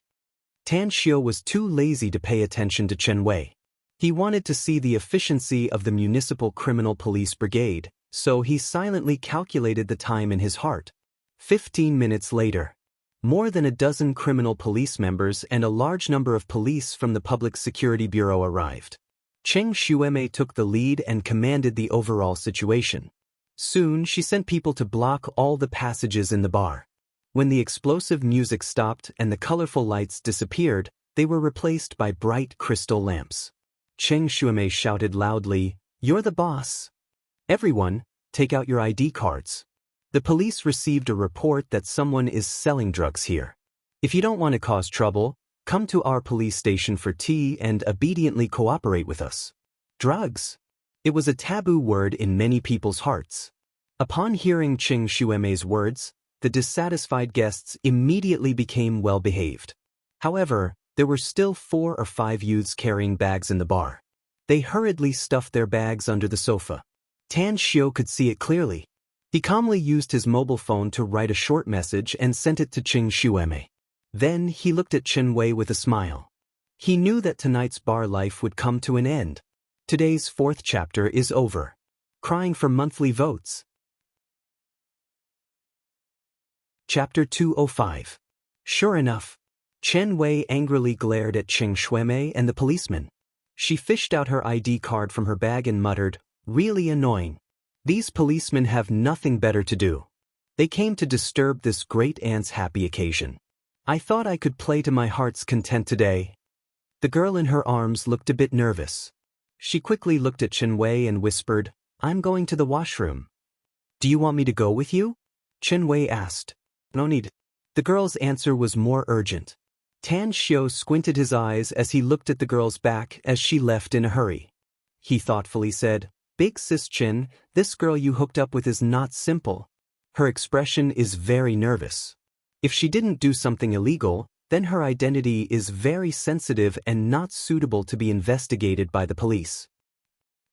Tan Xiu was too lazy to pay attention to Chen Wei. He wanted to see the efficiency of the Municipal Criminal Police Brigade, so he silently calculated the time in his heart. 15 minutes later. More than a dozen criminal police members and a large number of police from the Public Security Bureau arrived. Cheng Shueme took the lead and commanded the overall situation. Soon she sent people to block all the passages in the bar. When the explosive music stopped and the colorful lights disappeared, they were replaced by bright crystal lamps. Cheng Shueme shouted loudly, You're the boss. Everyone, take out your ID cards. The police received a report that someone is selling drugs here. If you don't want to cause trouble, come to our police station for tea and obediently cooperate with us. Drugs? It was a taboo word in many people's hearts. Upon hearing Cheng Shueme's words, the dissatisfied guests immediately became well-behaved. However, there were still 4 or 5 youths carrying bags in the bar. They hurriedly stuffed their bags under the sofa. Tan Xiu could see it clearly. He calmly used his mobile phone to write a short message and sent it to Cheng Shueme. Then he looked at Chen Wei with a smile. He knew that tonight's bar life would come to an end. Today's 4th chapter is over. Crying for monthly votes. Chapter 205. Sure enough. Chen Wei angrily glared at Cheng Shueme and the policeman. She fished out her ID card from her bag and muttered, Really annoying. These policemen have nothing better to do. They came to disturb this great aunt's happy occasion. I thought I could play to my heart's content today. The girl in her arms looked a bit nervous. She quickly looked at Chen Wei and whispered, I'm going to the washroom. Do you want me to go with you? Chen Wei asked. No need. The girl's answer was more urgent. Tan Xiu squinted his eyes as he looked at the girl's back as she left in a hurry. He thoughtfully said, Big sis Chen, this girl you hooked up with is not simple. Her expression is very nervous. If she didn't do something illegal, then her identity is very sensitive and not suitable to be investigated by the police.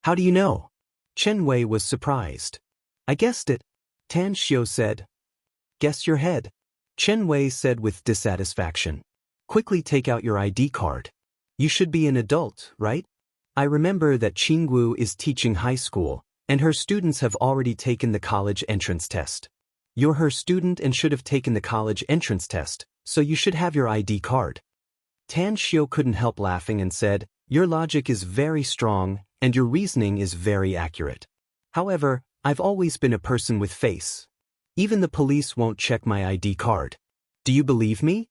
How do you know? Chen Wei was surprised. I guessed it. Tan Xiu said. Guess your head. Chen Wei said with dissatisfaction. quickly take out your ID card. You should be an adult, right? I remember that Qingwu is teaching high school, and her students have already taken the college entrance test. You're her student and should have taken the college entrance test, so you should have your ID card. Tan Xiao couldn't help laughing and said, your logic is very strong, and your reasoning is very accurate. However, I've always been a person with face. Even the police won't check my ID card. Do you believe me?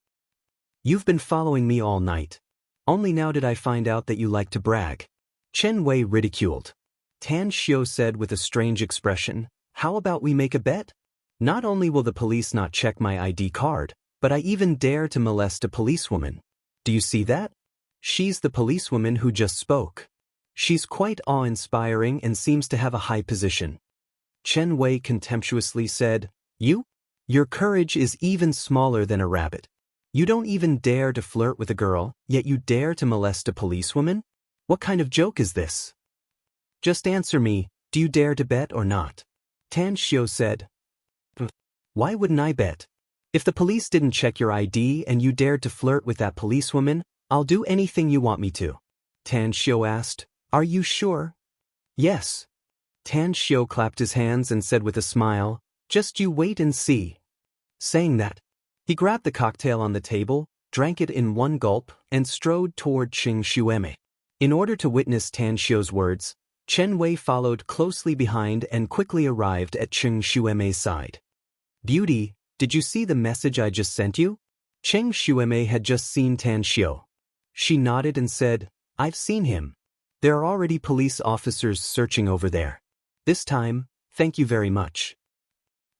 You've been following me all night. Only now did I find out that you like to brag. Chen Wei ridiculed. Tan Xiao said with a strange expression, how about we make a bet? Not only will the police not check my ID card, but I even dare to molest a policewoman. Do you see that? She's the policewoman who just spoke. She's quite awe-inspiring and seems to have a high position. Chen Wei contemptuously said, you? Your courage is even smaller than a rabbit. You don't even dare to flirt with a girl, yet you dare to molest a policewoman? What kind of joke is this? Just answer me, do you dare to bet or not? Tan Xiao said. Why wouldn't I bet? If the police didn't check your ID and you dared to flirt with that policewoman, I'll do anything you want me to. Tan Xiao asked, are you sure? Yes. Tan Xiao clapped his hands and said with a smile, just you wait and see. Saying that, he grabbed the cocktail on the table, drank it in one gulp, and strode toward Qing Xueme. In order to witness Tan Xiao's words, Chen Wei followed closely behind and quickly arrived at Qing Xueme's side. Beauty, did you see the message I just sent you? Qing Xueme had just seen Tan Xiao. She nodded and said, I've seen him. There are already police officers searching over there. This time, thank you very much.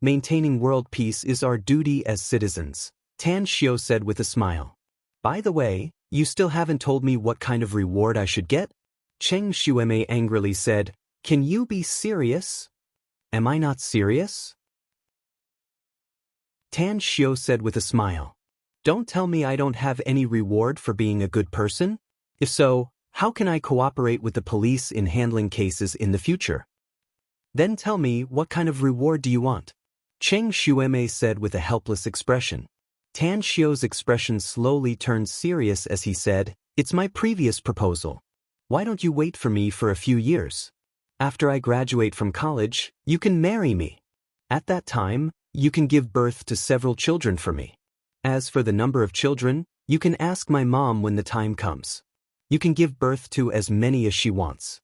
Maintaining world peace is our duty as citizens, Tan Xiao said with a smile. By the way, you still haven't told me what kind of reward I should get? Qing Xueme angrily said, can you be serious? Am I not serious? Tan Xiao said with a smile. Don't tell me I don't have any reward for being a good person? If so, how can I cooperate with the police in handling cases in the future? Then tell me what kind of reward do you want? Qing Xueme said with a helpless expression. Tan Xiao's expression slowly turned serious as he said, it's my previous proposal. Why don't you wait for me for a few years? After I graduate from college, you can marry me. At that time, you can give birth to several children for me. As for the number of children, you can ask my mom when the time comes. You can give birth to as many as she wants.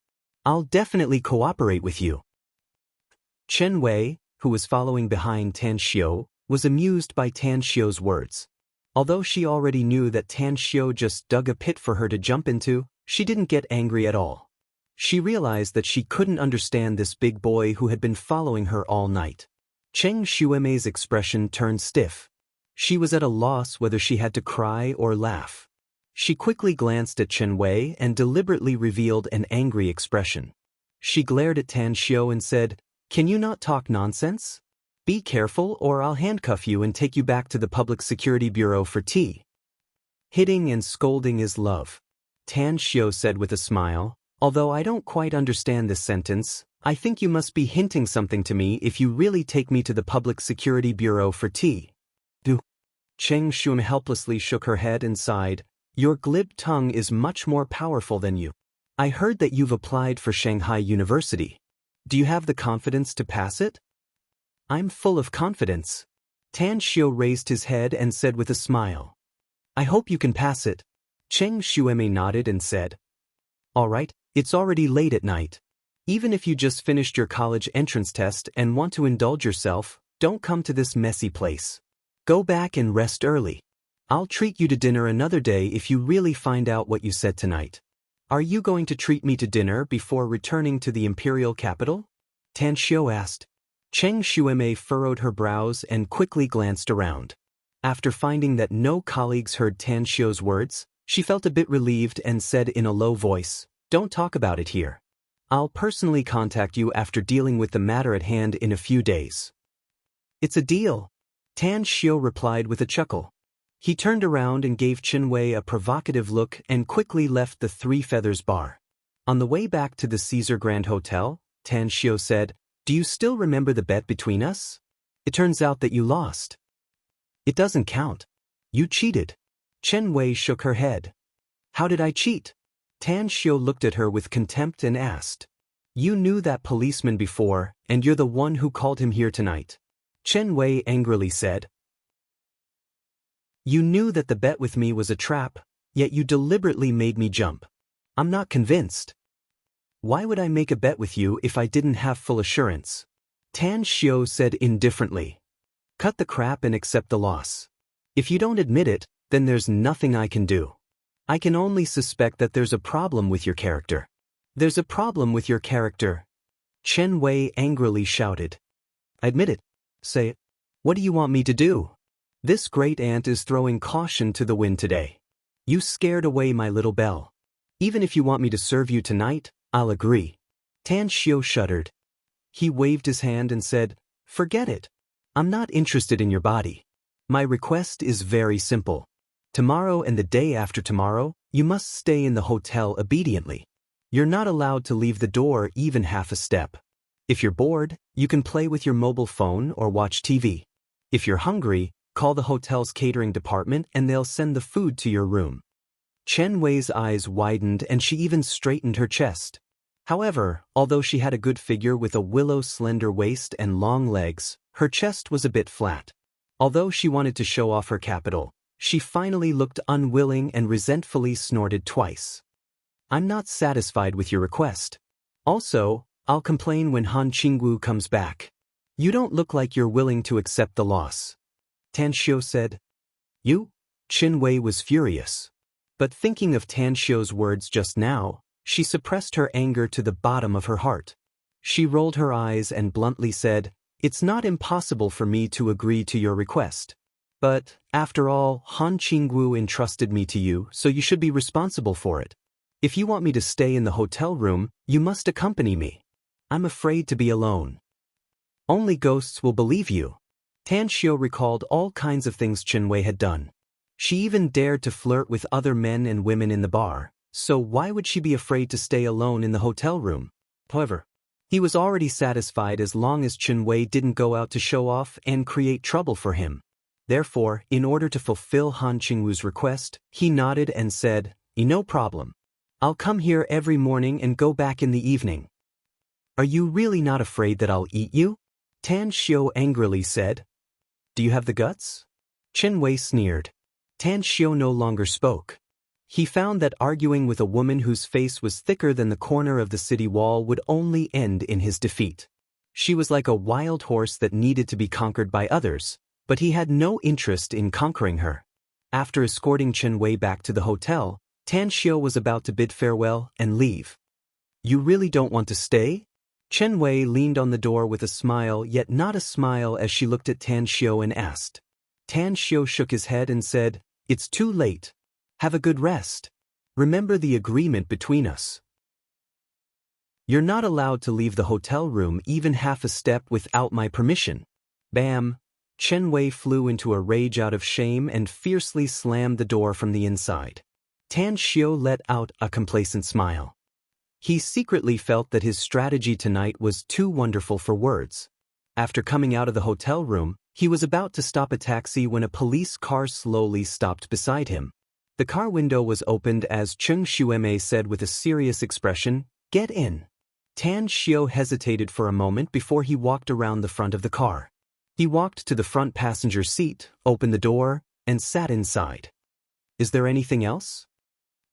I'll definitely cooperate with you. Chen Wei, who was following behind Tan Xiao, was amused by Tan Xiao's words. Although she already knew that Tan Xiao just dug a pit for her to jump into, she didn't get angry at all. She realized that she couldn't understand this big boy who had been following her all night. Qing Xueme's expression turned stiff. She was at a loss whether she had to cry or laugh. She quickly glanced at Chen Wei and deliberately revealed an angry expression. She glared at Tan Xiao and said, can you not talk nonsense? Be careful or I'll handcuff you and take you back to the Public Security Bureau for tea. Hitting and scolding is love. Tan Xiao said with a smile, although I don't quite understand this sentence, I think you must be hinting something to me if you really take me to the Public Security Bureau for tea. Do. Qing Xueme helplessly shook her head and sighed, your glib tongue is much more powerful than you. I heard that you've applied for Shanghai University. Do you have the confidence to pass it? I'm full of confidence. Tan Xiao raised his head and said with a smile. I hope you can pass it. Qing Xueme nodded and said, all right, it's already late at night. Even if you just finished your college entrance test and want to indulge yourself, don't come to this messy place. Go back and rest early. I'll treat you to dinner another day if you really find out what you said tonight. Are you going to treat me to dinner before returning to the imperial capital? Tan Xiao asked. Qing Xueme furrowed her brows and quickly glanced around. After finding that no colleagues heard Tan Xiao's words, she felt a bit relieved and said in a low voice, don't talk about it here. I'll personally contact you after dealing with the matter at hand in a few days. It's a deal. Tan Xiao replied with a chuckle. He turned around and gave Chen Wei a provocative look and quickly left the Three Feathers Bar. On the way back to the Caesar Grand Hotel, Tan Xiao said, do you still remember the bet between us? It turns out that you lost. It doesn't count. You cheated. Chen Wei shook her head. How did I cheat? Tan Xiu looked at her with contempt and asked. You knew that policeman before, and you're the one who called him here tonight. Chen Wei angrily said. You knew that the bet with me was a trap, yet you deliberately made me jump. I'm not convinced. Why would I make a bet with you if I didn't have full assurance? Tan Xiu said indifferently. Cut the crap and accept the loss. If you don't admit it, then there's nothing I can do. I can only suspect that there's a problem with your character. There's a problem with your character. Chen Wei angrily shouted. Admit it. Say it. What do you want me to do? This great aunt is throwing caution to the wind today. You scared away my little belle. Even if you want me to serve you tonight, I'll agree. Tan Xiu shuddered. He waved his hand and said, Forget it. I'm not interested in your body. My request is very simple. Tomorrow and the day after tomorrow, you must stay in the hotel obediently. You're not allowed to leave the door even half a step. If you're bored, you can play with your mobile phone or watch TV. If you're hungry, call the hotel's catering department and they'll send the food to your room. Chen Wei's eyes widened and she even straightened her chest. However, although she had a good figure with a willow-slender waist and long legs, her chest was a bit flat. Although she wanted to show off her capital, she finally looked unwilling and resentfully snorted twice. I'm not satisfied with your request. Also, I'll complain when Han Qingwu comes back. You don't look like you're willing to accept the loss. Tan Xiu said. You? Chen Wei was furious. But thinking of Tan Xiu's words just now, she suppressed her anger to the bottom of her heart. She rolled her eyes and bluntly said, It's not impossible for me to agree to your request. But, after all, Han Qingwu entrusted me to you, so you should be responsible for it. If you want me to stay in the hotel room, you must accompany me. I'm afraid to be alone. Only ghosts will believe you. Tan Xiu recalled all kinds of things Chen Wei had done. She even dared to flirt with other men and women in the bar, so why would she be afraid to stay alone in the hotel room? However, he was already satisfied as long as Chen Wei didn't go out to show off and create trouble for him. Therefore, in order to fulfill Han Qingwu's request, he nodded and said, No problem. I'll come here every morning and go back in the evening. Are you really not afraid that I'll eat you? Tan Xiu angrily said. Do you have the guts? Chen Wei sneered. Tan Xiu no longer spoke. He found that arguing with a woman whose face was thicker than the corner of the city wall would only end in his defeat. She was like a wild horse that needed to be conquered by others, but he had no interest in conquering her. After escorting Chen Wei back to the hotel, Tan Xiu was about to bid farewell and leave. You really don't want to stay? Chen Wei leaned on the door with a smile, yet not a smile, as she looked at Tan Xiu and asked. Tan Xiu shook his head and said, It's too late. Have a good rest. Remember the agreement between us. You're not allowed to leave the hotel room even half a step without my permission. Bam! Chen Wei flew into a rage out of shame and fiercely slammed the door from the inside. Tan Xiu let out a complacent smile. He secretly felt that his strategy tonight was too wonderful for words. After coming out of the hotel room, he was about to stop a taxi when a police car slowly stopped beside him. The car window was opened as Cheng Xueme said with a serious expression, Get in. Tan Xiu hesitated for a moment before he walked around the front of the car. He walked to the front passenger seat, opened the door, and sat inside. Is there anything else?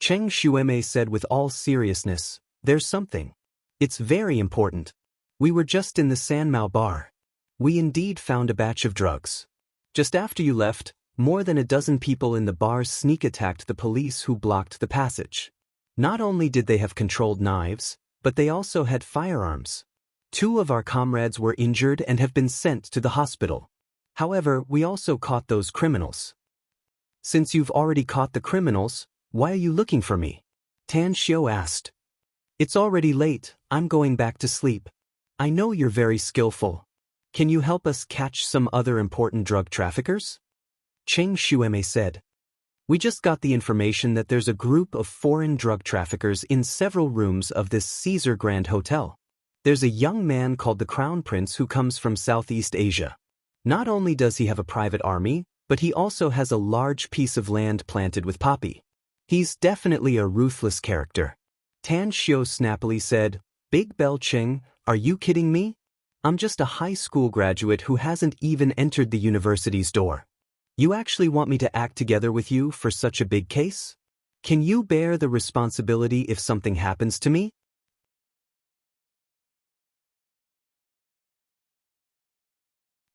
Cheng Xueme said with all seriousness, There's something. It's very important. We were just in the Sanmao bar. We indeed found a batch of drugs. Just after you left, more than a dozen people in the bar sneak attacked the police who blocked the passage. Not only did they have controlled knives, but they also had firearms. 2 of our comrades were injured and have been sent to the hospital. However, we also caught those criminals. Since you've already caught the criminals, why are you looking for me? Tan Xiu asked. It's already late, I'm going back to sleep. I know you're very skillful. Can you help us catch some other important drug traffickers? Cheng Xueme said. We just got the information that there's a group of foreign drug traffickers in several rooms of this Caesar Grand Hotel. There's a young man called the Crown Prince who comes from Southeast Asia. Not only does he have a private army, but he also has a large piece of land planted with poppy. He's definitely a ruthless character. Tan Xiao snappily said, Big Bell Cheng, are you kidding me? I'm just a high school graduate who hasn't even entered the university's door. You actually want me to act together with you for such a big case? Can you bear the responsibility if something happens to me?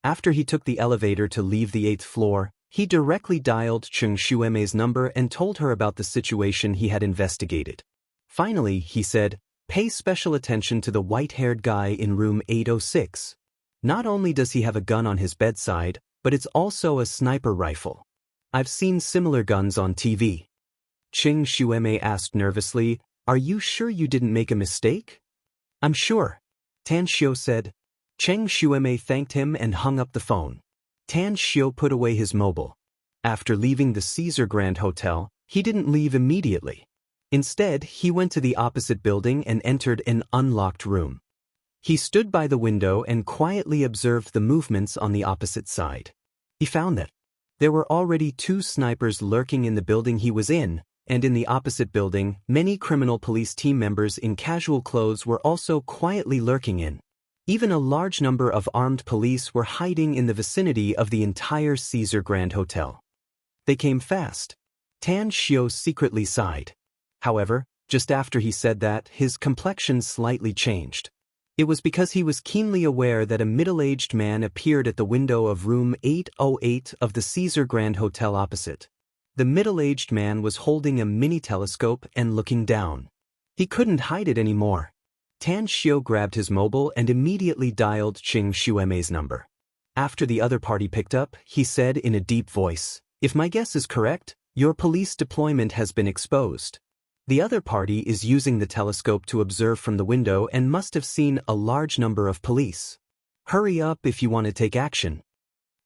After he took the elevator to leave the 8th floor, he directly dialed Cheng Xuemei's number and told her about the situation he had investigated. Finally, he said, pay special attention to the white-haired guy in room 806. Not only does he have a gun on his bedside, but it's also a sniper rifle. I've seen similar guns on TV. Cheng Xuemei asked nervously, are you sure you didn't make a mistake? I'm sure. Tan Xiao said. Cheng Xuemei thanked him and hung up the phone. Tan Xiao put away his mobile. After leaving the Caesar Grand Hotel, he didn't leave immediately. Instead, he went to the opposite building and entered an unlocked room. He stood by the window and quietly observed the movements on the opposite side. He found that there were already 2 snipers lurking in the building he was in, and in the opposite building, many criminal police team members in casual clothes were also quietly lurking in. Even a large number of armed police were hiding in the vicinity of the entire Caesar Grand Hotel. They came fast. Tan Xiao secretly sighed. However, just after he said that, his complexion slightly changed. It was because he was keenly aware that a middle-aged man appeared at the window of room 808 of the Caesar Grand Hotel opposite. The middle-aged man was holding a mini telescope and looking down. He couldn't hide it anymore. Tan Xiao grabbed his mobile and immediately dialed Cheng Xuemei's number. After the other party picked up, he said in a deep voice, if my guess is correct, your police deployment has been exposed. The other party is using the telescope to observe from the window and must have seen a large number of police. Hurry up if you want to take action.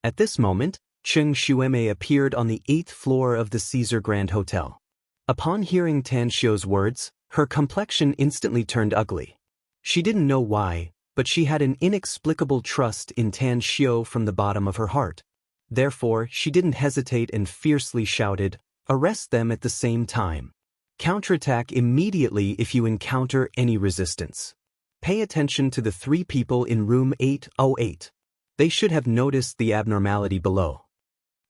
At this moment, Cheng Xuemei appeared on the 8th floor of the Caesar Grand Hotel. Upon hearing Tan Xiao's words, her complexion instantly turned ugly. She didn't know why, but she had an inexplicable trust in Tan Xiao from the bottom of her heart. Therefore, she didn't hesitate and fiercely shouted, arrest them at the same time. Counterattack immediately if you encounter any resistance. Pay attention to the 3 people in room 808. They should have noticed the abnormality below.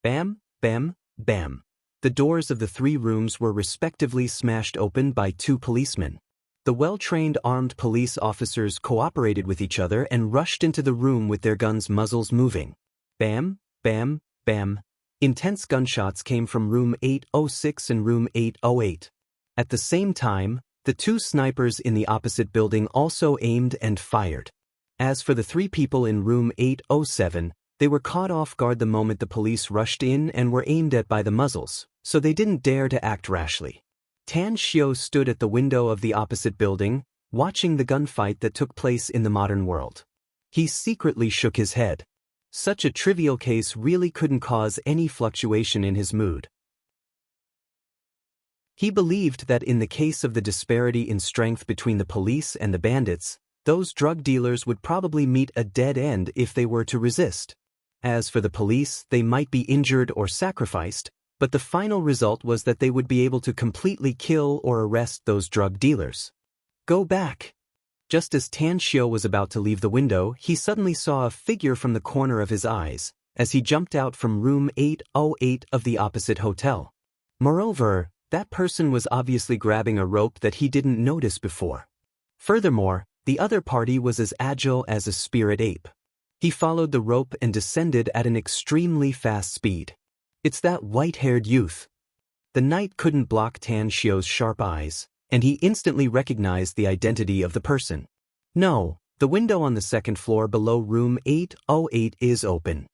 Bam, bam, bam. The doors of the 3 rooms were respectively smashed open by 2 policemen. The well-trained armed police officers cooperated with each other and rushed into the room with their guns' muzzles moving. Bam, bam, bam. Intense gunshots came from room 806 and room 808. At the same time, the 2 snipers in the opposite building also aimed and fired. As for the 3 people in room 807, they were caught off guard the moment the police rushed in and were aimed at by the muzzles, so they didn't dare to act rashly. Tan Xiao stood at the window of the opposite building, watching the gunfight that took place in the modern world. He secretly shook his head. Such a trivial case really couldn't cause any fluctuation in his mood. He believed that in the case of the disparity in strength between the police and the bandits, those drug dealers would probably meet a dead end if they were to resist. As for the police, they might be injured or sacrificed, but the final result was that they would be able to completely kill or arrest those drug dealers. Go back. Just as Tan Xiao was about to leave the window, he suddenly saw a figure from the corner of his eyes, as he jumped out from room 808 of the opposite hotel. Moreover, that person was obviously grabbing a rope that he didn't notice before. Furthermore, the other party was as agile as a spirit ape. He followed the rope and descended at an extremely fast speed. It's that white-haired youth. The knight couldn't block Tan Xiao's sharp eyes, and he instantly recognized the identity of the person. No, the window on the 2nd floor below room 808 is open.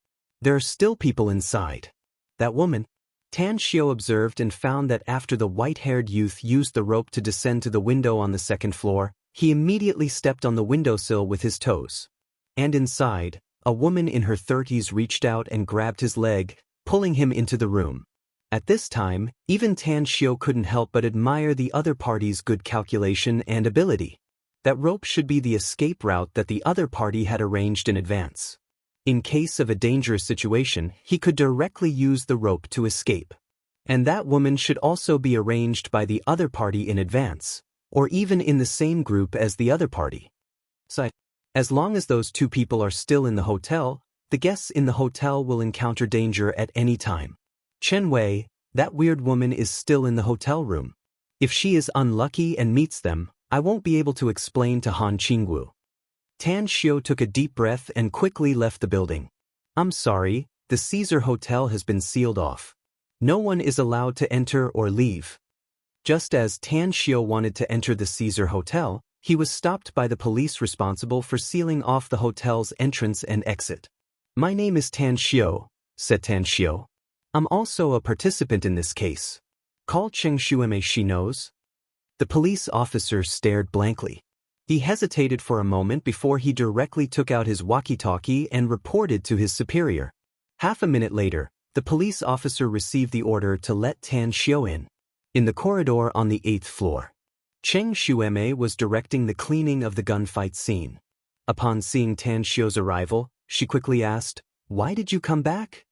There are still people inside. That woman. Tan Xiao observed and found that after the white-haired youth used the rope to descend to the window on the 2nd floor, he immediately stepped on the windowsill with his toes. And inside, a woman in her 30s reached out and grabbed his leg, pulling him into the room. At this time, even Tan Xiao couldn't help but admire the other party's good calculation and ability. That rope should be the escape route that the other party had arranged in advance. In case of a dangerous situation, he could directly use the rope to escape. And that woman should also be arranged by the other party in advance, or even in the same group as the other party. So, as long as those two people are still in the hotel, the guests in the hotel will encounter danger at any time. Chen Wei, that weird woman is still in the hotel room. If she is unlucky and meets them, I won't be able to explain to Han Qingwu. Tan Xiu took a deep breath and quickly left the building. I'm sorry, the Caesar Hotel has been sealed off. No one is allowed to enter or leave. Just as Tan Xiu wanted to enter the Caesar Hotel, he was stopped by the police responsible for sealing off the hotel's entrance and exit. My name is Tan Xiu, said Tan Xiu. I'm also a participant in this case. Call Cheng Shueme, she knows. The police officer stared blankly. He hesitated for a moment before he directly took out his walkie-talkie and reported to his superior. Half a minute later, the police officer received the order to let Tan Xiu in. In the corridor on the 8th floor, Cheng Shueme was directing the cleaning of the gunfight scene. Upon seeing Tan Xiu's arrival, she quickly asked, "Why did you come back?"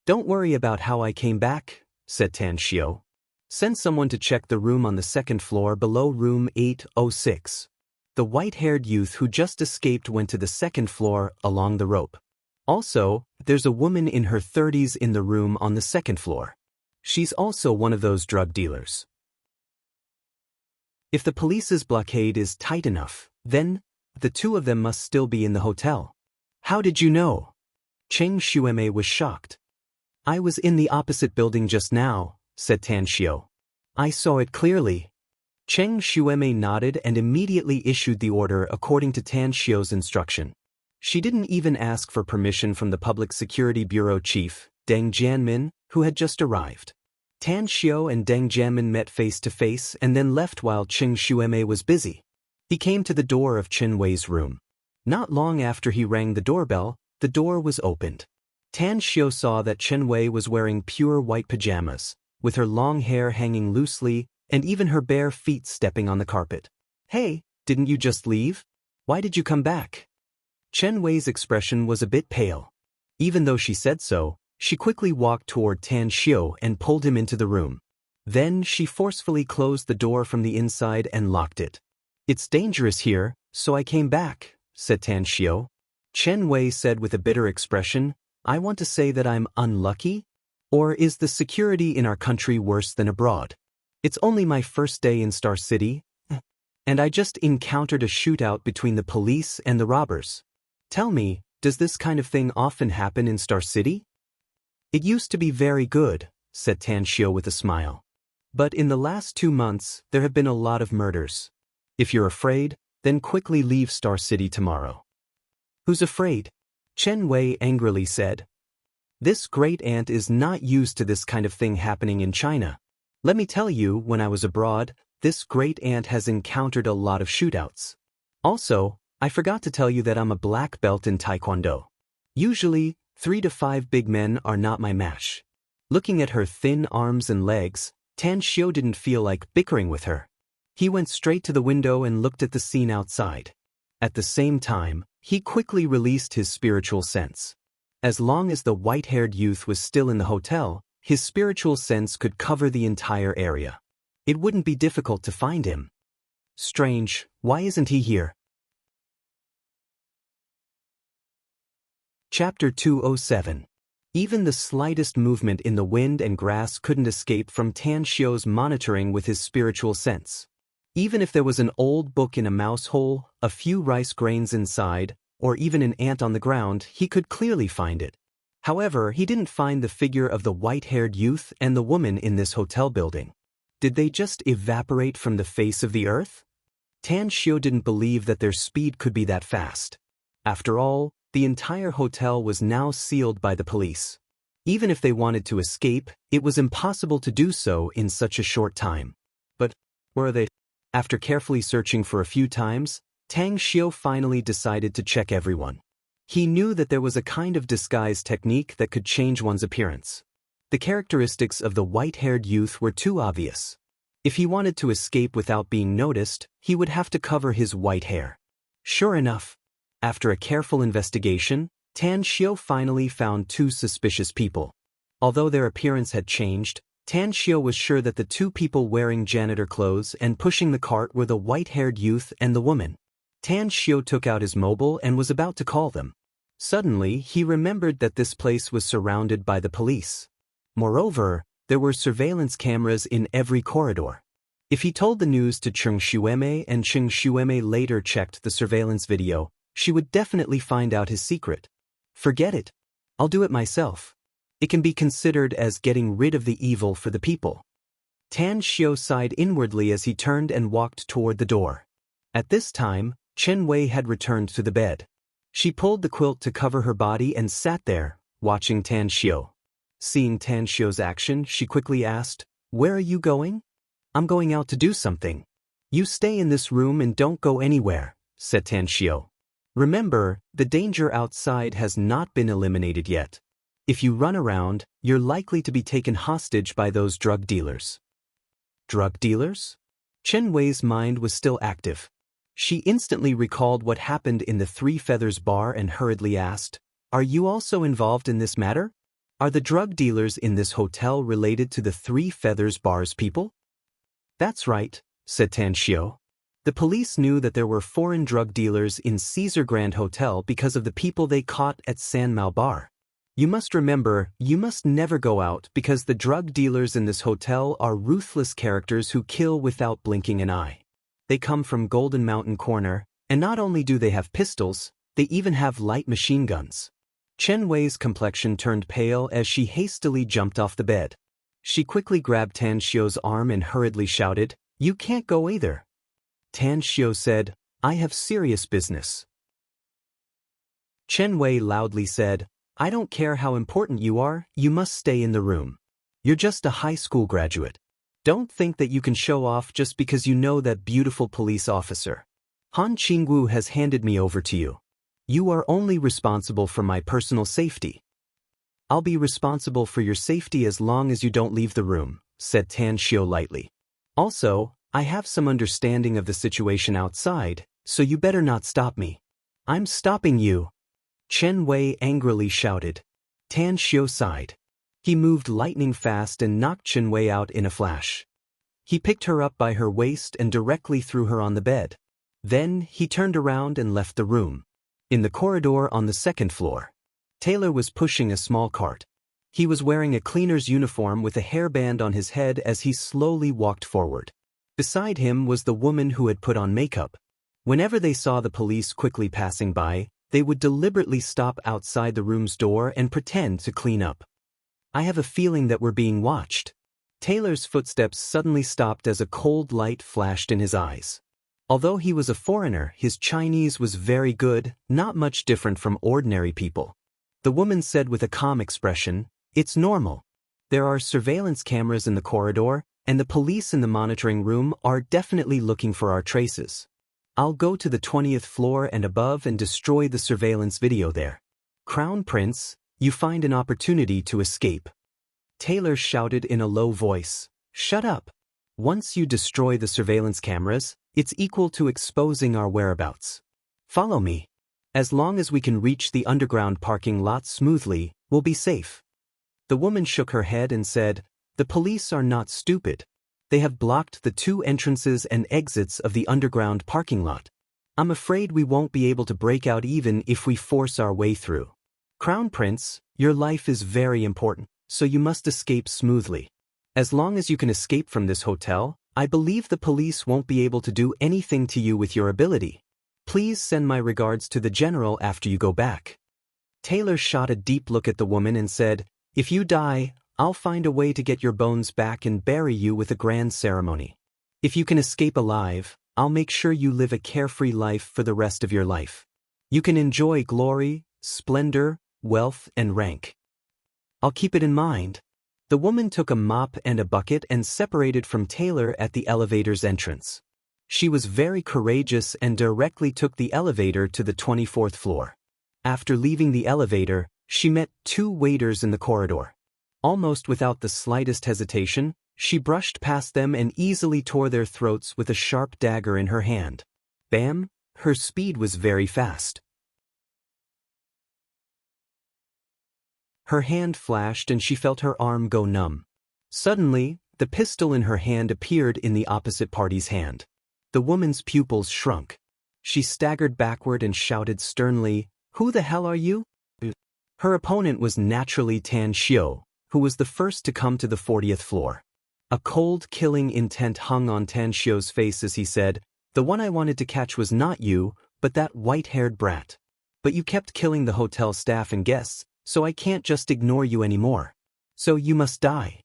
"Don't worry about how I came back," said Tan Xiu. "Send someone to check the room on the 2nd floor below room 806. The white-haired youth who just escaped went to the 2nd floor along the rope. Also, there's a woman in her 30s in the room on the 2nd floor. She's also one of those drug dealers. If the police's blockade is tight enough, then the two of them must still be in the hotel." "How did you know?" Cheng Shueme was shocked. "I was in the opposite building just now," said Tan Xiu. "I saw it clearly." Cheng Shueme nodded and immediately issued the order according to Tan Xiu's instruction. She didn't even ask for permission from the Public Security Bureau chief, Deng Jianmin, who had just arrived. Tan Xiu and Deng Jianmin met face to face and then left while Cheng Shueme was busy. He came to the door of Chen Wei's room. Not long after he rang the doorbell, the door was opened. Tan Xiu saw that Chen Wei was wearing pure white pajamas, with her long hair hanging loosely and even her bare feet stepping on the carpet. "Hey, didn't you just leave? Why did you come back?" Chen Wei's expression was a bit pale. Even though she said so, she quickly walked toward Tan Xiu and pulled him into the room. Then she forcefully closed the door from the inside and locked it. "It's dangerous here, so I came back," said Tan Xiu. Chen Wei said with a bitter expression, "I want to say that I'm unlucky? Or is the security in our country worse than abroad? It's only my first day in Star City, and I just encountered a shootout between the police and the robbers. Tell me, does this kind of thing often happen in Star City?" "It used to be very good," said Tan Xiu with a smile. "But in the last 2 months, there have been a lot of murders. If you're afraid, then quickly leave Star City tomorrow." "Who's afraid?" Chen Wei angrily said. "This great aunt is not used to this kind of thing happening in China. Let me tell you, when I was abroad, this great aunt has encountered a lot of shootouts. Also, I forgot to tell you that I'm a black belt in Taekwondo. Usually, 3 to 5 big men are not my match." Looking at her thin arms and legs, Tan Xiu didn't feel like bickering with her. He went straight to the window and looked at the scene outside. At the same time, he quickly released his spiritual sense. As long as the white-haired youth was still in the hotel, his spiritual sense could cover the entire area. It wouldn't be difficult to find him. Strange, why isn't he here? Chapter 207. Even the slightest movement in the wind and grass couldn't escape from Tan Xiu's monitoring with his spiritual sense. Even if there was an old book in a mouse hole, a few rice grains inside, or even an ant on the ground, he could clearly find it. However, he didn't find the figure of the white-haired youth and the woman in this hotel building. Did they just evaporate from the face of the earth? Tan Xiu didn't believe that their speed could be that fast. After all, the entire hotel was now sealed by the police. Even if they wanted to escape, it was impossible to do so in such a short time. But where are they? After carefully searching for a few times, Tan Xiu finally decided to check everyone. He knew that there was a kind of disguise technique that could change one's appearance. The characteristics of the white-haired youth were too obvious. If he wanted to escape without being noticed, he would have to cover his white hair. Sure enough, after a careful investigation, Tan Xiu finally found two suspicious people. Although their appearance had changed, Tan Xiu was sure that the two people wearing janitor clothes and pushing the cart were the white-haired youth and the woman. Tan Xiu took out his mobile and was about to call them. Suddenly, he remembered that this place was surrounded by the police. Moreover, there were surveillance cameras in every corridor. If he told the news to Cheng Xueme and Cheng Xueme later checked the surveillance video, she would definitely find out his secret. Forget it. I'll do it myself. It can be considered as getting rid of the evil for the people. Tan Xiu sighed inwardly as he turned and walked toward the door. At this time, Chen Wei had returned to the bed. She pulled the quilt to cover her body and sat there, watching Tan Xiu. Seeing Tan Xiu's action, she quickly asked, "Where are you going?" "I'm going out to do something." "You stay in this room and don't go anywhere," said Tan Xiu. "Remember, the danger outside has not been eliminated yet. If you run around, you're likely to be taken hostage by those drug dealers." Drug dealers? Chen Wei's mind was still active. She instantly recalled what happened in the Three Feathers bar and hurriedly asked, "Are you also involved in this matter? Are the drug dealers in this hotel related to the Three Feathers bar's people?" "That's right," said Tan Xiu. "The police knew that there were foreign drug dealers in Caesar Grand Hotel because of the people they caught at San Mao Bar. You must remember, you must never go out because the drug dealers in this hotel are ruthless characters who kill without blinking an eye. They come from Golden Mountain Corner, and not only do they have pistols, they even have light machine guns." Chen Wei's complexion turned pale as she hastily jumped off the bed. She quickly grabbed Tan Xiu's arm and hurriedly shouted, "You can't go either." Tan Xiu said, "I have serious business." Chen Wei loudly said, "I don't care how important you are, you must stay in the room. You're just a high school graduate. Don't think that you can show off just because you know that beautiful police officer. Han Qingwu has handed me over to you. You are only responsible for my personal safety." "I'll be responsible for your safety as long as you don't leave the room," said Tan Xiu lightly. "Also, I have some understanding of the situation outside, so you better not stop me." "I'm stopping you," Chen Wei angrily shouted. Tan Xiu sighed. He moved lightning fast and knocked Chen Wei out in a flash. He picked her up by her waist and directly threw her on the bed. Then, he turned around and left the room. In the corridor on the second floor, Taylor was pushing a small cart. He was wearing a cleaner's uniform with a hairband on his head as he slowly walked forward. Beside him was the woman who had put on makeup. Whenever they saw the police quickly passing by, they would deliberately stop outside the room's door and pretend to clean up. "I have a feeling that we're being watched." Taylor's footsteps suddenly stopped as a cold light flashed in his eyes. Although he was a foreigner, his Chinese was very good, not much different from ordinary people. The woman said with a calm expression, "It's normal. There are surveillance cameras in the corridor, and the police in the monitoring room are definitely looking for our traces. I'll go to the 20th floor and above and destroy the surveillance video there. Crown Prince, you find an opportunity to escape." Taylor shouted in a low voice, "Shut up. Once you destroy the surveillance cameras, it's equal to exposing our whereabouts. Follow me. As long as we can reach the underground parking lot smoothly, we'll be safe." The woman shook her head and said, "The police are not stupid. They have blocked the two entrances and exits of the underground parking lot. I'm afraid we won't be able to break out even if we force our way through. Crown Prince, your life is very important, so you must escape smoothly. As long as you can escape from this hotel, I believe the police won't be able to do anything to you with your ability. Please send my regards to the general after you go back." Taylor shot a deep look at the woman and said, "If you die, I'll find a way to get your bones back and bury you with a grand ceremony. If you can escape alive, I'll make sure you live a carefree life for the rest of your life. You can enjoy glory, splendor, wealth, and rank. I'll keep it in mind." The woman took a mop and a bucket and separated from Taylor at the elevator's entrance. She was very courageous and directly took the elevator to the 24th floor. After leaving the elevator, she met two waiters in the corridor. Almost without the slightest hesitation, she brushed past them and easily tore their throats with a sharp dagger in her hand. Bam! Her speed was very fast. Her hand flashed and she felt her arm go numb. Suddenly, the pistol in her hand appeared in the opposite party's hand. The woman's pupils shrunk. She staggered backward and shouted sternly, "Who the hell are you?" Her opponent was naturally Tan Xiu, who was the first to come to the 40th floor. A cold, killing intent hung on Tan Xiu's face as he said, "The one I wanted to catch was not you, but that white-haired brat. But you kept killing the hotel staff and guests, so I can't just ignore you anymore. So you must die."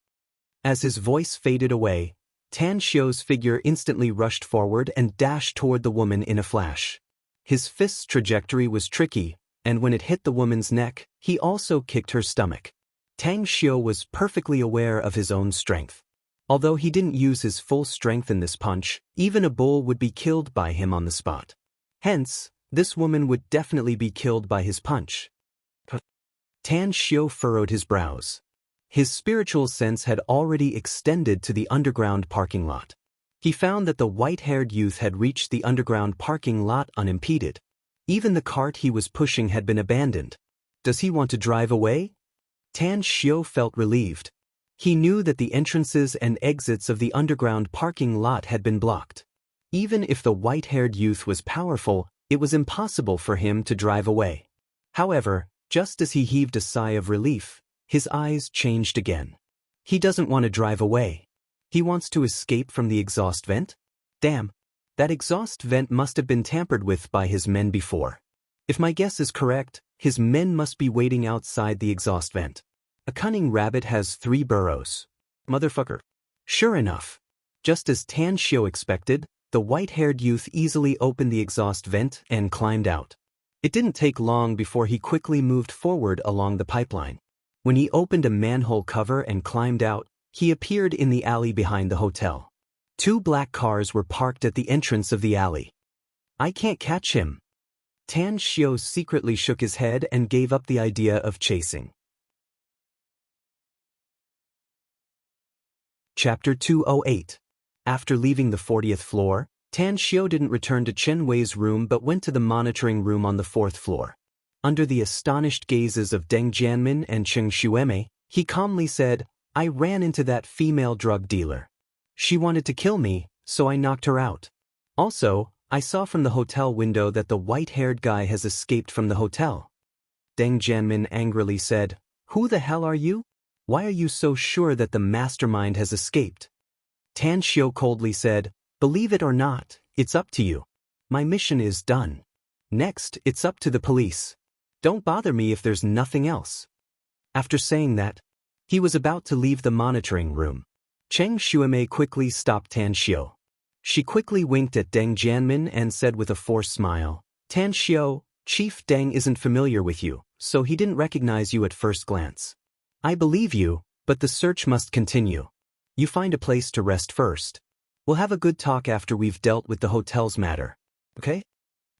As his voice faded away, Tan Xiu's figure instantly rushed forward and dashed toward the woman in a flash. His fist's trajectory was tricky, and when it hit the woman's neck, he also kicked her stomach. Tang Xiu was perfectly aware of his own strength. Although he didn't use his full strength in this punch, even a bull would be killed by him on the spot. Hence, this woman would definitely be killed by his punch. Tan Xiu furrowed his brows. His spiritual sense had already extended to the underground parking lot. He found that the white-haired youth had reached the underground parking lot unimpeded. Even the cart he was pushing had been abandoned. Does he want to drive away? Tan Xiu felt relieved. He knew that the entrances and exits of the underground parking lot had been blocked. Even if the white-haired youth was powerful, it was impossible for him to drive away. However, just as he heaved a sigh of relief, his eyes changed again. He doesn't want to drive away. He wants to escape from the exhaust vent? Damn, that exhaust vent must have been tampered with by his men before. If my guess is correct, his men must be waiting outside the exhaust vent. A cunning rabbit has 3 burrows. Motherfucker. Sure enough. Just as Tan Xiu expected, the white-haired youth easily opened the exhaust vent and climbed out. It didn't take long before he quickly moved forward along the pipeline. When he opened a manhole cover and climbed out, he appeared in the alley behind the hotel. 2 black cars were parked at the entrance of the alley. I can't catch him. Tan Xiu secretly shook his head and gave up the idea of chasing. Chapter 208. After leaving the 40th floor, Tan Xiu didn't return to Chen Wei's room but went to the monitoring room on the 4th floor. Under the astonished gazes of Deng Jianmin and Cheng Xueme, he calmly said, "I ran into that female drug dealer. She wanted to kill me, so I knocked her out. Also, I saw from the hotel window that the white-haired guy has escaped from the hotel." Deng Jianmin angrily said, "Who the hell are you? Why are you so sure that the mastermind has escaped?" Tan Xiu coldly said, "Believe it or not, it's up to you. My mission is done. Next, it's up to the police. Don't bother me if there's nothing else." After saying that, he was about to leave the monitoring room. Cheng Xueme quickly stopped Tan Xiu. She quickly winked at Deng Jianmin and said with a forced smile, "Tan Xiu, Chief Deng isn't familiar with you, so he didn't recognize you at first glance. I believe you, but the search must continue. You find a place to rest first. We'll have a good talk after we've dealt with the hotel's matter. Okay?"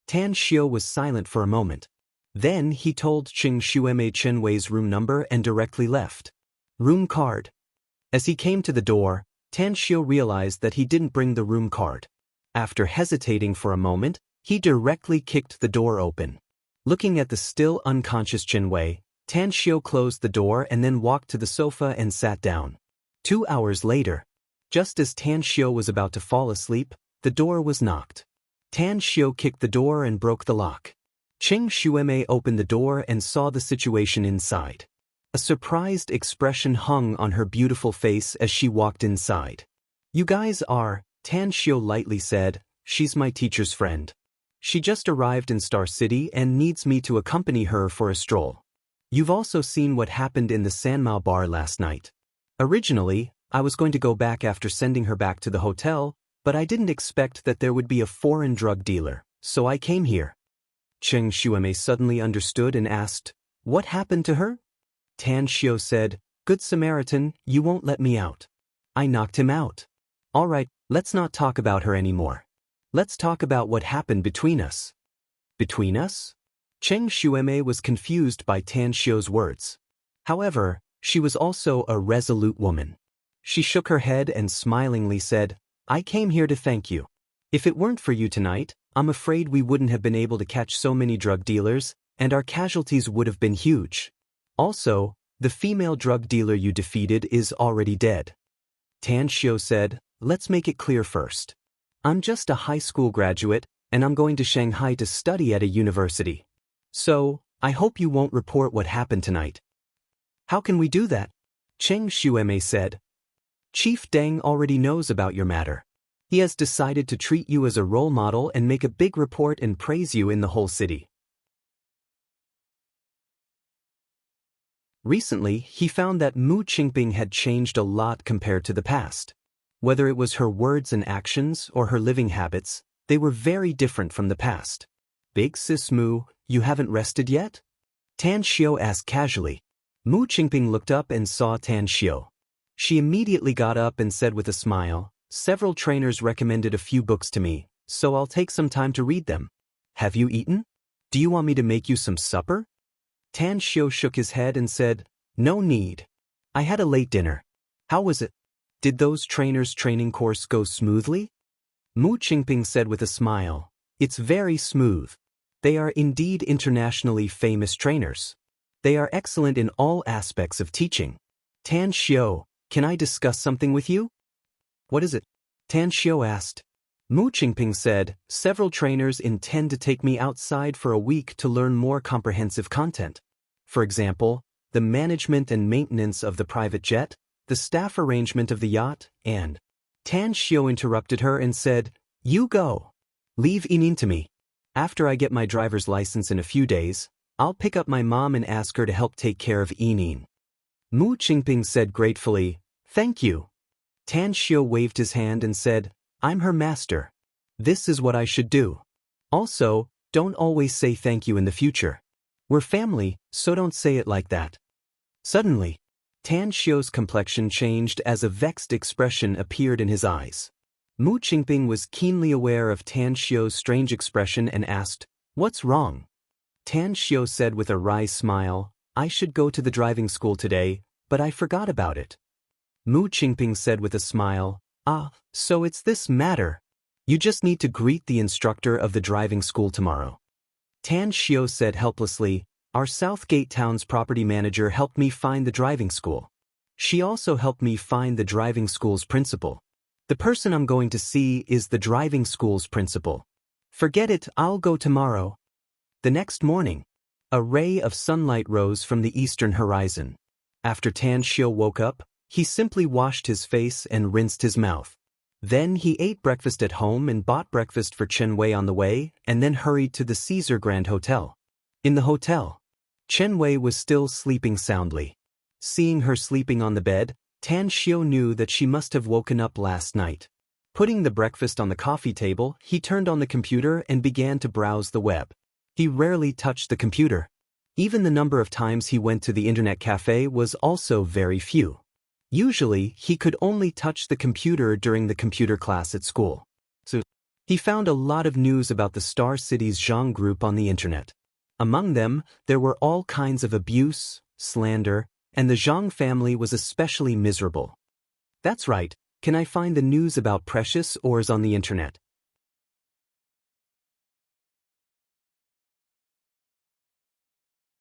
Tan Xiu was silent for a moment. Then he told Cheng Xueme Chen Wei's room number and directly left. Room card. As he came to the door, Tan Xiu realized that he didn't bring the room card. After hesitating for a moment, he directly kicked the door open. Looking at the still unconscious Chen Wei, Tan Xiu closed the door and then walked to the sofa and sat down. 2 hours later, just as Tan Xiu was about to fall asleep, the door was knocked. Tan Xiu kicked the door and broke the lock. Cheng Xueme opened the door and saw the situation inside. A surprised expression hung on her beautiful face as she walked inside. "You guys are," Tan Xiu lightly said, "she's my teacher's friend. She just arrived in Star City and needs me to accompany her for a stroll. You've also seen what happened in the Sanmao bar last night. Originally, I was going to go back after sending her back to the hotel, but I didn't expect that there would be a foreign drug dealer, so I came here." Cheng Xueme suddenly understood and asked, "What happened to her?" Tan Xiu said, "Good Samaritan, you won't let me out. I knocked him out. All right, let's not talk about her anymore. Let's talk about what happened between us." "Between us?" Cheng Xueme was confused by Tan Xiu's words. However, she was also a resolute woman. She shook her head and smilingly said, "I came here to thank you. If it weren't for you tonight, I'm afraid we wouldn't have been able to catch so many drug dealers, and our casualties would have been huge. Also, The female drug dealer you defeated is already dead. Tan Xiao said, let's make it clear first. I'm just a high school graduate, and I'm going to Shanghai to study at a university. So, I hope you won't report what happened tonight. How can we do that? Cheng Xueme said. Chief Deng already knows about your matter. He has decided to treat you as a role model and make a big report and praise you in the whole city. Recently, he found that Mu Qingping had changed a lot compared to the past. Whether it was her words and actions or her living habits, they were very different from the past. Big sis Mu, you haven't rested yet? Tan Xiao asked casually. Mu Qingping looked up and saw Tan Xiao. She immediately got up and said with a smile, several trainers recommended a few books to me, so I'll take some time to read them. Have you eaten? Do you want me to make you some supper? Tan Xiao shook his head and said, no need. I had a late dinner. How was it? Did those trainers' training course go smoothly? Mu Qingping said with a smile, it's very smooth. They are indeed internationally famous trainers. They are excellent in all aspects of teaching. Tan Xiao, can I discuss something with you? What is it? Tan Xiao asked. Mu Qingping said, several trainers intend to take me outside for a week to learn more comprehensive content. For example, the management and maintenance of the private jet, the staff arrangement of the yacht, and... Tan Xiao interrupted her and said, you go. Leave Yinin to me. After I get my driver's license in a few days, I'll pick up my mom and ask her to help take care of Yinin. Mu Qingping said gratefully, thank you. Tan Xiao waved his hand and said, I'm her master. This is what I should do. Also, don't always say thank you in the future. We're family, so don't say it like that. Suddenly, Tan Xiao's complexion changed as a vexed expression appeared in his eyes. Mu Qingping was keenly aware of Tan Xiao's strange expression and asked, what's wrong? Tan Xiao said with a wry smile, I should go to the driving school today, but I forgot about it. Mu Qingping said with a smile, so it's this matter. You just need to greet the instructor of the driving school tomorrow. Tan Xiao said helplessly, our Southgate Town's property manager helped me find the driving school. She also helped me find the driving school's principal. The person I'm going to see is the driving school's principal. Forget it, I'll go tomorrow. The next morning, a ray of sunlight rose from the eastern horizon. After Tan Xiao woke up, he simply washed his face and rinsed his mouth. Then he ate breakfast at home and bought breakfast for Chen Wei on the way, and then hurried to the Caesar Grand Hotel. In the hotel, Chen Wei was still sleeping soundly. Seeing her sleeping on the bed, Tan Xiao knew that she must have woken up last night. Putting the breakfast on the coffee table, he turned on the computer and began to browse the web. He rarely touched the computer. Even the number of times he went to the internet cafe was also very few. Usually, he could only touch the computer during the computer class at school. So, he found a lot of news about the Star City's Zhang group on the internet. Among them, there were all kinds of abuse, slander, and the Zhang family was especially miserable. That's right, can I find the news about Precious Ores on the internet?